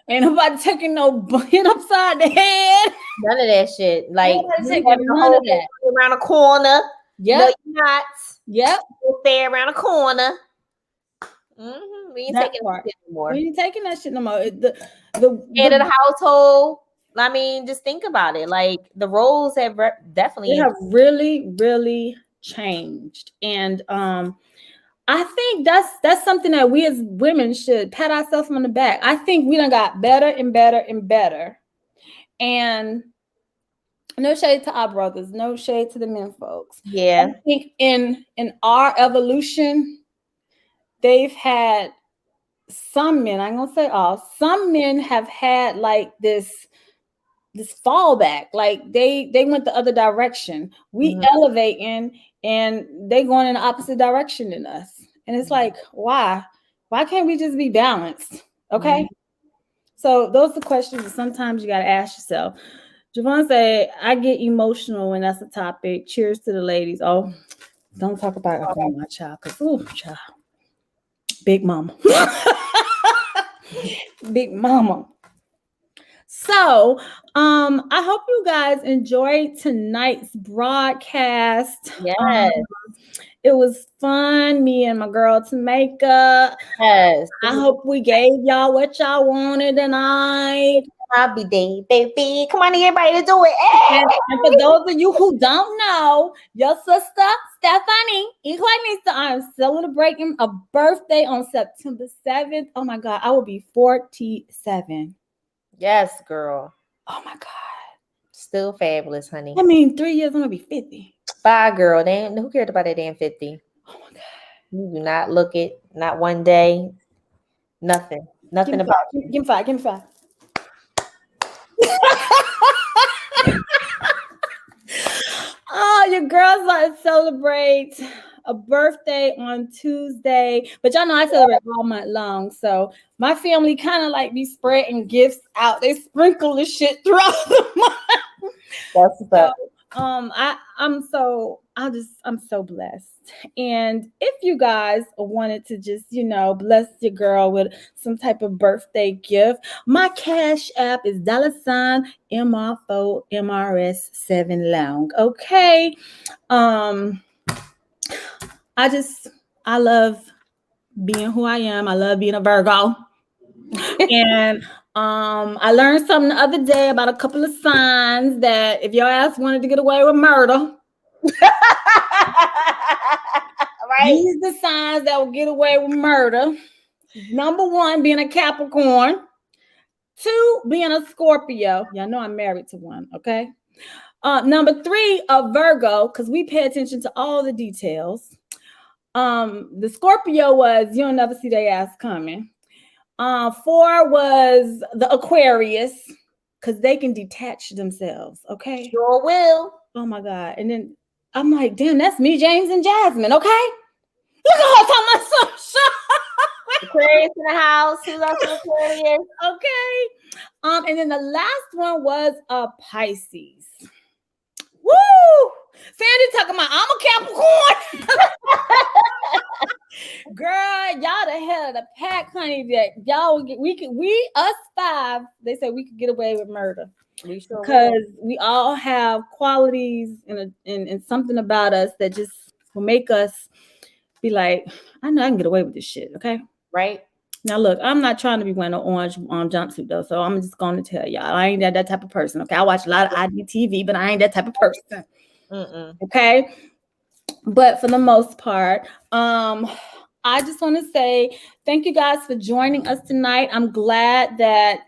Ain't nobody taking no hit upside the head. None of that shit. Like Nobody you having taking a none whole of that. around a corner. Yep. No, you're not. Yep. You're fair around a corner. Mm-hmm. We ain't That taking part. that shit anymore. We ain't taking that shit no more. Head of the household. I mean, just think about it. Like the roles have definitely they have really changed, and I think that's something that we as women should pat ourselves on the back. I think we done got better and better and better, and no shade to our brothers, no shade to the men folks. Yeah. I think in our evolution, they've had some men. I'm gonna say all. Some men have had like this fallback, like they went the other direction. We elevating and they going in the opposite direction than us, and it's like, why can't we just be balanced? Okay. So those are the questions that sometimes you got to ask yourself. Javon said, I get emotional when that's a topic. Cheers to the ladies. Oh, don't talk about my child, because child, big mama. Big mama. So, I hope you guys enjoyed tonight's broadcast. Yes. It was fun. Me and my girl Tomaka. Yes. I hope we gave y'all what y'all wanted tonight. I'll be there, baby. Come on, everybody to do it. Hey! And for those of you who don't know, your sister Stephanie Eclecticnista, I'm celebrating a birthday on September 7th. Oh my God, I will be 47. Yes, girl. Oh my God. Still fabulous, honey. I mean, 3 years, I'm gonna be 50. Bye, girl. Who cared about that damn 50? Oh my God. You do not look it, not one day. Nothing about it. Give me five. Oh, your girls like to celebrate a birthday on Tuesday, but y'all know I celebrate all month long. So my family kind of like be spreading gifts out. They sprinkle the shit throughout the month. That's about. I'm so blessed. And if you guys wanted to just, bless your girl with some type of birthday gift, my Cash App is $MR4 MRS7 Long. Okay. I love being who I am. I love being a Virgo. And I learned something the other day about a couple of signs that if your ass wanted to get away with murder, right? These are the signs that will get away with murder. Number 1, being a Capricorn. 2, being a Scorpio. Y'all know I'm married to one, okay? Number 3, a Virgo, because we pay attention to all the details. The Scorpio was, you'll never see their ass coming. 4 was the Aquarius, because they can detach themselves, okay? Sure will. Oh my God. And then I'm like, damn, that's me, James, and Jasmine, okay? Look at her talking about some Aquarius in the house. Who's else in Aquarius? Okay. And then the last one was a Pisces. Woo! Sandy talking about I'm a Capricorn. Girl, y'all the head of the pack, honey. That y'all us 5. They said we could get away with murder. We sure because we all have qualities and something about us that just will make us be like, I know I can get away with this shit. Okay. Right. Now look, I'm not trying to be wearing an orange jumpsuit though, so I'm just going to tell y'all I ain't that type of person. Okay, I watch a lot of IGTV, but I ain't that type of person. Okay, but for the most part, I just want to say thank you guys for joining us tonight. I'm glad that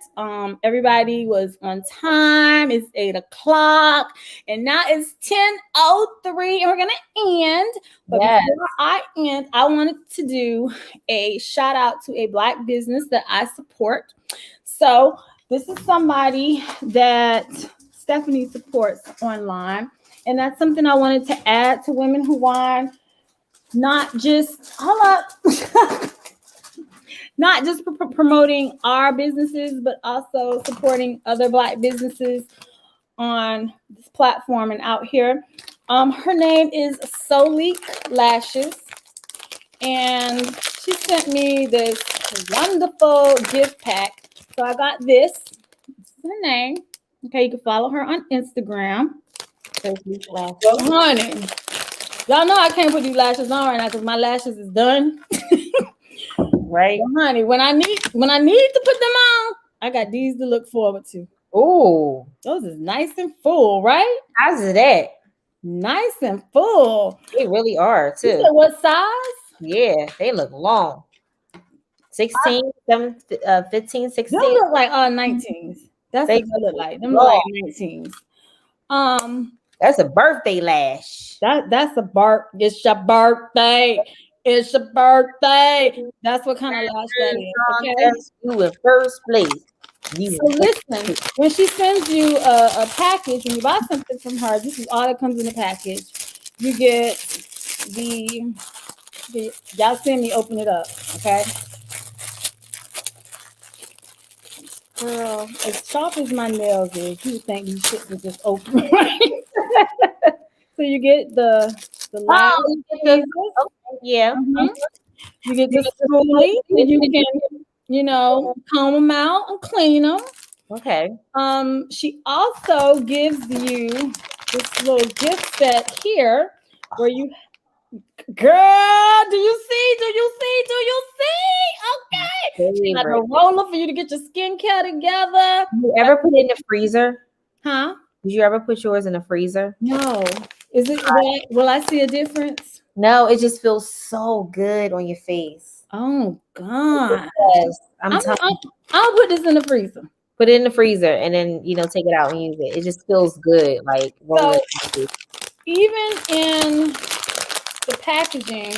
everybody was on time. It's 8:00 and now it's 10:03 and we're going to end. But before I end, I wanted to do a shout out to a Black business that I support. So This is somebody that Stephanie supports online. And that's something I wanted to add to Women Who Wine. Not just, hold up. Not just promoting our businesses, but also supporting other Black businesses on this platform and out here. Her name is Solique Lashes. And she sent me this wonderful gift pack. So I got this. This is her name. Okay, you can follow her on Instagram. Honey, y'all know I can't put these lashes on right now because my lashes is done. Right, but honey. When I need to put them on, I got these to look forward to. Oh, those is nice and full, right? How's it at? Nice and full. They really are too. You said what size? Yeah, they look long. 16, 15, 16. Them look like 19s. That's they what they look like. Them look like 19s. That's a birthday lash. That's a it's your birthday. It's your birthday. That's what kind of lash that is. Okay. You in first place. So listen, when she sends you a package, when you buy something from her, this is all that comes in the package. You get the y'all see me open it up, okay? Girl, as sharp as my nails is, you would think these shit would just open. Right? So you get the lash. Yeah. Mm-hmm. You get the spoolie, and you can, comb them out and clean them. Okay. She also gives you this little gift set here where you, girl, do you see? Okay. She got a roller for you to get your skincare together. You ever put it in the freezer? Huh? Did you ever put yours in the freezer? No. Is it? Will I see a difference? No, it just feels so good on your face. Oh God! Yes, I'll put this in the freezer. Put it in the freezer and then take it out and use it. It just feels good, like so. Even in the packaging,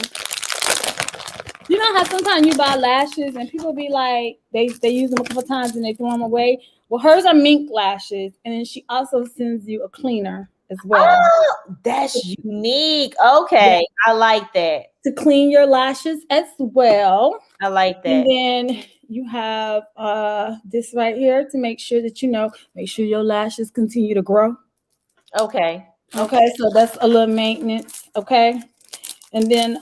you know how sometimes you buy lashes and people be like they use them a couple times and they throw them away. Well, hers are mink lashes, and then she also sends you a cleaner as well. Oh, that's unique. Okay, yeah. I like that. To clean your lashes as well. I like that. And then you have this right here to make sure that make sure your lashes continue to grow. Okay. Okay, so that's a little maintenance. Okay, and then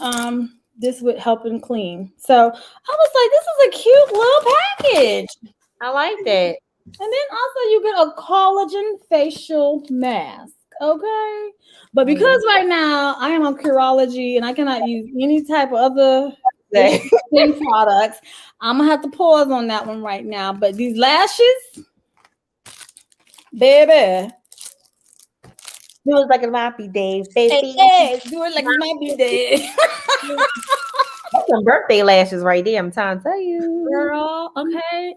this would help and clean. So I was like, this is a cute little package. I like that. And then also you get a collagen facial mask. Okay. But because right now I am on Curology and I cannot use any type of other skin products, I'm going to have to pause on that one right now. But these lashes, baby. Do it like it might be day, baby. Hey, do it like it might be day. That's some birthday lashes right there. I'm trying to tell you, girl. Okay.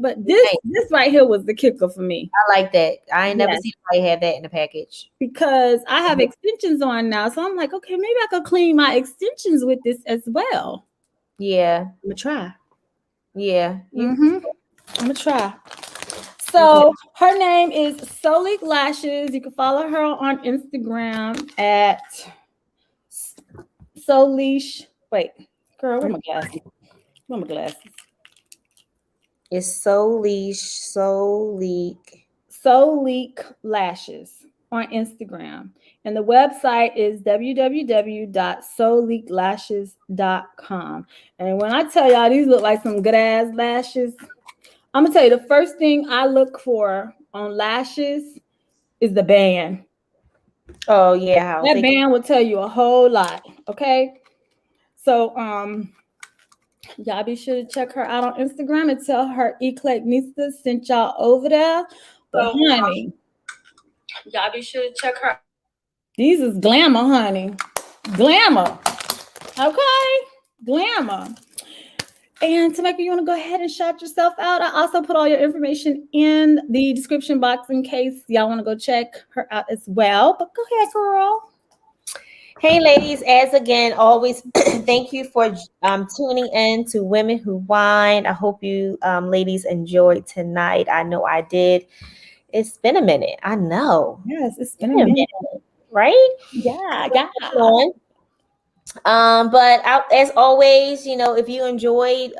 But this right here was the kicker for me. I like that. I ain't never seen anybody have that in the package because I have extensions on now. So I'm like, okay, maybe I could clean my extensions with this as well. Yeah, I'm gonna try. Yeah, I'm gonna try. So her name is Solique Lashes. You can follow her on Instagram at Solique. Wait. Girl, where my glasses? It's Solique Lashes on Instagram. And the website is www.soliquelashes.com. And when I tell y'all these look like some good ass lashes, I'm gonna tell you the first thing I look for on lashes is the band. Oh yeah. That band will tell you a whole lot. Okay. So y'all be sure to check her out on Instagram and tell her Eclecticnista sent y'all over there. But honey, y'all be sure to check her. These is glamour, honey. Glamour. Okay? Glamour. And Tomaka, you want to go ahead and shout yourself out? I also put all your information in the description box in case y'all want to go check her out as well. But go ahead, girl. Hey, ladies, as again, always thank you for tuning in to Women Who Wine. I hope you ladies enjoyed tonight. I know I did. It's been a minute. I know. Yes, it's been a minute. Right? Yeah. But as always, if you enjoyed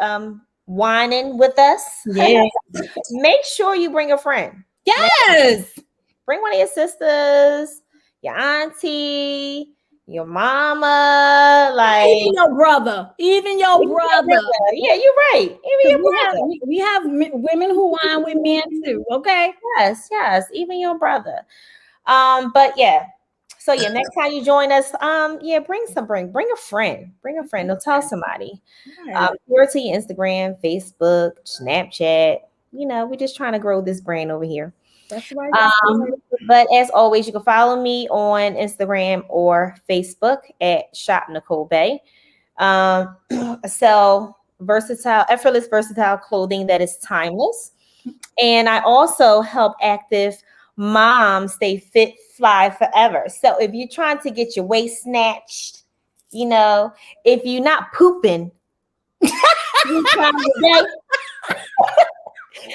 whining with us, make sure you bring a friend. Yes. Bring one of your sisters, your auntie, your mama, like even your brother. Yeah, you're right. Even your brother. We have women who wine with men too. Okay. Yes, even your brother. But yeah. So yeah, next time you join us, bring a friend. Or tell somebody. Here to your Instagram, Facebook, Snapchat. We're just trying to grow this brand over here. That's right. But as always, you can follow me on Instagram or Facebook at Shop NicoleBae. Sell effortless versatile clothing that is timeless. And I also help active moms stay fit, fly forever. So if you're trying to get your waist snatched, if you're not pooping 3 times a day,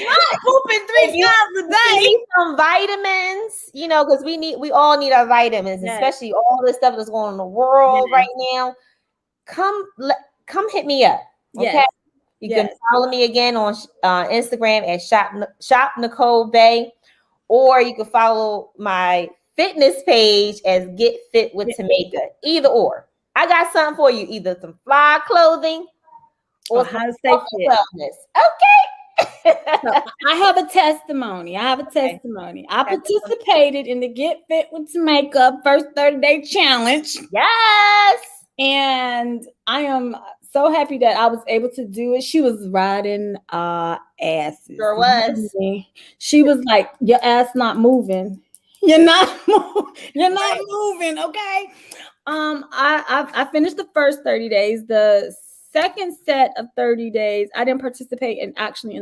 not pooping 3 times a day. Need some vitamins, because we all need our vitamins, especially all the stuff that's going on in the world right now. Come hit me up. Okay. You can follow me again on Instagram at Shop NicoleBae, or you can follow my fitness page as Get Fit with Tomaka. Either or. I got something for you, either some fly clothing or how to stay fit. Wellness. Okay. So I have a testimony. I participated in the Get Fit with Tomaka first 30-day challenge. Yes. And I am so happy that I was able to do it. She was riding asses. Sure was. She was like, your ass not moving. You're not moving, okay? I finished the first 30 days. The second set of 30 days, I didn't participate in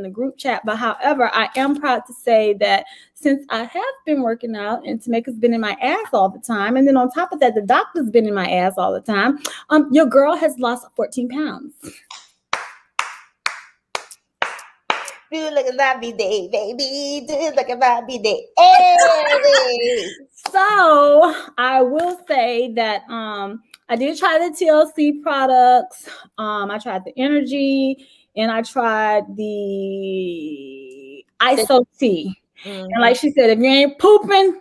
the group chat, but however, I am proud to say that since I have been working out and Tomaka's been in my ass all the time, and then on top of that, the doctor's been in my ass all the time, your girl has lost 14 pounds. Do look at that day, baby. Do look at that day. Hey. So I will say that I did try the TLC products. I tried the energy and I tried the ISO tea. Mm-hmm. And like she said, if you ain't pooping,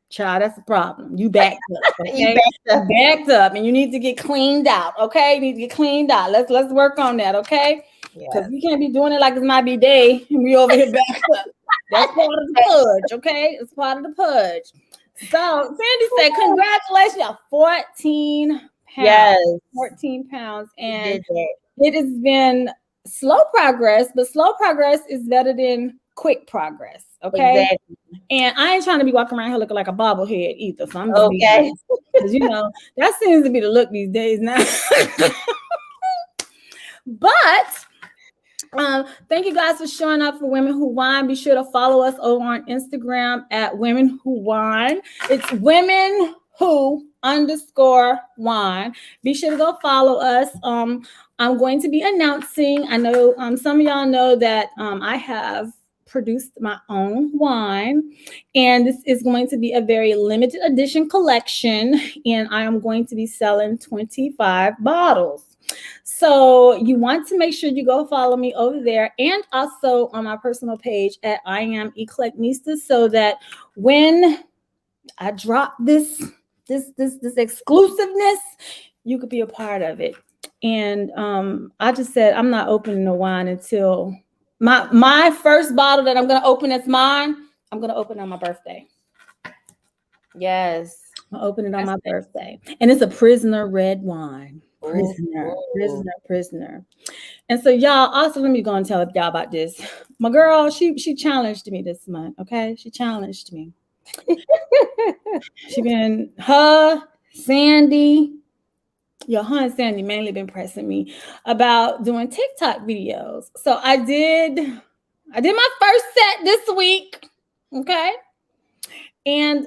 child, that's a problem. You backed up. Okay? You backed up and you need to get cleaned out. Okay. You need to get cleaned out. Let's work on that. Okay. Because we can't be doing it like it's my B-day and we over here backed up. That's part of the purge. Okay. It's part of the purge. So Sandy said, congratulations, y'all. 14 pounds. Yes. 14 pounds. And it has been slow progress, but slow progress is better than quick progress. Okay. Exactly. And I ain't trying to be walking around here looking like a bobblehead either. So I'm just because that seems to be the look these days now. But thank you guys for showing up for Women Who Wine. Be sure to follow us over on Instagram at Women Who Wine. It's Women Who _wine. Be sure to go follow us. I'm going to be announcing. I know some of y'all know that I have produced my own wine, and this is going to be a very limited edition collection, and I am going to be selling 25 bottles. So you want to make sure you go follow me over there, and also on my personal page at I am Eclecticnista, so that when I drop this exclusiveness, you could be a part of it. And I just said I'm not opening the wine until my first bottle that I'm going to open as mine. I'm going to open on my birthday. Yes, I'll open it on my birthday, and it's a Prisoner red wine. Prisoner. And so y'all, also let me go and tell y'all about this. My girl, she challenged me this month. Okay, she challenged me. Sandy and Sandy mainly been pressing me about doing TikTok videos. So I did my first set this week. Okay. And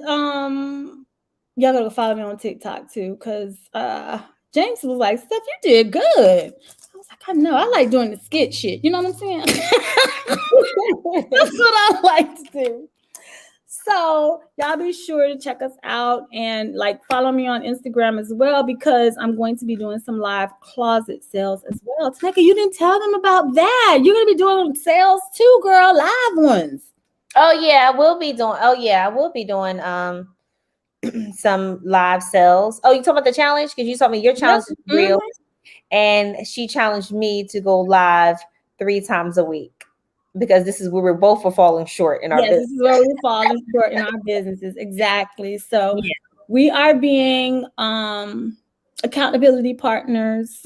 y'all gotta go follow me on TikTok too, because James was like, Steph, you did good. I was like, I know, I like doing the skit shit. You know what I'm saying? That's what I like to do. So y'all be sure to check us out and like follow me on Instagram as well, because I'm going to be doing some live closet sales as well. Tomaka, you didn't tell them about that. You're gonna be doing sales too, girl, live ones. Oh yeah, I will be doing some live sales. Oh, you talking about the challenge? Because you told me your challenge is real, and she challenged me to go live 3 times a week, because this is where we're both falling short in our business. This is where we're falling short in our businesses. Exactly. So we are being accountability partners,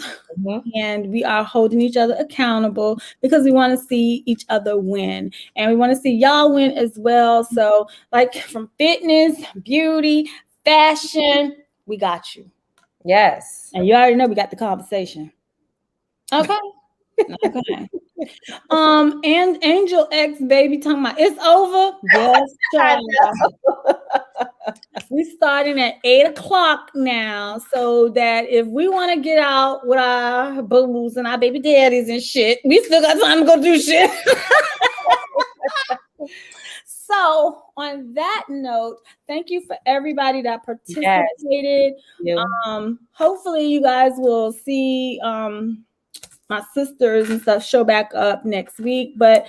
and we are holding each other accountable because we want to see each other win, and we want to see y'all win as well. So like from fitness, beauty, fashion, we got you. Yes. And you already know we got the conversation. Okay. Okay. And Angel X baby talking about it's over. Yes, child. We starting at 8:00 now, so that if we want to get out with our boo-boos and our baby daddies and shit, we still got time to go do shit. So on that note, thank you for everybody that participated. Hopefully you guys will see my sisters and stuff show back up next week, but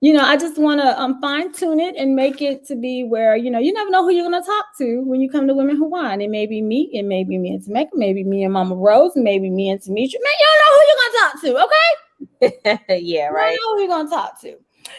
you know, I just want to fine tune it and make it to be where, you know, you never know who you're going to talk to when you come to Women Who Wine. It may be me, it may be me and Tomaka, maybe me and Mama Rose, maybe me and Demetria. Man, you don't know who you're going to talk to, okay? Yeah, right. You don't know who you're going to talk to.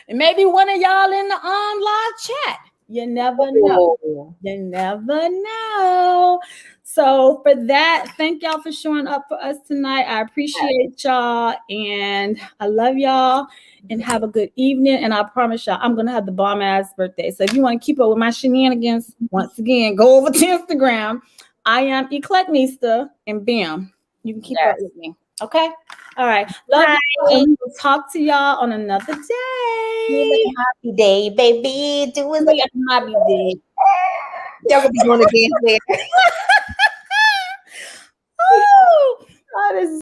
And maybe one of y'all in the live chat. You never know. You never know. So for that, thank y'all for showing up for us tonight. I appreciate y'all, and I love y'all, and have a good evening. And I promise y'all, I'm going to have the bomb ass birthday. So if you want to keep up with my shenanigans, once again, go over to Instagram. I am Eclecticnista, and bam, you can keep up with me. Okay? All right. Love you. We'll talk to y'all on another day. Happy day, baby. Do it like a happy day. Y'all gonna be doing a dance there.